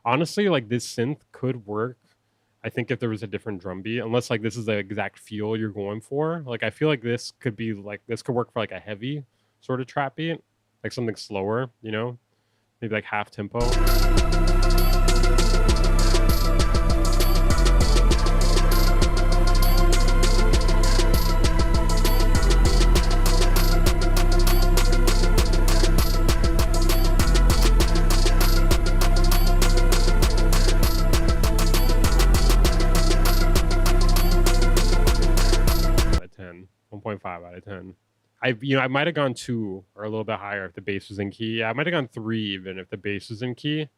Honestly, like this synth could work, I think, if there was a different drum beat, unless like this is the exact feel you're going for. Like I feel like this could work for like a heavy sort of trap beat, like something slower, maybe like half tempo. out of 10. I might have gone 2 or a little bit higher if the bass was in key. Yeah, I might have gone 3 even if the bass was in key.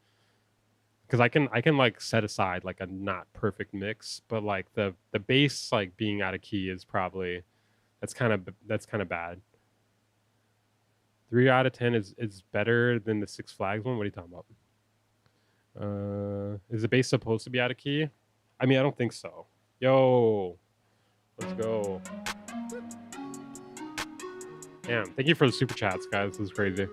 Because I can like set aside like a not perfect mix, but like the bass like being out of key is probably that's kind of bad. 3 out of 10 is better than the Six Flags one. What are you talking about? Is the bass supposed to be out of key? I mean, I don't think so. Yo, let's go. Damn, thank you for the super chats, guys. This is crazy.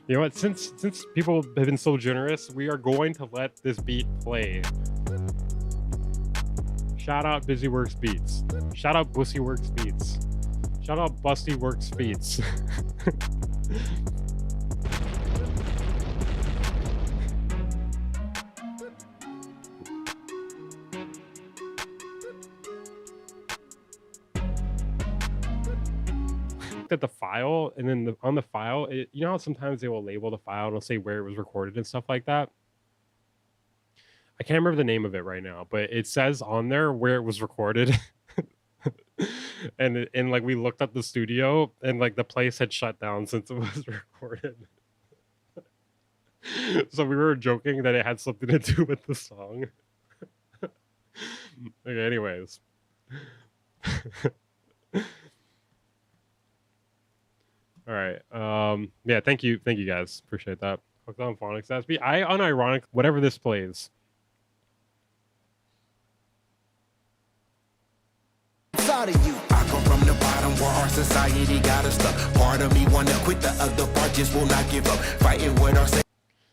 You know what? Since people have been so generous, we are going to let this beat play. Shout out Busy Works Beats. Shout out Bussy Works Beats. Shout out Busty Works Beats. At the file, and then on the file, you know how sometimes they will label the file and it'll say where it was recorded and stuff like that. I can't remember the name of it right now, but it says on there where it was recorded. and like we looked up the studio and like the place had shut down since it was recorded. So we were joking that it had something to do with the song. Okay, anyways. All right. Yeah, thank you guys. Appreciate that. Hooked on phonics. That's me. I unironic whatever this plays. Of you. I come from the bottom where our society got us stuck. Part of me wanna quit, the other part just will not give up. Fighting with our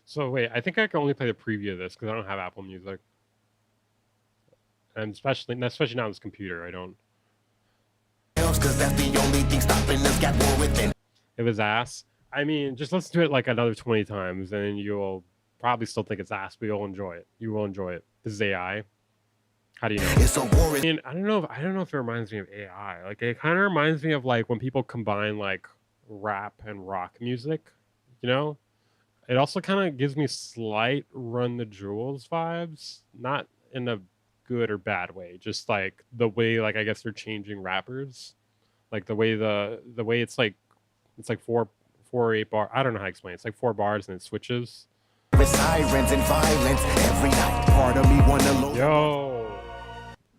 So wait, I think I can only play the preview of this because I don't have Apple Music. And especially now on this computer, I don't. Cause that's the only thing stopping us, got war within. It was ass. I mean, just let's do it like another 20 times and you'll probably still think it's ass, but you'll enjoy it. You will enjoy it. This is AI. How do you know? It's so boring. And I don't know if it reminds me of AI. Like it kind of reminds me of like when people combine like rap and rock music, you know? It also kind of gives me slight Run the Jewels vibes, not in a good or bad way, just like the way like I guess they're changing rappers. Like the way it's like 4 or 8 bar. I don't know how to explain it. It's like 4 bars and it switches. Sirens and violence every night. Part of me wanna load. Yo.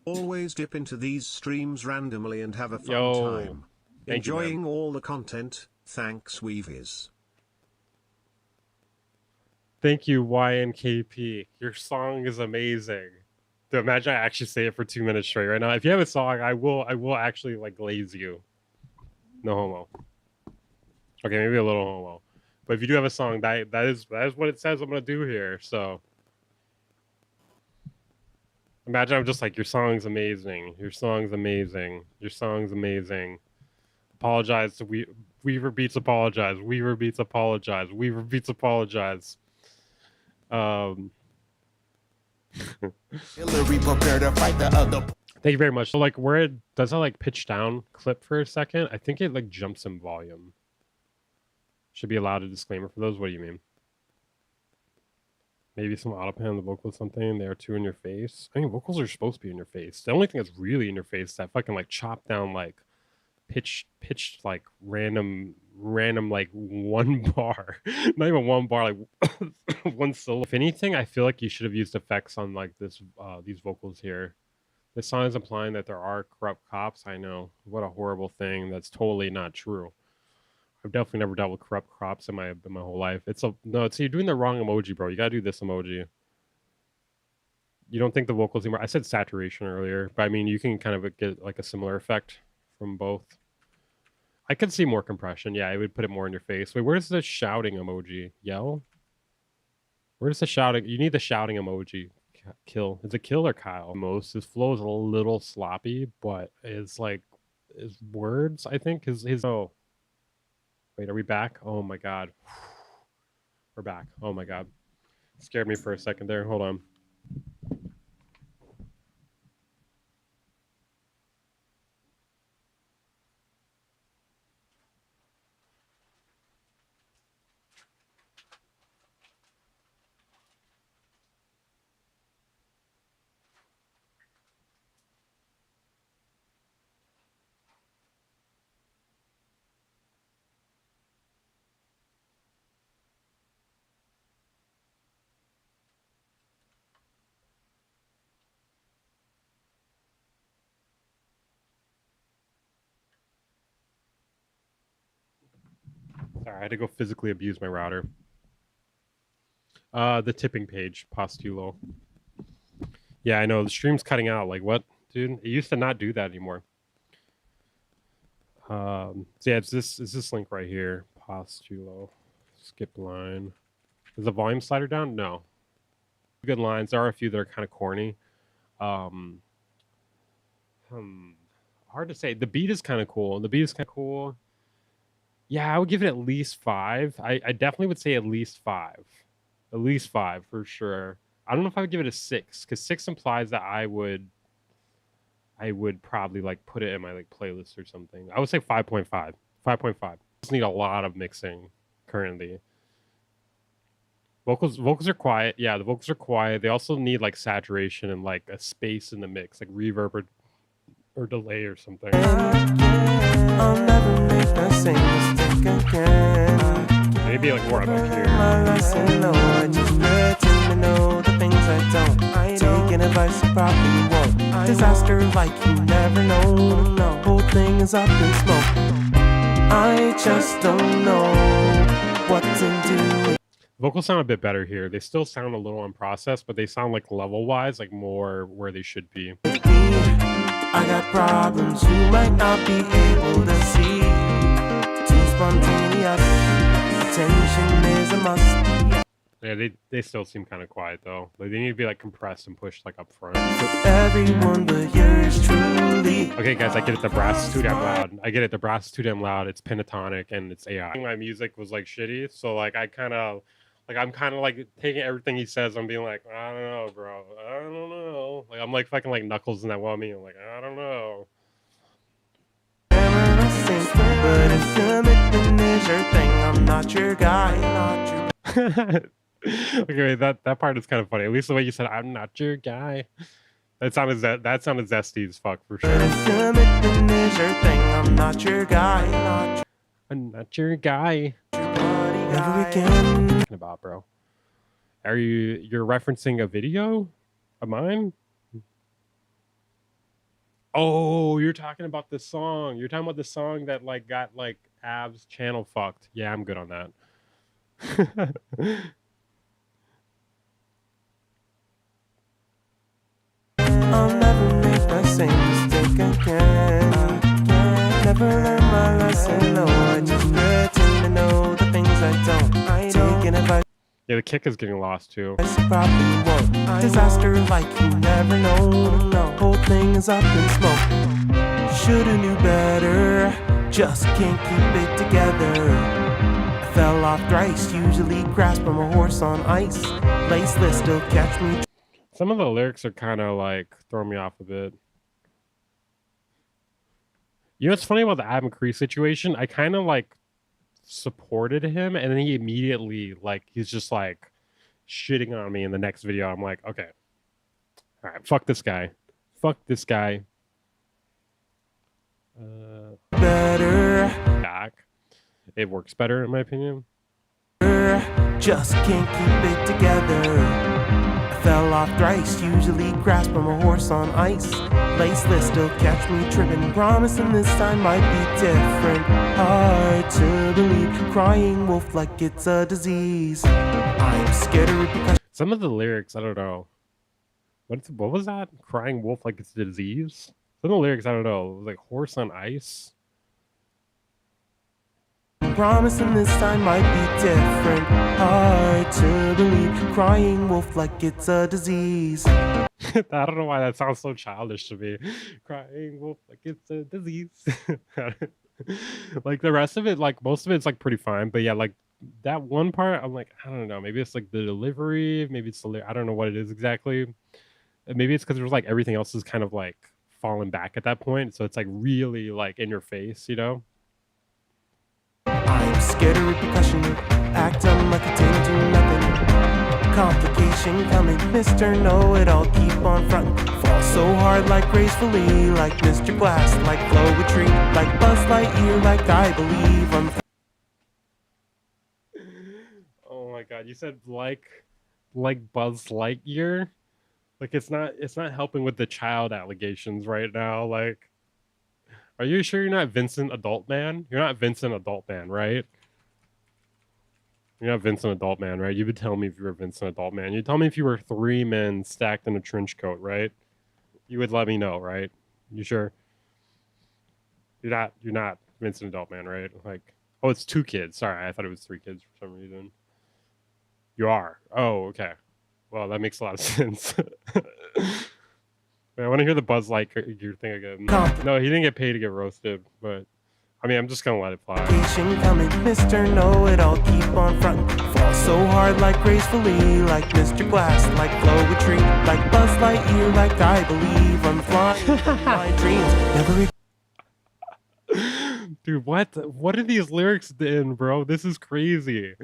Always dip into these streams randomly and have a fun time. Thank you, Enjoying all the content. Thanks, Weavies. Thank you, YNKP. Your song is amazing. Dude, imagine I actually say it for 2 minutes straight right now. If you have a song, I will actually like glaze you. No homo. Okay, maybe a little homo. But if you do have a song, that is what it says I'm gonna do here. So imagine I'm just like, your song's amazing. Your song's amazing. Your song's amazing. Apologize to Weaver Beats apologize. Weaver Beats apologize. Weaver Beats apologize. Hillary prepared to fight the other. Thank you very much. So like where it does that like pitch down clip for a second, I think it like jumps in volume. Should be allowed a disclaimer for those. What do you mean? Maybe some autopan on the vocal or something. They are too in your face. I mean, vocals are supposed to be in your face. The only thing that's really in your face is that fucking like chop down like pitched like random like 1 bar. Not even 1 bar, like 1 syllable. If anything, I feel like you should have used effects on like this these vocals here. This song is implying that there are corrupt cops. I know. What a horrible thing. That's totally not true. I've definitely never dealt with corrupt cops in my whole life. You're doing the wrong emoji, bro. You gotta do this emoji. You don't think the vocals anymore? I said saturation earlier, but I mean you can kind of get like a similar effect from both. I could see more compression. Yeah, I would put it more in your face. Wait, where's the shouting emoji? Yell? Where's the shouting? You need the shouting emoji. Kill. Is it Kill or Kyle? His flow is a little sloppy, but it's like his words, I think, his oh. Wait, are we back? Oh my god. We're back. Oh my god. Scared me for a second there. Hold on. Sorry, I had to go physically abuse my router. The tipping page, Postulo. Yeah, I know the stream's cutting out. Like what, dude? It used to not do that anymore. So yeah, it's this link right here, Postulo. Skip line. Is the volume slider down? No. Good lines. There are a few that are kind of corny. Hard to say. The beat is kind of cool. Yeah, I would give it at least 5. I definitely would say at least 5. At least 5 for sure. I don't know if I would give it a 6 because 6 implies that I would probably like put it in my like playlist or something. I would say 5.5. 5.5. Just need a lot of mixing currently. Vocals are quiet. Yeah, the vocals are quiet. They also need like saturation and like a space in the mix, like reverb or delay or something. I'll never make the same mistake again. Maybe like more up here. My lesson, no, I just pretend to know the things I don't. Taking advice you probably won't. Disaster like you never know. No, whole thing is up in smoke. I just don't know what to do. Vocals sound a bit better here. They still sound a little unprocessed, but they sound like level-wise, like more where they should be. I got problems you might not be able to see. Too spontaneous. Attention is a must. Yeah, they still seem kind of quiet though. Like they need to be like compressed and pushed like up front. For everyone but yours truly. Okay, guys, I get it. The brass is too damn loud. I get it. The brass is too damn loud. It's pentatonic and it's AI. My music was like shitty, so like I'm kind of like taking everything he says. I'm being like, I don't know, bro. I don't know. Like I'm like fucking like Knuckles in that one me. I'm like, I don't know. But if commitment is your thing, I'm not your guy, not your. Okay, wait, that part is kind of funny. At least the way you said, "I'm not your guy." That sounded zesty as fuck for sure. But if commitment is your thing, I'm not your guy, not your. I'm not your guy. Never again. About, bro. You're referencing a video of mine? Oh, you're talking about this song. You're talking about the song that like got like Ab's channel fucked. Yeah, I'm good on that. I'll never make the same mistake again. Never learn my lesson, no, I just pretend to know the things I don't. Taking advice. Yeah, the kick is getting lost too. I probably won't. Disaster like you never know. No, whole thing is up in smoke. Shoulda knew better, just can't keep it together. I fell off thrice, usually grasp on a horse on ice. Laceless still catch me. Some of the lyrics are kind of like throwing me off a bit. You know what's funny about the Adam McCree situation? I kind of like supported him, and then he immediately like he's just like shitting on me in the next video. I'm like, okay, all right, fuck this guy. Better. Back. It works better in my opinion. Just can't keep it together. I fell off thrice, usually grasp on a horse on ice. Laceless still catch me tripping, promising this time might be different. Hard to believe, crying wolf like it's a disease. I'm scared of repercussions. Some of the lyrics, I don't know. What was that? Crying wolf like it's a disease? Some of the lyrics, I don't know. It was like horse on ice. Promising this time might be different. Hard to believe, crying wolf like it's a disease. I don't know why that sounds so childish to me. Crying wolf like it's a disease. Like the rest of it, like most of it's like pretty fine, but yeah, like that one part, I'm like, I don't know. Maybe it's like the delivery. Maybe it's I don't know what it is exactly. Maybe it's because there's like everything else is kind of like falling back at that point, so it's like really like in your face, you know. I'm scared of repercussion. Act dumb like a tail to nothing. Complication coming, Mr. Know-It-All. Keep on frontin'. Fall so hard like gracefully, like Mr. Glass, like Flow Retreat, like Buzz Lightyear, like I believe I'm. Oh my god, you said like Buzz Lightyear? Like it's not helping with the child allegations right now. Like, are you sure you're not Vincent Adult Man? You're not Vincent Adult Man, right? You're not Vincent Adult Man, right? You would tell me if you were Vincent Adult Man. You'd tell me if you were 3 men stacked in a trench coat, right? You would let me know, right? You sure? You're not Vincent Adult Man, right? Like, oh, it's 2 kids. Sorry, I thought it was 3 kids for some reason. You are. Oh, okay. Well, that makes a lot of sense. Wait, I want to hear the Buzz Lightyear thing again. No, he didn't get paid to get roasted, but I mean, I'm just gonna let it fly. Coming, Mr. Know-It-All, keep on frontin'. Fall so hard like gracefully, like Mr. Glass, like Flow Retreat, like Buzz Lightyear, like I believe I'm flying my dreams. Never Dude, what are these lyrics in, bro? This is crazy.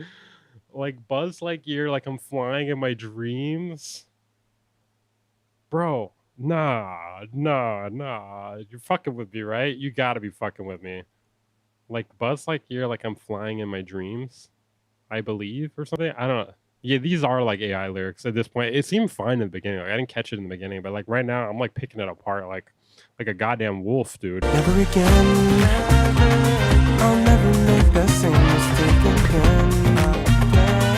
Like Buzz Lightyear, like I'm flying in my dreams. Bro, nah. You're fucking with me, right? You gotta be fucking with me. Like Buzz Lightyear, like I'm flying in my dreams, I believe, or something. I don't know. Yeah, these are like AI lyrics at this point. It seemed fine in the beginning. Like I didn't catch it in the beginning, but like right now, I'm like picking it apart like a goddamn wolf, dude. never again. I'll never make the same mistake again.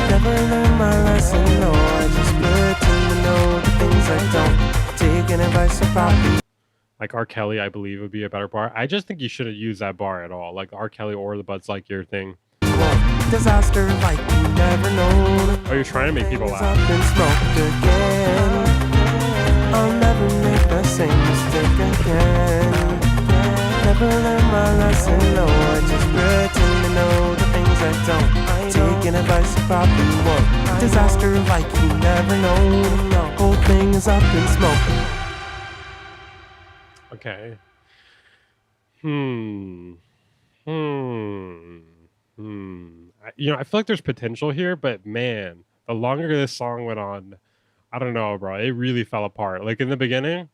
Never learn my lesson, no. I just pretend to know the things I don't. Taking advice about me. Like R. Kelly, I believe would be a better bar. I just think you shouldn't use that bar at all. Like R. Kelly or the Buzz Lightyear thing. Disaster like you never know. Oh, you're trying to make people laugh. Up and smoked again. I'll never make the same mistake again. Never learn my lesson, no. I just pretend to know the things I don't. Taking advice you probably won't. Disaster like you never know. The whole thing is up in smoke. Okay. I feel like there's potential here, but man, the longer this song went on, I don't know, bro. It really fell apart. Like in the beginning,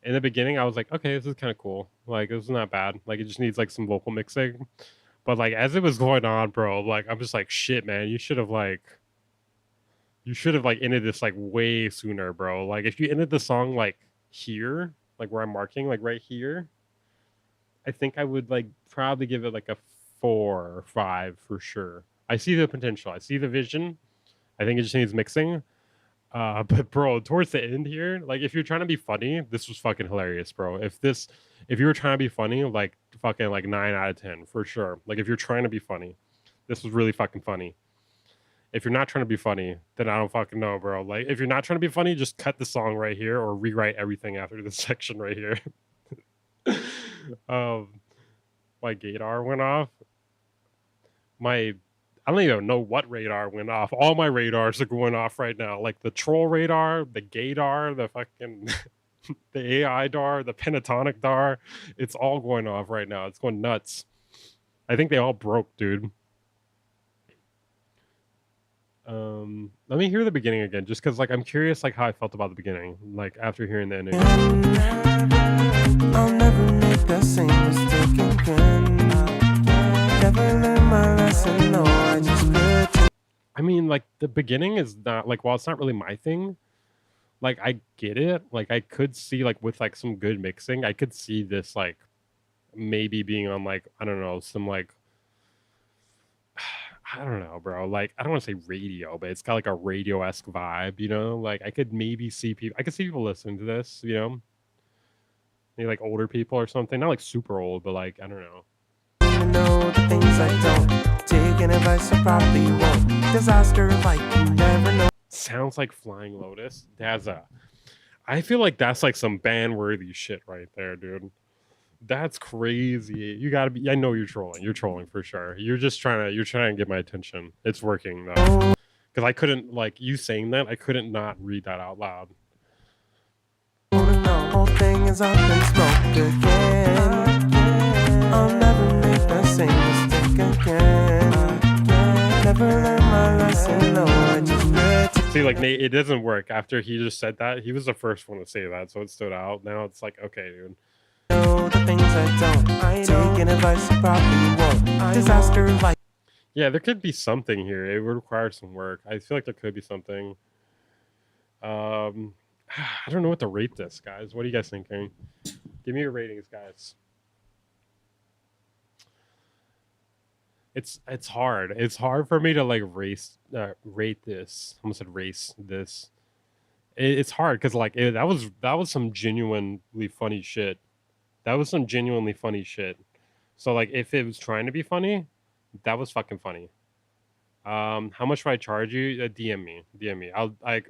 I was like, okay, this is kind of cool. Like this is not bad. Like it just needs like some vocal mixing. But like as it was going on, bro, like I'm just like, shit, man. You should have ended this like way sooner, bro. Like if you ended the song like here, like where I'm marking, like right here, I think I would like probably give it like a 4 or 5 for sure. I see the potential. I see the vision. I think it just needs mixing. But bro, towards the end here, like if you're trying to be funny, this was fucking hilarious, bro. If you were trying to be funny, like fucking like 9 out of 10 for sure. Like if you're trying to be funny, this was really fucking funny. If you're not trying to be funny, then I don't fucking know, bro. Like if you're not trying to be funny, just cut the song right here or rewrite everything after this section right here. My gaydar went off. I don't even know what radar went off. All my radars are going off right now. Like the troll radar, the gaydar, the fucking the AI dar, the pentatonic dar. It's all going off right now. It's going nuts. I think they all broke, dude. Let me hear the beginning again, just because like I'm curious like how I felt about the beginning, like after hearing the ending. I'll never make the same mistake again. Never learn my lesson, no. I just pretend. I mean, like the beginning is not like, while it's not really my thing, like I get it. Like I could see like with like some good mixing, I could see this like maybe being on like, I don't know, some like I don't know, bro. Like I don't want to say radio, but it's got like a radio-esque vibe, you know? Like I could maybe see people listening to this, you know? Maybe like older people or something. Not like super old, but like I don't know. Know the things I don't. Taking advice I probably won't. Disaster like you never know. Sounds like Flying Lotus. I feel like that's like some ban-worthy shit right there, dude. That's crazy. You gotta be. I know you're trolling. You're trolling for sure. You're trying to get my attention. It's working though. Because I couldn't like you saying that. I couldn't not read that out loud. The whole thing is up in smoke again. I'll never make the same mistake again. Never learn my lesson. No, I just pretend. See, like Nate, it doesn't work. After he just said that, he was the first one to say that, so it stood out. Now it's like, okay, dude. Know the things I don't. Taking advice you probably won't. Disaster like. Yeah, there could be something here. It would require some work. I feel like there could be something. I don't know what to rate this, guys. What are you guys thinking? Give me your ratings, guys. it's hard. It's hard for me to like rate this. I almost said race this. It's hard because like that was some genuinely funny shit. That was some genuinely funny shit. So like if it was trying to be funny, that was fucking funny. How much do I charge you? DM me. DM me. I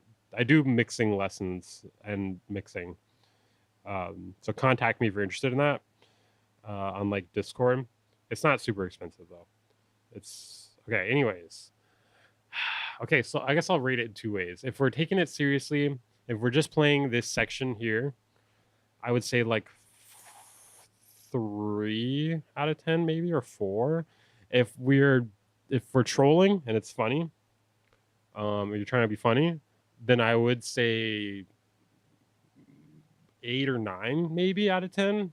do mixing lessons and mixing. So contact me if you're interested in that. On like Discord. It's not super expensive though. It's okay. Anyways, okay. So I guess I'll rate it in two ways. If we're taking it seriously, if we're just playing this section here, I would say like 3 out of 10, maybe, or 4. If we're trolling and it's funny, you're trying to be funny, then I would say 8 or 9, maybe, out of 10.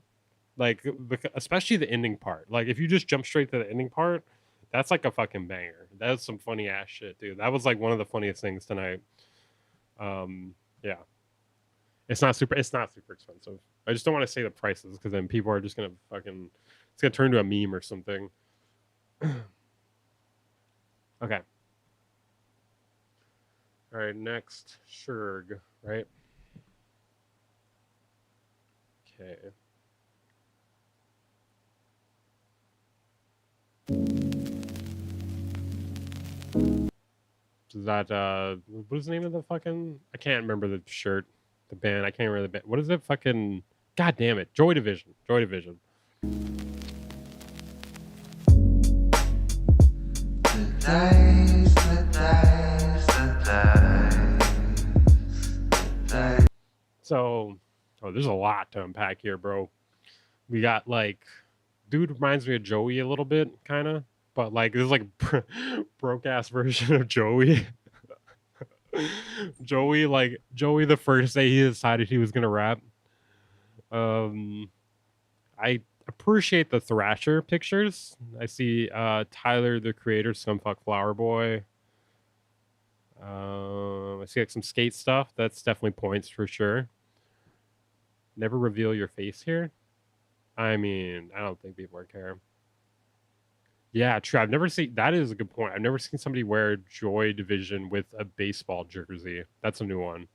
Like, especially the ending part. Like, if you just jump straight to the ending part, that's like a fucking banger. That's some funny ass shit, dude. That was like one of the funniest things tonight. Yeah. It's not super expensive. I just don't want to say the prices because then people are just gonna fucking, it's gonna turn to a meme or something. Okay. All right, next Shurg, right? Okay. Is that what is the name of the fucking, I can't remember the shirt, the band. I can't remember the band. What is it? Fucking, god damn it. Joy Division. Joy Division. So, there's a lot to unpack here, bro. We got like, dude reminds me of Joey a little bit, kind of, but like this is like broke ass version of Joey. Joey the first day he decided he was gonna rap. I appreciate the Thrasher pictures. I see Tyler the Creator, Scumfuck Flower Boy. I see like some skate stuff. That's definitely points for sure. Never reveal your face here. I mean, I don't think people care. Yeah, true. I've never seen, that is a good point. I've never seen somebody wear Joy Division with a baseball jersey. That's a new one.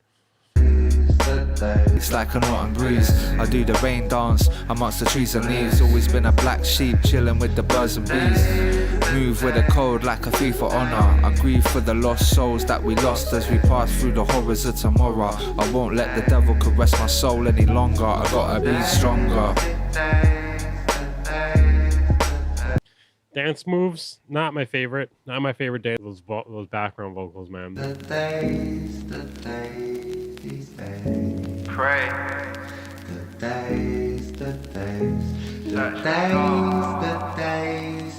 It's like an autumn breeze. I do the rain dance amongst the trees and leaves. Always been a black sheep, chilling with the birds and bees. Move with a code like a thief for honor. I grieve for the lost souls that we lost as we pass through the horrors of tomorrow. I won't let the devil caress my soul any longer. I gotta be stronger. Dance moves, not my favorite. Not my favorite dance. Those background vocals, man. The days, these days. Pray. The days, the days. The days.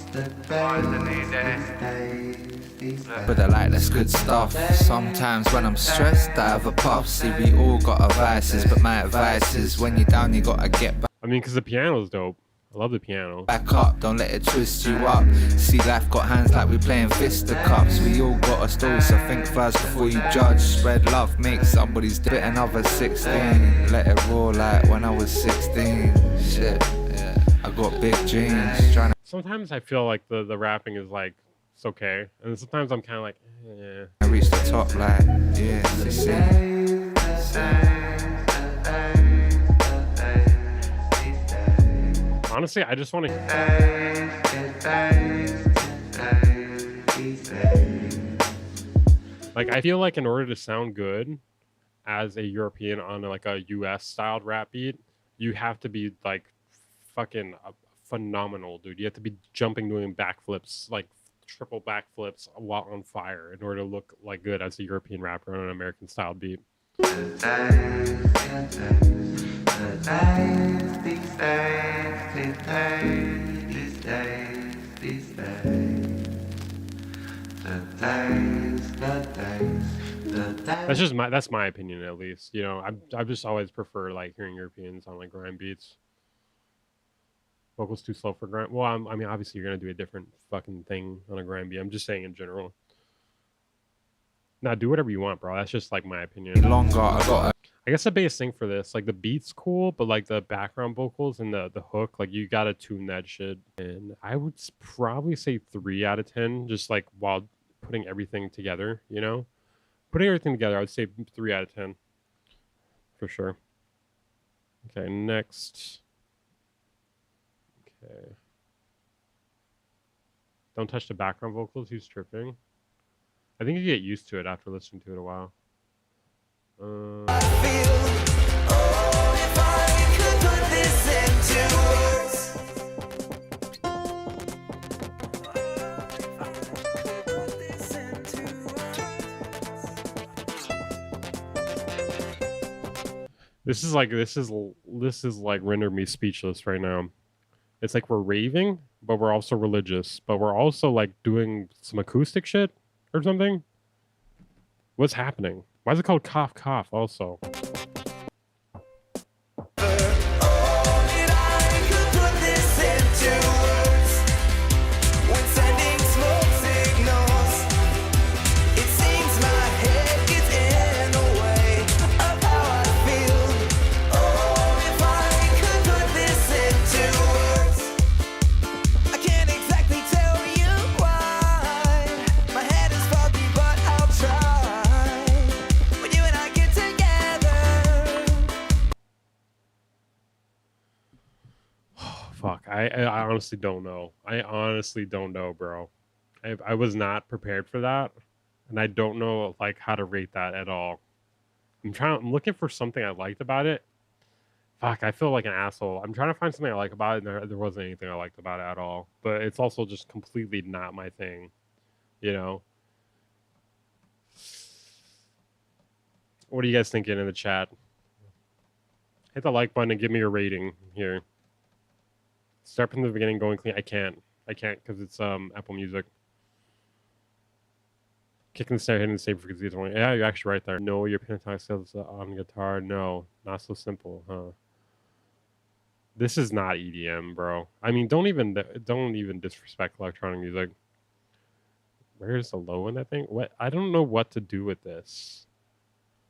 But I like that's good stuff. Sometimes when I'm stressed, I have a puff. See, we all got our vices, but my advice is when you're down, you gotta get back. I mean, because the piano's dope. I love the piano. Back up, don't let it twist you up. See, life got hands like we playing fisticuffs. We all got a story, so think first before you judge. Spread love, make somebody's bit another 16. Let it roll like when I was 16. Shit, yeah. I got big dreams. Sometimes I feel like the rapping is like, it's okay. And sometimes I'm kind of like, eh. I reach the top like, yeah, you see. Honestly, I just want to. Like, I feel like in order to sound good as a European on like a US styled rap beat, you have to be like fucking phenomenal, dude. You have to be jumping, doing backflips, like triple backflips while on fire in order to look like good as a European rapper on an American styled beat. That's my opinion, at least. You know, I just always prefer like hearing Europeans on like grime beats. Vocals too slow for grime. Well, I mean, obviously you're gonna do a different fucking thing on a grime beat. I'm just saying in general. Now do whatever you want, bro. That's just like my opinion. Longer, I I guess the biggest thing for this, like the beat's cool, but like the background vocals and the hook, like you gotta tune that shit. And I would probably say 3 out of 10, just like while putting everything together, you know? Putting everything together, I would say 3 out of 10. For sure. Okay, next. Okay. Don't touch the background vocals, he's tripping. I think you get used to it after listening to it a while. This is like render me speechless right now. It's like we're raving, but we're also religious, but we're also like doing some acoustic shit or something. What's happening? Why is it called Cough Cough also? Fuck, I honestly don't know. I honestly don't know, bro. I was not prepared for that, and I don't know like how to rate that at all. I'm looking for something I liked about it. Fuck, I feel like an asshole. I'm trying to find something I like about it, and there wasn't anything I liked about it at all. But it's also just completely not my thing, you know? What are you guys thinking in the chat? Hit the like button and give me your rating here. Start from the beginning, going clean. I can't because it's Apple Music. Kicking the snare, hitting the same frequency. Yeah, you're actually right there. No, your pentatonic skills on guitar. No, not so simple, huh? This is not EDM, bro. I mean, don't even disrespect electronic music. Where's the low in that thing? What? I don't know what to do with this.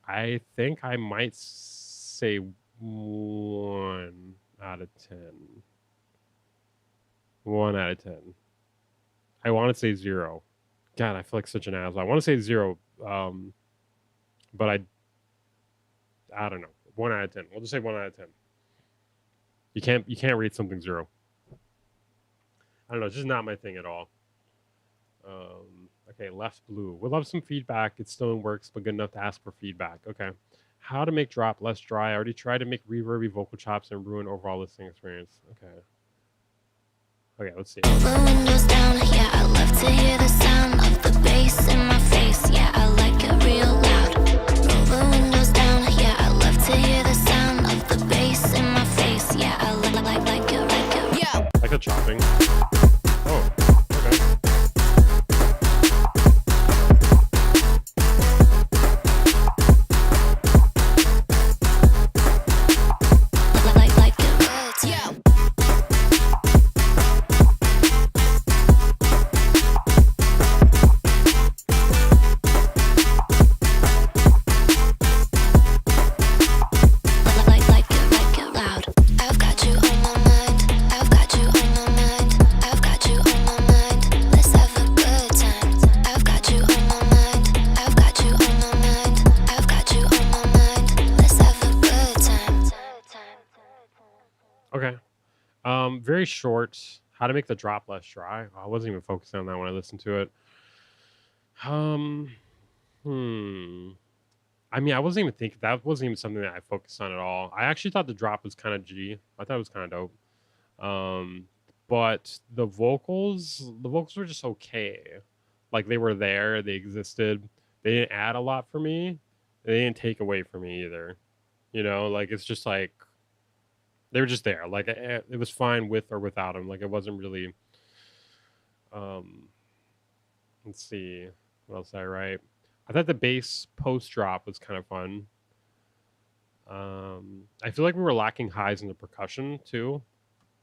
I think I might say 1 out of 10. 1 out of 10. I want to say 0. God, I feel like such an asshole. I want to say 0, but I don't know. 1 out of 10. We'll just say 1 out of 10. You can't rate something 0. I don't know. It's just not my thing at all. Okay, left blue. We'll love some feedback. It's still in works, but good enough to ask for feedback. Okay. How to make drop less dry. I already tried to make reverby vocal chops and ruin overall listening experience. Okay. Okay, let's see. Windows down, yeah, I love to hear the sound of the bass in my face. Yeah, I like it real loud. Roll the windows down, yeah, I love to hear the sound of the bass in my face. Yeah, I like it. Yeah. Like a chopping. Oh, okay. Like it. Yeah. Okay. Very short. How to make the drop less dry. I wasn't even focusing on that when I listened to it. I mean, I wasn't even thinking. That wasn't even something that I focused on at all. I actually thought the drop was kind of G. I thought it was kind of dope. But the vocals were just okay. Like they were there. They existed. They didn't add a lot for me. They didn't take away from me either. You know, like it's just like they were just there. Like it was fine with or without them. Like it wasn't really. Let's see, what else did I write? I thought the bass post drop was kind of fun. I feel like we were lacking highs in the percussion too.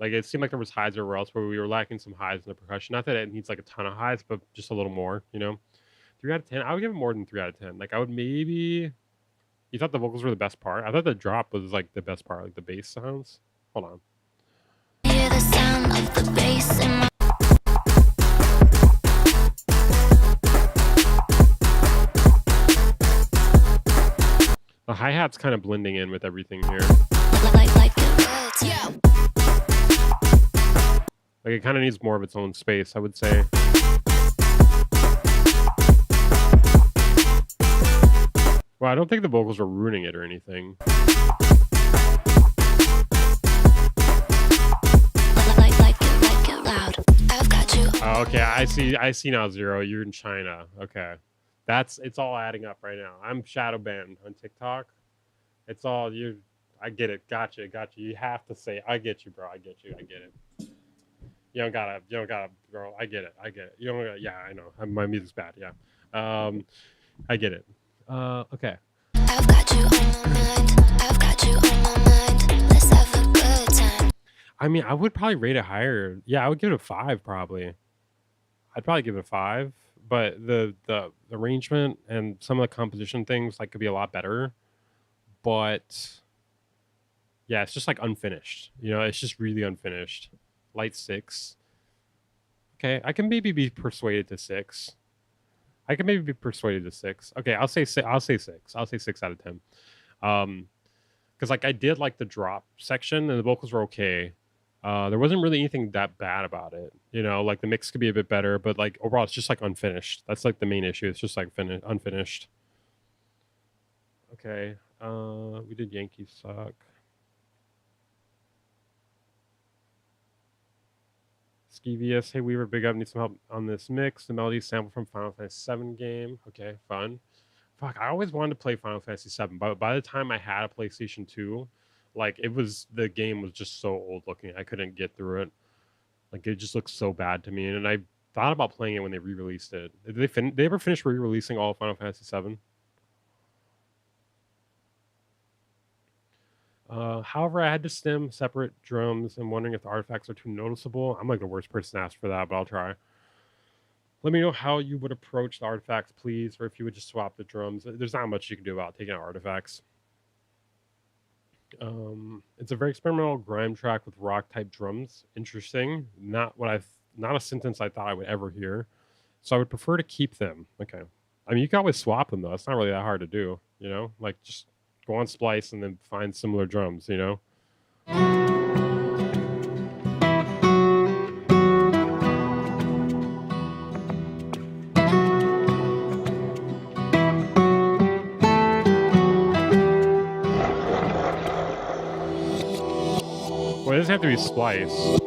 Like it seemed like there was highs everywhere else, but we were lacking some highs in the percussion. Not that it needs like a ton of highs, but just a little more. You know, 3 out of 10. I would give it more than 3 out of 10. Like I would maybe You thought the vocals were the best part? I thought the drop was like the best part, like the bass sounds. Hold on. Hear the sound of the bass in my The hi-hat's kind of blending in with everything here. like it. Yeah. Like it kind of needs more of its own space, I would say. Well, I don't think the vocals were ruining it or anything. Like it loud. I've got you. Oh, okay, I see now, Zero. You're in China. Okay. It's all adding up right now. I'm shadow banned on TikTok. It's all you. I get it. Gotcha. You have to say, I get you, bro. I get you. I get it. You don't gotta, bro. I get it. You don't gotta, yeah, I know. My music's bad. Yeah. I get it. Okay. I've got you on my mind. I've got you on my mind. Let's have a good time. I mean, I would probably rate it higher. Yeah, I would give it a 5 probably. I'd probably give it a 5, but the arrangement and some of the composition things like could be a lot better. But yeah, it's just like unfinished. You know, it's just really unfinished. Light 6. Okay, I can maybe be persuaded to 6. Okay, I'll say 6. I'll say 6. I'll say 6 out of 10. Because like I did like the drop section and the vocals were okay. There wasn't really anything that bad about it. You know, like the mix could be a bit better, but like overall, it's just like unfinished. That's like the main issue. It's just like unfinished. Okay, we did Yankees suck. Skeevious, hey Weaver, big up, need some help on this mix. The melody sample from Final Fantasy VII game. Okay, fun. Fuck, I always wanted to play Final Fantasy VII, but by the time I had a PlayStation 2, like the game was just so old looking. I couldn't get through it. Like it just looked so bad to me, and I thought about playing it when they re-released it. Did they ever finish re-releasing all of Final Fantasy VII? However, I had to stem separate drums and wondering if the artifacts are too noticeable. I'm like the worst person to ask for that, but I'll try. Let me know how you would approach the artifacts, please, or if you would just swap the drums. There's not much you can do about taking out artifacts. It's a very experimental grime track with rock type drums. Interesting. Not a sentence I thought I would ever hear. So I would prefer to keep them. Okay. I mean, you can always swap them though. It's not really that hard to do. You know, like just go on Splice and then find similar drums. You know. Well, it doesn't have to be Splice.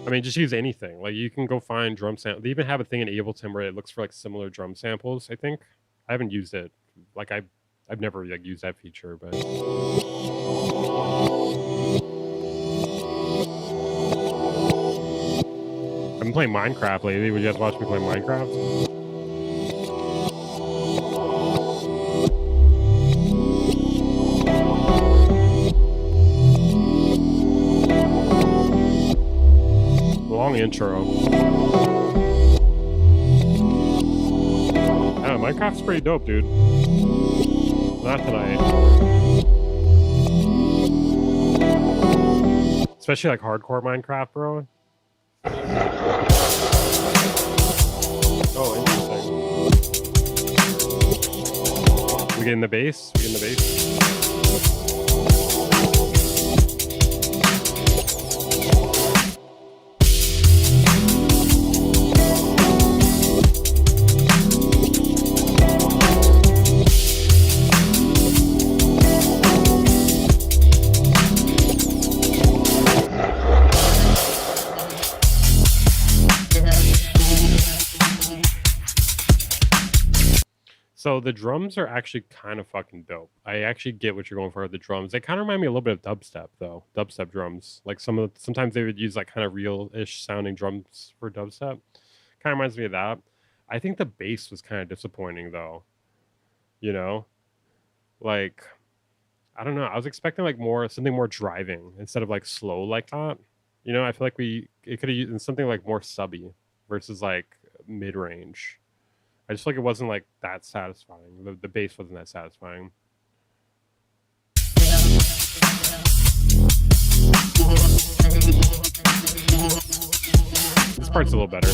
I mean, just use anything. Like you can go find drum samples. They even have a thing in Ableton where it looks for like similar drum samples. I think I haven't used it. Like I've never like used that feature, but. I've been playing Minecraft lately. Would you guys watch me play Minecraft? Long intro. Yeah, Minecraft's pretty dope, dude. Not tonight. Especially like hardcore Minecraft, bro. Oh, interesting. We get in the base? So the drums are actually kind of fucking dope. I actually get what you're going for with the drums. They kind of remind me a little bit of dubstep, though. Dubstep drums. Like sometimes they would use like kind of real-ish sounding drums for dubstep. Kind of reminds me of that. I think the bass was kind of disappointing, though. You know, like I don't know. I was expecting like something more driving instead of like slow like that. You know, I feel like it could have used something like more subby versus like mid range. I just feel like it wasn't like that satisfying. The bass wasn't that satisfying. This part's a little better.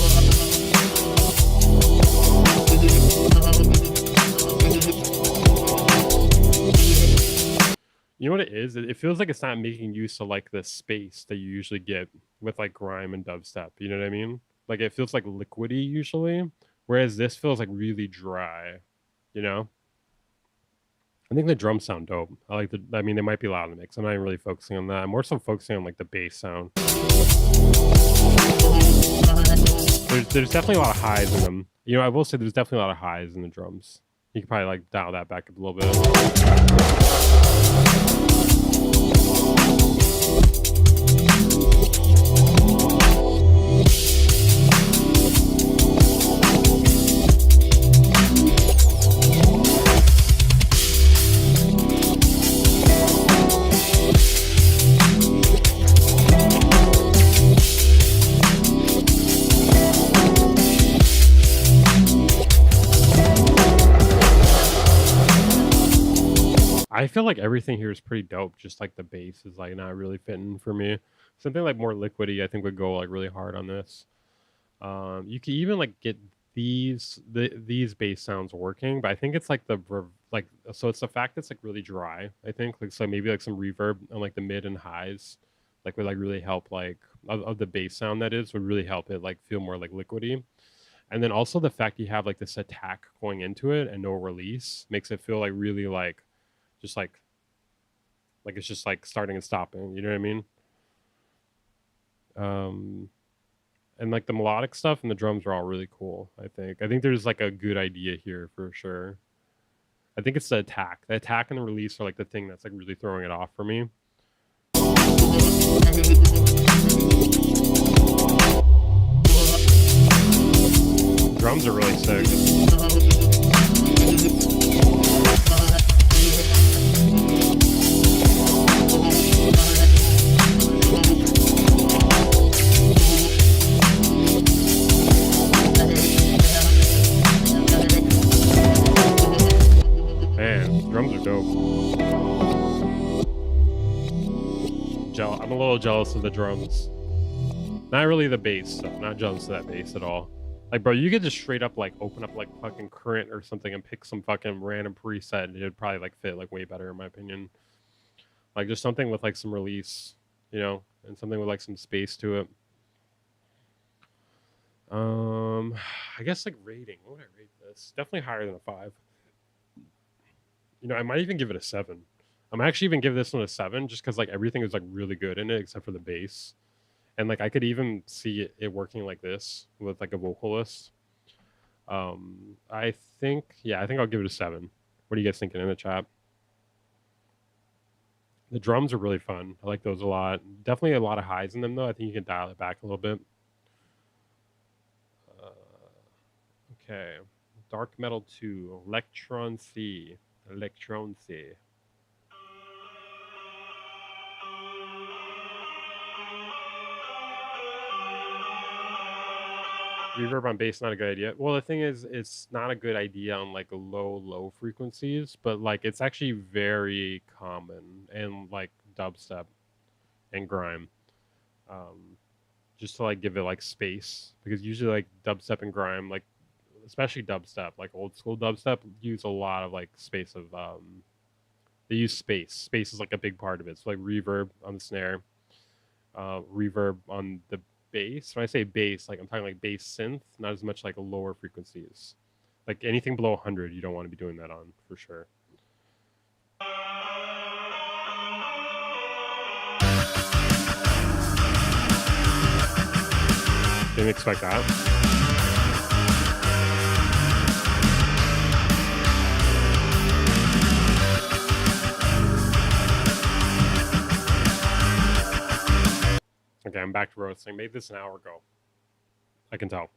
You know what it is? It feels like it's not making use of like the space that you usually get with like grime and dubstep. You know what I mean? Like it feels like liquidy usually, whereas this feels like really dry. You know? I think the drums sound dope. I like the. I mean, they might be loud in the mix. I'm not even really focusing on that. I'm more so focusing on like the bass sound. There's definitely a lot of highs in them. You know, I will say there's definitely a lot of highs in the drums. You could probably like dial that back up a little bit. I feel like everything here is pretty dope. Just like the bass is like not really fitting for me. Something like more liquidy, I think would go like really hard on this. You can even like get these bass sounds working, but I think it's like so it's the fact that's like really dry. I think like so maybe like some reverb on like the mid and highs, like would like really help like of the bass sound that is would really help it like feel more like liquidy. And then also the fact you have like this attack going into it and no release makes it feel like really like just like it's just like starting and stopping, you know what I mean? And like the melodic stuff and the drums are all really cool. I think there's like a good idea here for sure. I think it's the attack and the release are like the thing that's like really throwing it off for me. Drums are really sick. Man, drums are dope. I'm a little jealous of the drums. Not really the bass stuff. Not jealous of that bass at all. Like, bro, you could just straight up like open up like fucking Current or something and pick some fucking random preset and it'd probably like fit like way better in my opinion. Like just something with like some release, you know, and something with like some space to it. I guess like rating. What would I rate this? Definitely higher than a 5. You know, I might even give it a 7. I'm actually even give this one a 7 just because like everything is like really good in it except for the bass. And like I could even see it working like this with like a vocalist. I think I'll give it a 7. What are you guys thinking in the chat? The drums are really fun. I like those a lot. Definitely a lot of highs in them though. I think you can dial it back a little bit. Okay. Dark Metal 2. Electron C. Reverb on bass, not a good idea. Well, the thing is, it's not a good idea on like low frequencies, but like it's actually very common in like dubstep and grime. Just to like give it like space, because usually like dubstep and grime, like especially dubstep, like old school dubstep, use a lot of like space of they use space. Space is like a big part of it. So like reverb on the snare, reverb on the bass. When I say bass, like I'm talking like bass synth, not as much like lower frequencies. Like anything below 100, you don't want to be doing that on for sure. Didn't expect that. Okay, I'm back to roasting. Made this an hour ago. I can tell.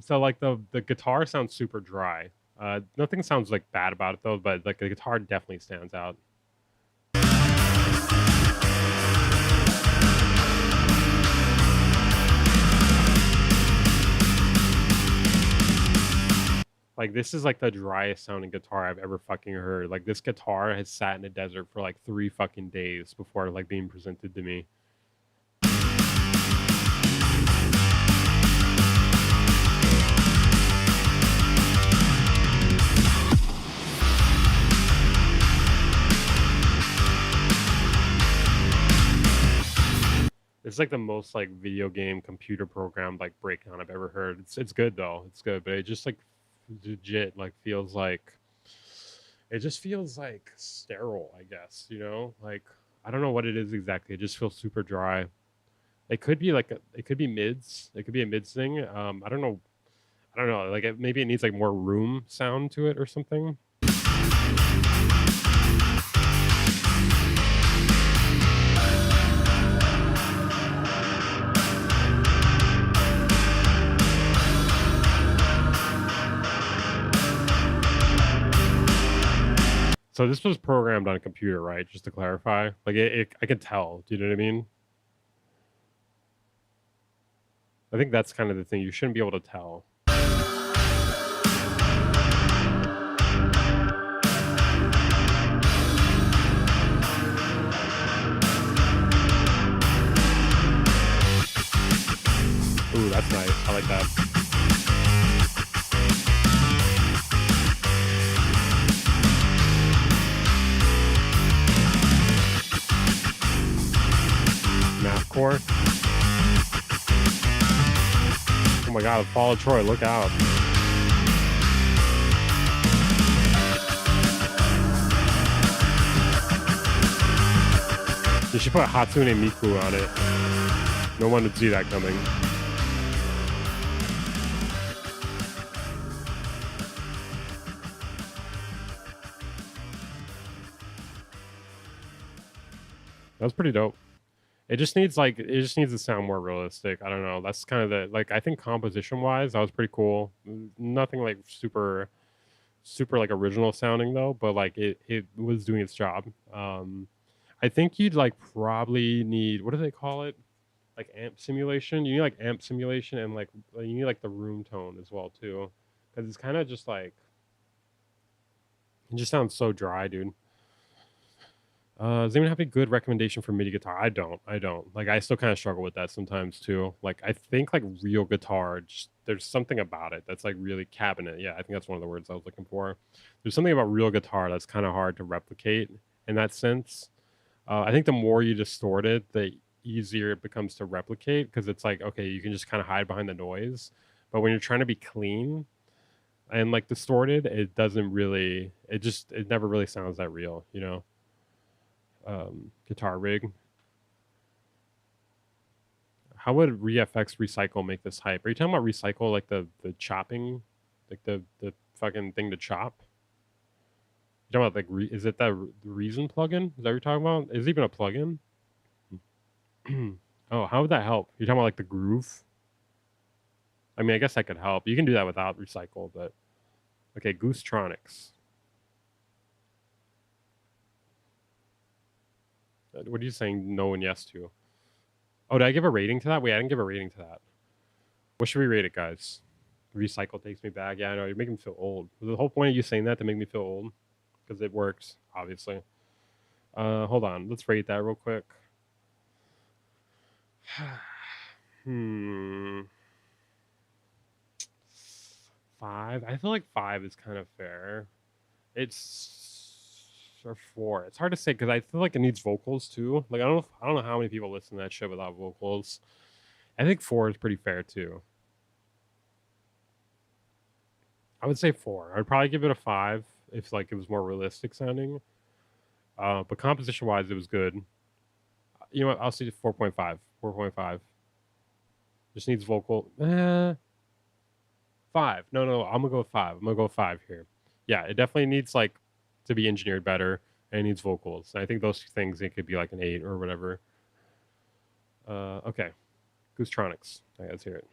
So like the guitar sounds super dry. Nothing sounds like bad about it though, but like the guitar definitely stands out. Like this is like the driest sounding guitar I've ever fucking heard. Like this guitar has sat in a desert for like 3 fucking days before like being presented to me. It's like the most like video game computer program like breakdown I've ever heard. It's good though. It's good, but it just like legit like feels like it just feels like sterile, I guess, you know? Like I don't know what it is exactly. It just feels super dry. It could be like it could be mids. It could be a mids thing. I don't know. I don't know. Like maybe it needs like more room sound to it or something. So this was programmed on a computer, right? Just to clarify, like I can tell. Do you know what I mean? I think that's kind of the thing. You shouldn't be able to tell. Ooh, that's nice. I like that. Mathcore. Oh my god, Fall of Troy, look out. You should put Hatsune Miku on it. No one would see that coming. That was pretty dope. It just needs to sound more realistic. I don't know. That's kind of the like I think composition wise that was pretty cool. Nothing like super like original sounding though, but like it was doing its job. I think you'd like probably need, what do they call it? Like amp simulation. You need like amp simulation and like you need like the room tone as well too. Cuz it's kind of just like it just sounds so dry, dude. Does anyone have a good recommendation for MIDI guitar? I don't. Like, I still kind of struggle with that sometimes too. Like, I think like real guitar, just there's something about it that's like really cabinet. Yeah, I think that's one of the words I was looking for. There's something about real guitar that's kind of hard to replicate in that sense. I think the more you distort it, the easier it becomes to replicate because it's like, okay, you can just kind of hide behind the noise. But when you're trying to be clean and like distorted, it doesn't really, it never really sounds that real, you know? Guitar rig. How would ReFX Recycle make this hype? Are you talking about Recycle like the chopping, like the fucking thing to chop? You talking about like is it that Reason plugin? Is that what you're talking about? Is it even a plugin? Oh, how would that help? You're talking about like the groove? I mean, I guess that could help. You can do that without Recycle, but okay, Gooronics. What are you saying no and yes to? Oh, did I give a rating to that? Wait, I didn't give a rating to that. What should we rate it, guys? Recycle takes me back. Yeah, I know. You're making me feel old. Was the whole point of you saying that to make me feel old? Because it works, obviously. Hold on. Let's rate that real quick. 5? I feel like 5 is kind of fair. It's... or 4. It's hard to say because I feel like it needs vocals too. Like I don't know how many people listen to that shit without vocals. I think 4 is pretty fair too. I would say 4. I'd probably give it a 5 if like it was more realistic sounding. But composition wise, it was good. You know what? I'll say 4.5. 4.5. Just needs vocal. 5. No. I'm gonna go with 5. I'm gonna go with 5 here. Yeah, it definitely needs like to be engineered better and it needs vocals. And I think those things, it could be like an 8 or whatever. Okay. Gooronics. All right, let's hear it.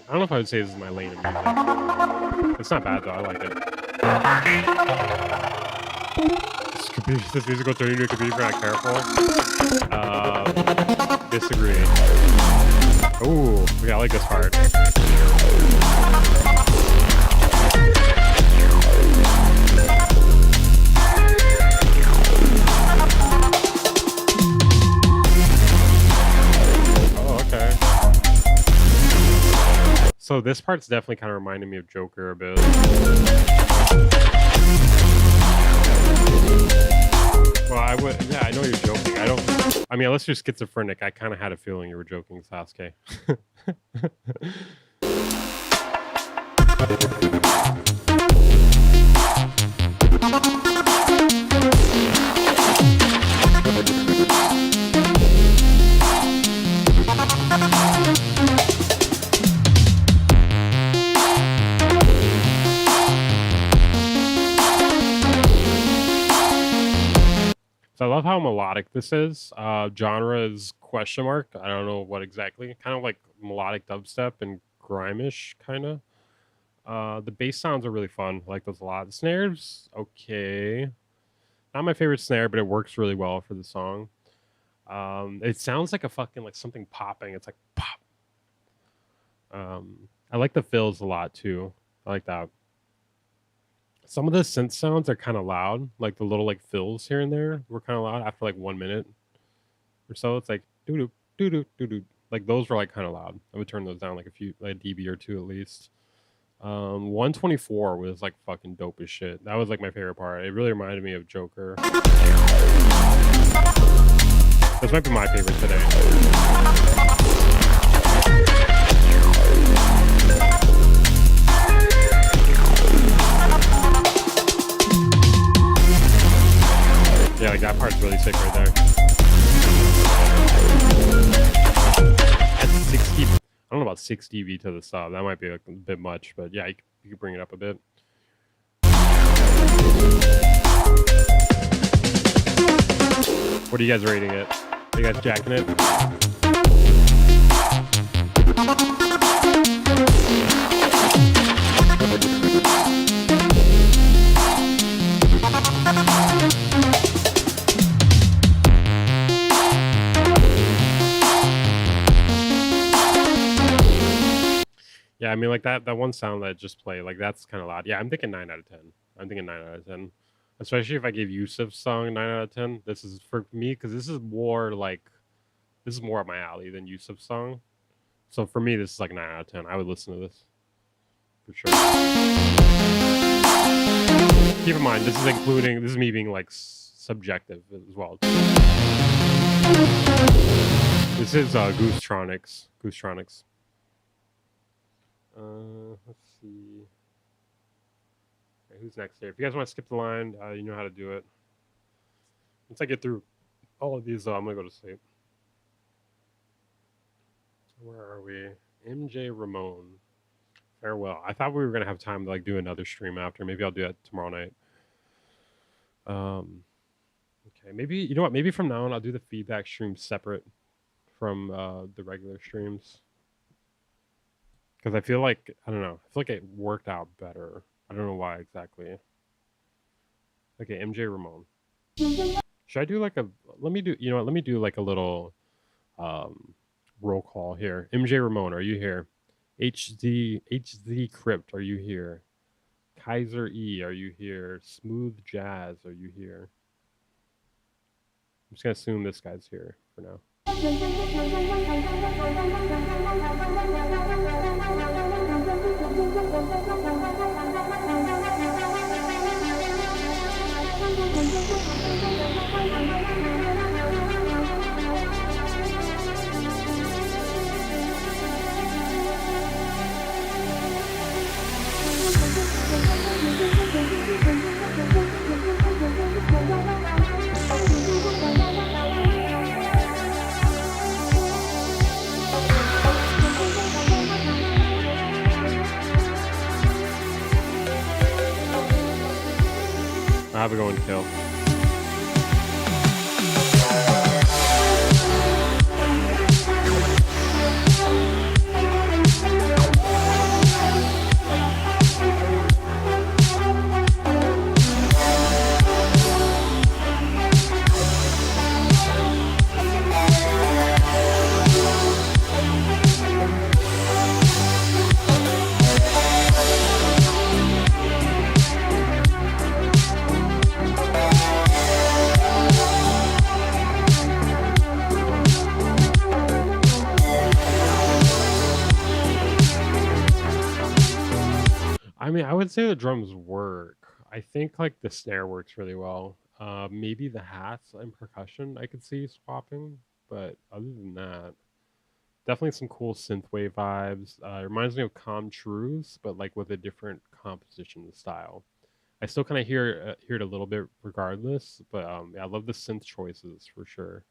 I don't know if I would say this is my lane of music. It's not bad though. I like it. This music will turn you into a computer if you're not careful. Disagree. Ooh, yeah, I like this part. Oh, okay. So this part's definitely kind of reminding me of Joker a bit. Well, yeah, I know you're joking. I mean, unless you're schizophrenic, I kind of had a feeling you were joking, Sasuke. So I love how melodic this is. Genre is question mark. I don't know what exactly. Kind of like melodic dubstep and grime-ish, kind of. The bass sounds are really fun. I like those a lot. The snares, okay. Not my favorite snare, but it works really well for the song. It sounds like a fucking, like something popping. It's like pop. I like the fills a lot too. I like that. Some of the synth sounds are kind of loud, like the little like fills here and there were kind of loud after like 1 minute or so. It's like doo doo doo doo doo doo. Like those were like kind of loud. I would turn those down like a dB or two at least. 124 was like fucking dope as shit. That was like my favorite part. It really reminded me of Joker. This might be my favorite today. Yeah, like that part's really sick right there. At 60, I don't know about 6 dB to the sub. That might be like a bit much, but yeah, you could bring it up a bit. What are you guys rating it? Are you guys jacking it? Yeah, I mean, like that one sound that I just played, like that's kind of loud. Yeah, I'm thinking 9 out of 10. I'm thinking 9 out of 10. Especially if I gave Yousef's song 9 out of 10. This is for me because this is more up my alley than Yousef's song. So for me, this is like 9 out of 10. I would listen to this for sure. Keep in mind, this is me being like subjective as well. This is Gooronics. Let's see. Okay, who's next here? If you guys want to skip the line, you know how to do it. Once I get through all of these, though, I'm gonna go to sleep. Where are we? MJ Ramon. Farewell. I thought we were gonna have time to like do another stream after. Maybe I'll do that tomorrow night. Okay. Maybe you know what? Maybe from now on I'll do the feedback stream separate from the regular streams. Because I feel like, I don't know, I feel like it worked out better. I don't know why exactly. Okay, MJ Ramon. Should I do like let me do like a little roll call here. MJ Ramon, are you here? HD Crypt, are you here? Kaiser E, are you here? Smooth Jazz, are you here? I'm just gonna assume this guy's here for now. I have a going kill. I mean, I would say the drums work. I think like the snare works really well. Maybe the hats and percussion I could see swapping, but other than that, definitely some cool synthwave vibes. It reminds me of Calm Truths, but like with a different composition style. I still kind of hear it a little bit regardless, but yeah, I love the synth choices for sure.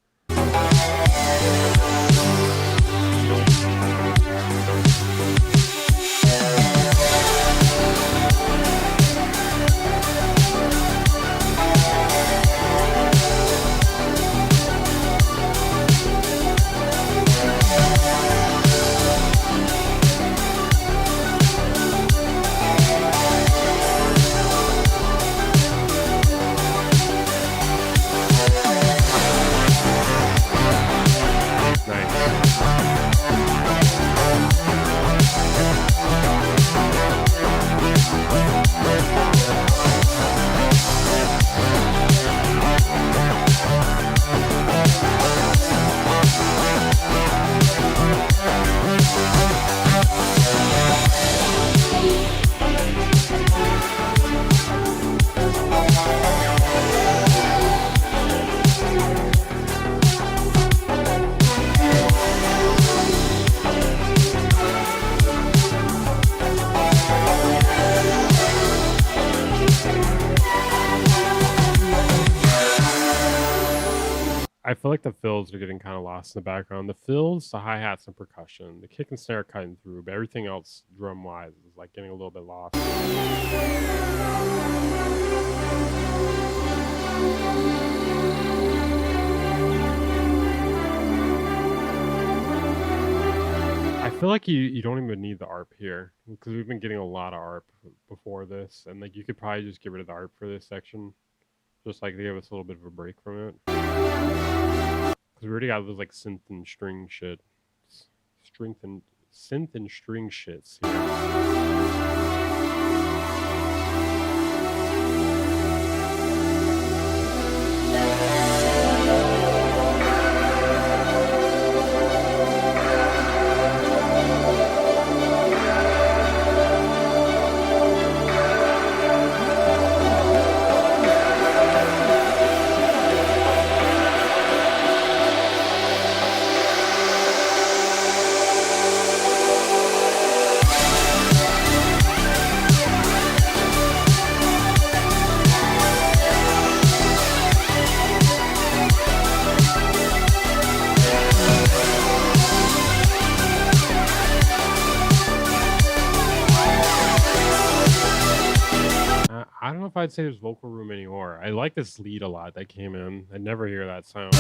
I feel like the fills are getting kind of lost in the background. The fills, the hi hats, and percussion, the kick and snare are cutting through, but everything else, drum wise, is like getting a little bit lost. I feel like you don't even need the ARP here because we've been getting a lot of ARP before this, and like you could probably just get rid of the ARP for this section, just like to give us a little bit of a break from it. Because we already got those like synth and string shit. Synth and string shits here. I don't know if I'd say there's vocal room anymore. I like this lead a lot that came in. I never hear that sound.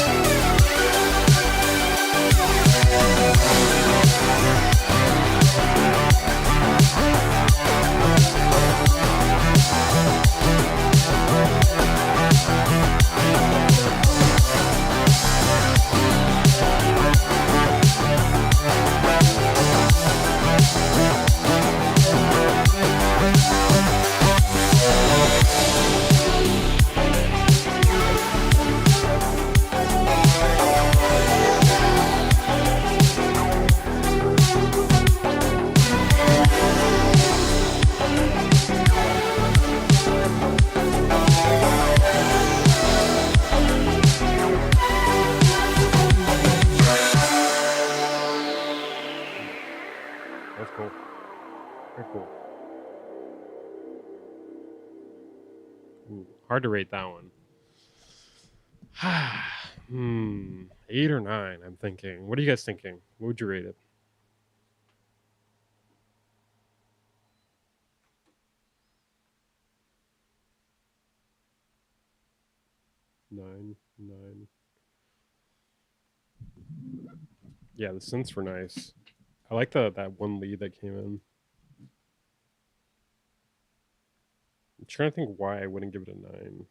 That's cool. Very cool. Ooh, hard to rate that one. 8 or 9, I'm thinking. What are you guys thinking? What would you rate it? 9, 9. Yeah, the synths were nice. I like that one lead that came in. I'm trying to think why I wouldn't give it a 9.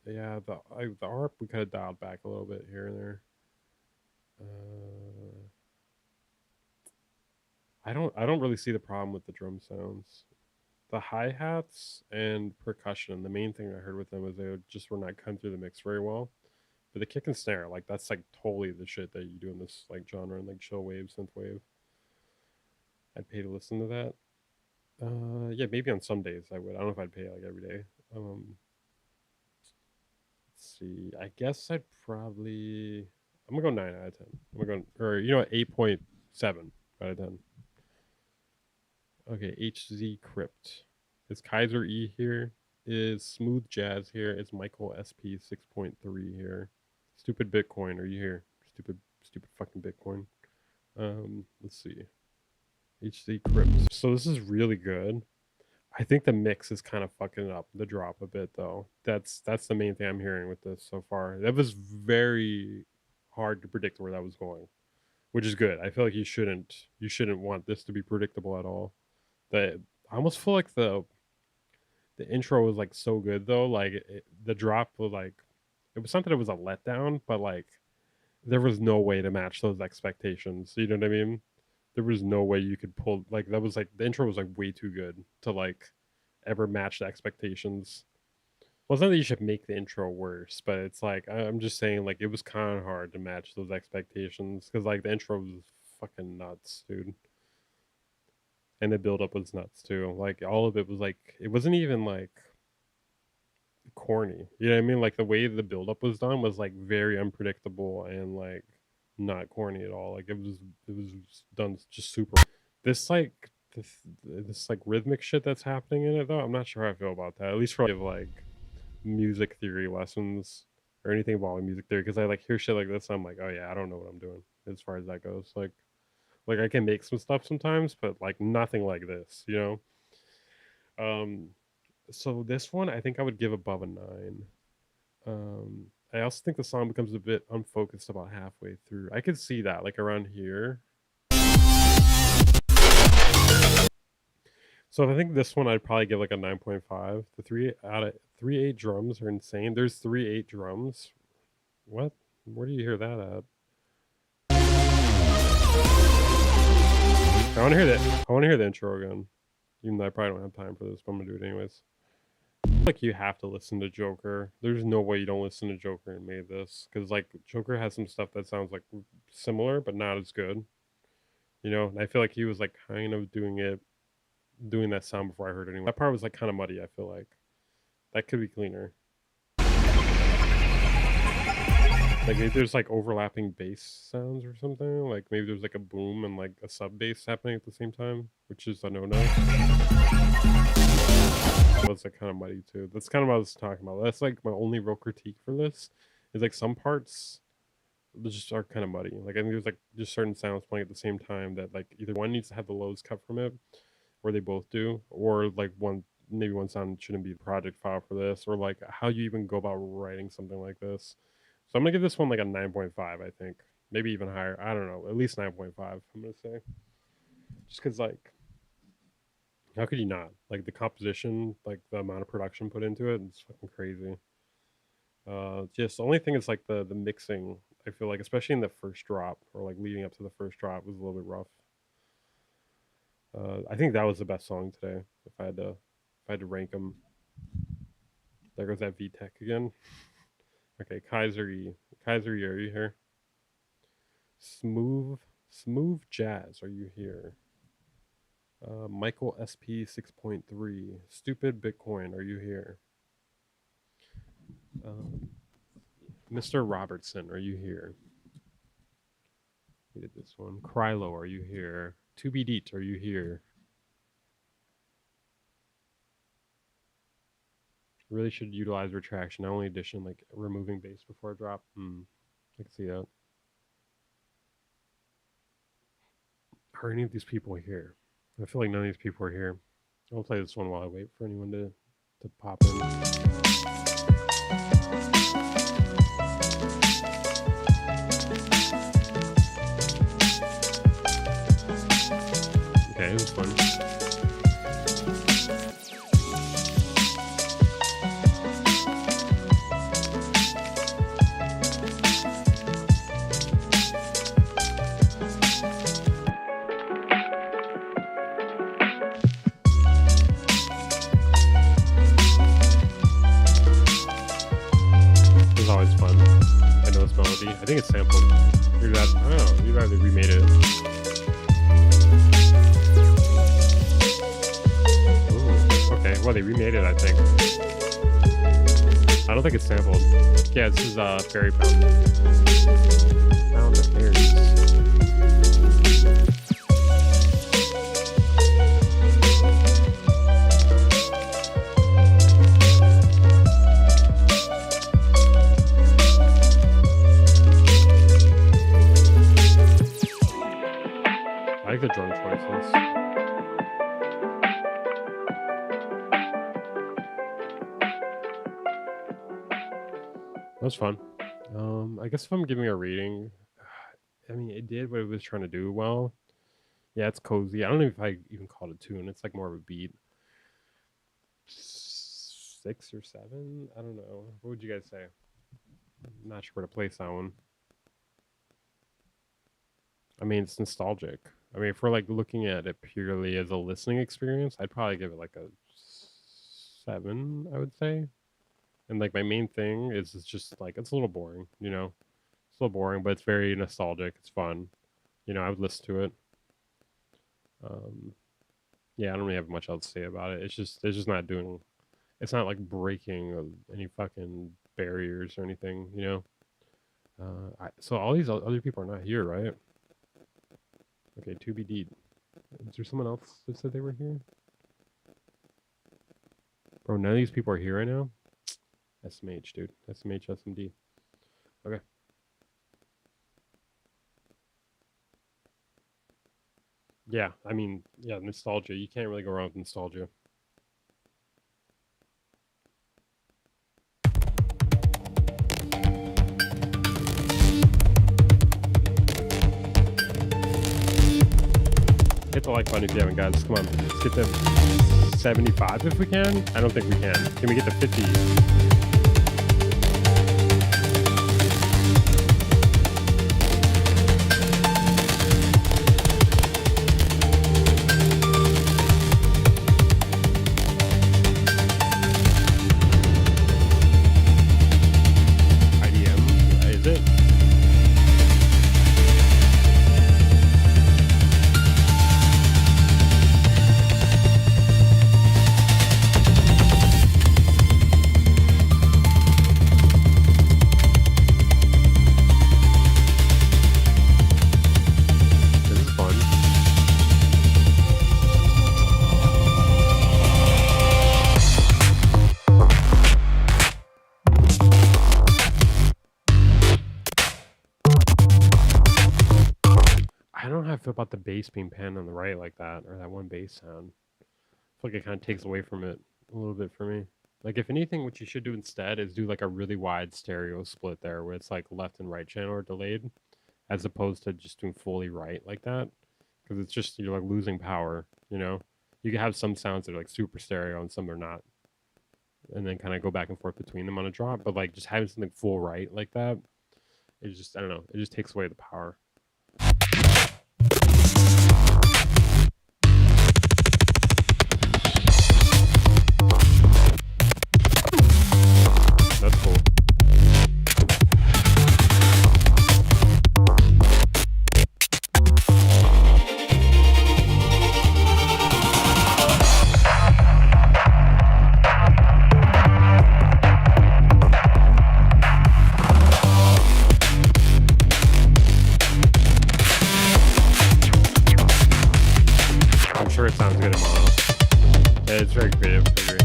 Yeah, the ARP we could have dialed back a little bit here and there. I don't really see the problem with the drum sounds. The hi-hats and percussion, the main thing I heard with them is they just were not cutting through the mix very well. But the kick and snare, like that's like totally the shit that you do in this like genre and like chill wave, synth wave. I'd pay to listen to that. Yeah, maybe on some days I would. I don't know if I'd pay like every day. Let's see. I guess I'd probably. I'm gonna go 9 out of 10. I'm gonna go, or 8.7 out of 10. Okay, HZ Crypt. Is Kaiser E here? Is Smooth Jazz here? Is Michael SP 6.3 here? Stupid Bitcoin, are you here? Stupid fucking Bitcoin. Let's see. HZ Crypt. So this is really good. I think the mix is kind of fucking up the drop a bit though. That's the main thing I'm hearing with this so far. That was very hard to predict where that was going, which is good. I feel like you shouldn't want this to be predictable at all. I almost feel like the intro was like so good though. Like the drop was like it was something that was a letdown, but like there was no way to match those expectations. You know what I mean? There was no way you could pull like that was like the intro was like way too good to like ever match the expectations. Well, it's not that you should make the intro worse, but it's like I'm just saying like it was kind of hard to match those expectations because like the intro was fucking nuts, dude. And the build up was nuts too. Like all of it was like it wasn't even like corny. You know what I mean? Like the way the build up was done was like very unpredictable and like not corny at all. Like it was done just super. This like this like rhythmic shit that's happening in it though. I'm not sure how I feel about that. At least for like music theory lessons or anything involving music theory, because I like hear shit like this. I'm like, oh yeah, I don't know what I'm doing as far as that goes. Like I can make some stuff sometimes, but like nothing like this, you know. So this one I think I would give above a 9. I also think the song becomes a bit unfocused about halfway through. I could see that, like around here. So I think this one I'd probably give like a 9.5. The 3 out of 3/8 drums are insane. There's 3/8 drums. What? Where do you hear that at? I want to hear that. I want to hear the intro again. Even though I probably don't have time for this, but I'm gonna do it anyways. Like you have to listen to Joker. There's no way you don't listen to Joker and made this, because like Joker has some stuff that sounds like similar but not as good, you know. And I feel like he was like kind of doing that sound before I heard it anyway. That part was like kind of muddy. I feel like that could be cleaner. Like maybe there's like overlapping bass sounds or something. Like maybe there's like a boom and like a sub bass happening at the same time, which is a no-no. That's like kind of muddy too. That's kind of what I was talking about. That's like my only real critique for this is like some parts just are kind of muddy. Like I think there's like just certain sounds playing at the same time that like either one needs to have the lows cut from it, or they both do, or like maybe one sound shouldn't be the project file for this, or like how you even go about writing something like this. So I'm gonna give this one like a 9.5. I think maybe even higher. I don't know, at least 9.5. I'm gonna say, just because like. How could you not? Like the composition, like the amount of production put into it, it's fucking crazy. Just the only thing is like the mixing. I feel like, especially in the first drop or like leading up to the first drop, was a little bit rough. I think that was the best song today. If I had to rank them. There goes that VTech again. Okay, Kaiser E, are you here? Smooth Jazz, are you here? Michael SP 6.3. Stupid Bitcoin, are you here? Mr. Robertson, are you here? We did this one. Krylo, are you here? 2BDeet, are you here? Really should utilize retraction, not only addition, like removing bass before a drop. I can see that. Are any of these people here? I feel like none of these people are here. I'll play this one while I wait for anyone to pop in. Okay, it was fun. I think it's sampled. Either that, I don't know, either they remade it. Well, they remade it, I think. I don't think it's sampled. Yeah, this is Fairy Pound. Pound of Fairies. I like the drum choices. That was fun. I guess if I'm giving a rating, I mean, it did what it was trying to do well. Yeah, it's cozy. I don't know if I even call it a tune. It's like more of a beat. 6 or 7? I don't know. What would you guys say? I'm not sure where to place that one. I mean, it's nostalgic. I mean, if we're like looking at it purely as a listening experience, I'd probably give it like a 7, I would say. And like my main thing is it's just like it's a little boring, you know. It's a little boring, but it's very nostalgic. It's fun. You know, I would listen to it. Yeah, I don't really have much else to say about it. It's just not doing. It's not like breaking any fucking barriers or anything, you know. So all these other people are not here, right? Okay, to be deed. Is there someone else that said they were here? Bro, none of these people are here right now. SMH, dude. SMH, SMD. Okay. Yeah, I mean, yeah, nostalgia. You can't really go wrong with nostalgia. Hit the like button if you haven't, guys. Come on. Let's get to 75 if we can. I don't think we can. Can we get to 50? About the bass being panned on the right like that, or that one bass sound. I feel like it kind of takes away from it a little bit for me. Like, if anything, what you should do instead is do like a really wide stereo split there where it's like left and right channel are delayed, as opposed to just doing fully right like that, because it's just, you're like losing power, you know. You can have some sounds that are like super stereo and some are not, and then kind of go back and forth between them on a drop. But like just having something full right like that, it just, I don't know, it just takes away the power. That's cool. I'm sure it sounds good in mono. Yeah, it's very creative. I agree.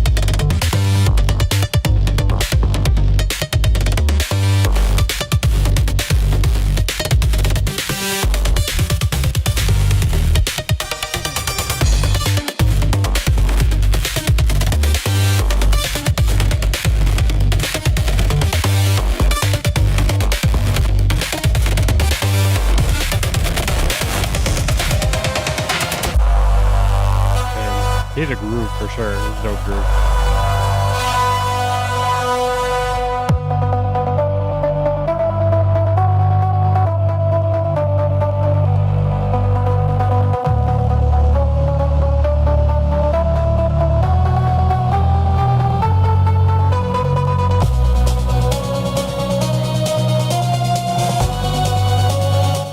He's a groove for sure. He's a dope groove.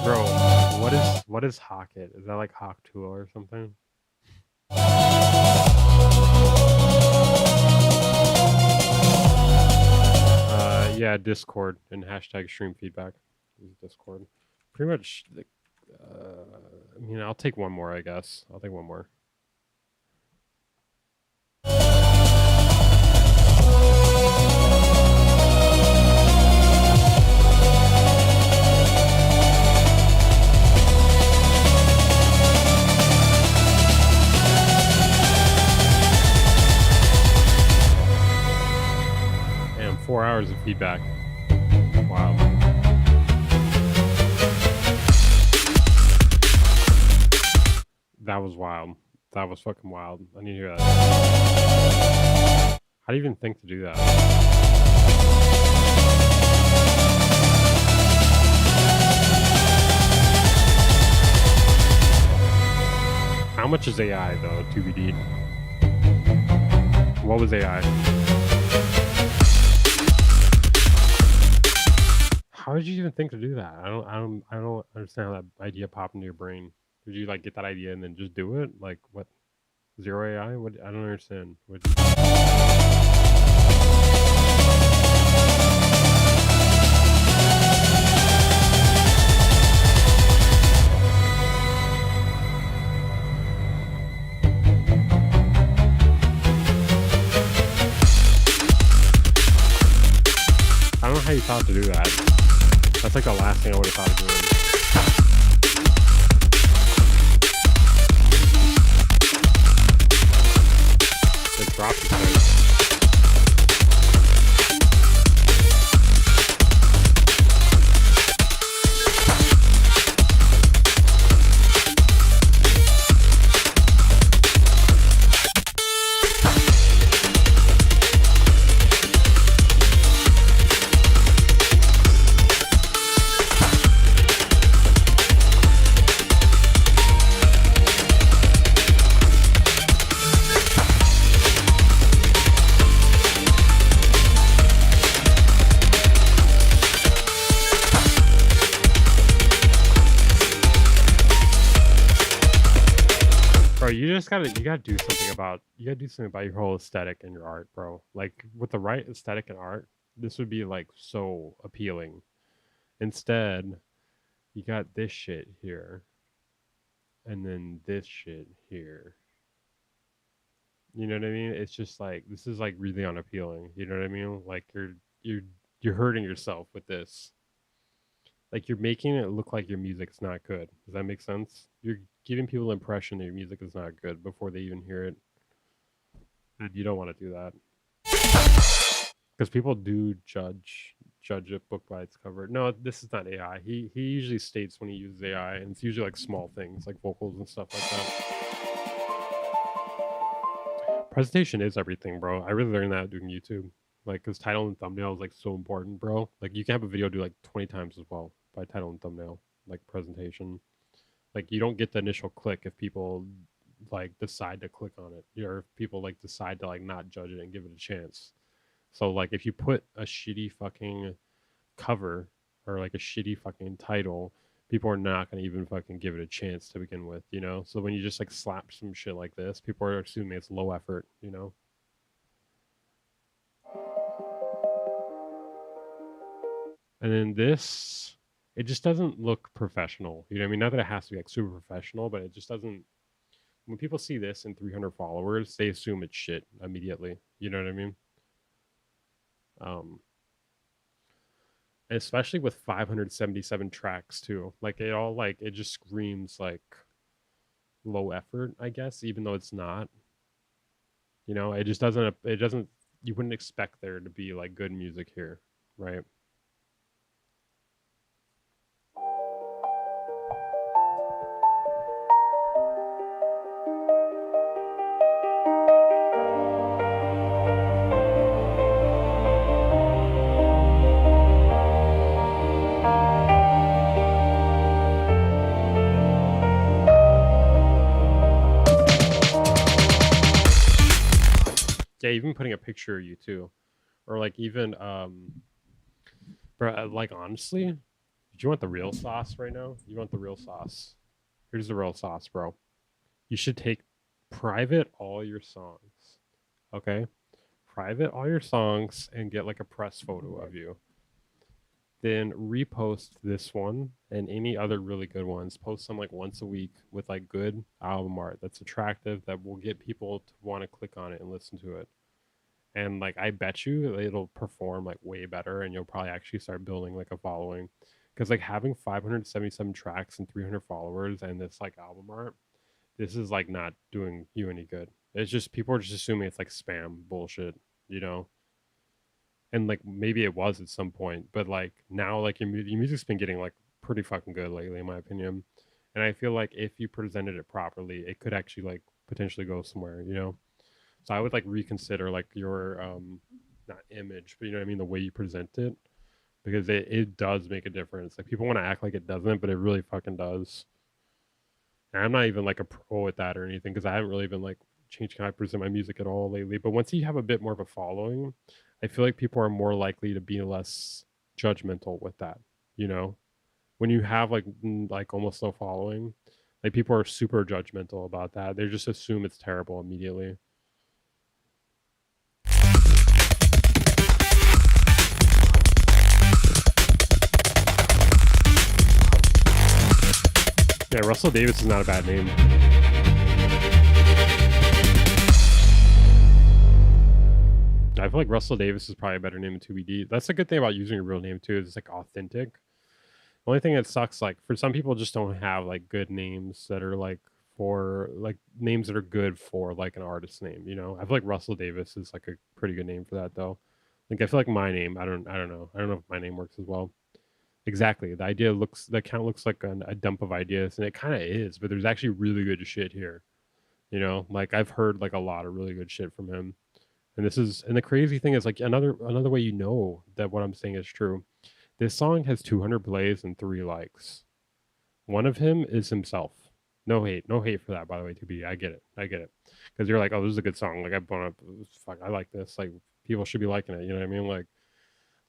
Bro, what is Hawkit? Is that like Hawk Tool or something? Yeah, Discord and hashtag stream feedback. Use Discord. Pretty much. I mean, I'll take one more, I guess. I'll take one more. Damn, 4 hours of feedback. Wow. That was wild. That was fucking wild. I need to hear that. How do you even think to do that? How much is AI though, TBD? What was AI? How did you even think to do that? I don't understand how that idea popped into your brain. Did you like get that idea and then just do it? Like what? Zero AI? What? I don't understand. What? I don't know how you thought to do that. That's like the last thing I would have thought of doing. It dropped the thing. You gotta do something about your whole aesthetic and your art, bro. Like with the right aesthetic and art, this would be like so appealing. Instead, you got this shit here, and then this shit here. You know what I mean? It's just like this is like really unappealing. You know what I mean? Like you're hurting yourself with this. Like you're making it look like your music's not good. Does that make sense? You're giving people the impression that your music is not good before they even hear it. And you don't want to do that. Because people do judge a book by its cover. No, this is not AI. He usually states when he uses AI, and it's usually like small things like vocals and stuff like that. Presentation is everything, bro. I really learned that doing YouTube. Like, because title and thumbnail is like so important, bro. Like, you can have a video do like 20 times as well by title and thumbnail, like presentation. Like, you don't get the initial click if people like decide to click on it, or if people like decide to like not judge it and give it a chance. So like, if you put a shitty fucking cover or like a shitty fucking title, people are not gonna even fucking give it a chance to begin with, you know. So when you just like slap some shit like this, people are assuming it's low effort, you know. And then this, it just doesn't look professional. You know what I mean? Not that it has to be like super professional, but it just doesn't. When people see this and 300 followers, they assume it's shit immediately. You know what I mean? Especially with 577 tracks too. Like it just screams like low effort, I guess, even though it's not. You know, it just doesn't. It doesn't. You wouldn't expect there to be like good music here, right? Yeah, even putting a picture of you too, or like even bro, like honestly, do you want the real sauce right now? You want the real sauce? Here's the real sauce, bro. You should take private all your songs, okay? Private all your songs and get like a press photo of you. then repost this one and any other really good ones. Post them like once a week with like good album art that's attractive that will get people to want to click on it and listen to it. And like I bet you it'll perform like way better and you'll probably actually start building like a following. Because like having 577 tracks and 300 followers and this like album art, this is like not doing you any good. It's just people are just assuming it's like spam bullshit, you know? And like maybe it was at some point, but like now like your music's been getting like pretty fucking good lately in my opinion. And I feel like if you presented it properly, it could actually like potentially go somewhere, you know? So I would like reconsider like your not image, but you know what I mean, the way you present it because it does make a difference. Like people want to act like it doesn't, but it really fucking does. And I'm not even like a pro at that or anything because I haven't really been like changing how I present my music at all lately. But once you have a bit more of a following, I feel like people are more likely to be less judgmental with that. You know, when you have like almost no following, like people are super judgmental about that. They just assume it's terrible immediately. Yeah, Russell Davis is not a bad name. I feel like Russell Davis is probably a better name than 2BD. That's a good thing about using your real name too, is it's like authentic. The only thing that sucks, like for some people just don't have like good names that are like for like names that are good for like an artist name, you know? I feel like Russell Davis is like a pretty good name for that though. Like I feel like my name, I don't know. I don't know if my name works as well. Exactly. The account looks like a dump of ideas, and it kind of is, but there's actually really good shit here. You know, like I've heard like a lot of really good shit from him. And the crazy thing is like another way you know that what I'm saying is true. This song has 200 plays and 3 likes. One of him is himself. No hate for that, by the way. To be, I get it, because you're like, oh, this is a good song. Like I like this. Like people should be liking it. You know what I mean?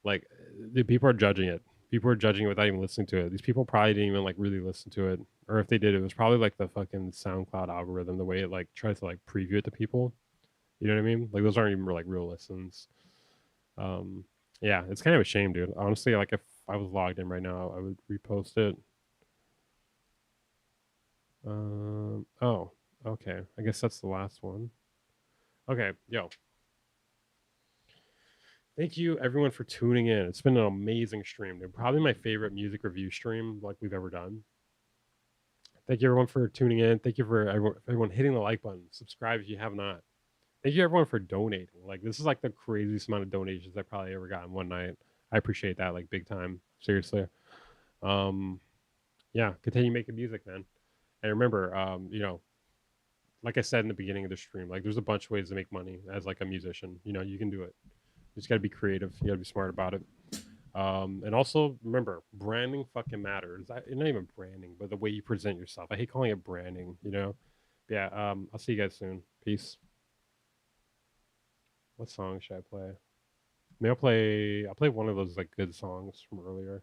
Like the people are judging it. People are judging it without even listening to it. These people probably didn't even like really listen to it, or if they did, it was probably like the fucking SoundCloud algorithm, the way it like tries to like preview it to people. You know what I mean? Like those aren't even like real listens. Um, yeah, it's kind of a shame, dude. Honestly, like if I was logged in right now, I would repost it. Oh, okay. I guess that's the last one. Okay, yo. Thank you everyone for tuning in. It's been an amazing stream, dude. Probably my favorite music review stream like we've ever done. Thank you everyone for tuning in. Thank you for everyone hitting the like button. Subscribe if you have not. Thank you everyone for donating. Like this is like the craziest amount of donations I probably ever got in one night. I appreciate that like big time. Seriously. Um yeah, continue making music, man. And remember, you know, like I said in the beginning of the stream, like there's a bunch of ways to make money as like a musician. You know, you can do it. You just gotta be creative. You gotta be smart about it. And also remember, branding fucking matters. Not even branding, but the way you present yourself. I hate calling it branding, you know? But yeah, I'll see you guys soon. Peace. What song should I play? Maybe I'll play one of those like good songs from earlier.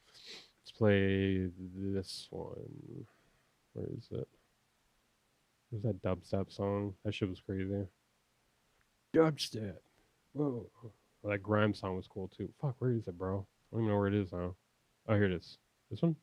Let's play this one. Where is it? Where's that dubstep song? That shit was crazy. Dubstep. Whoa. Well, that grime song was cool too. Fuck, where is it, bro? I don't even know where it is now. Oh, here it is. This one?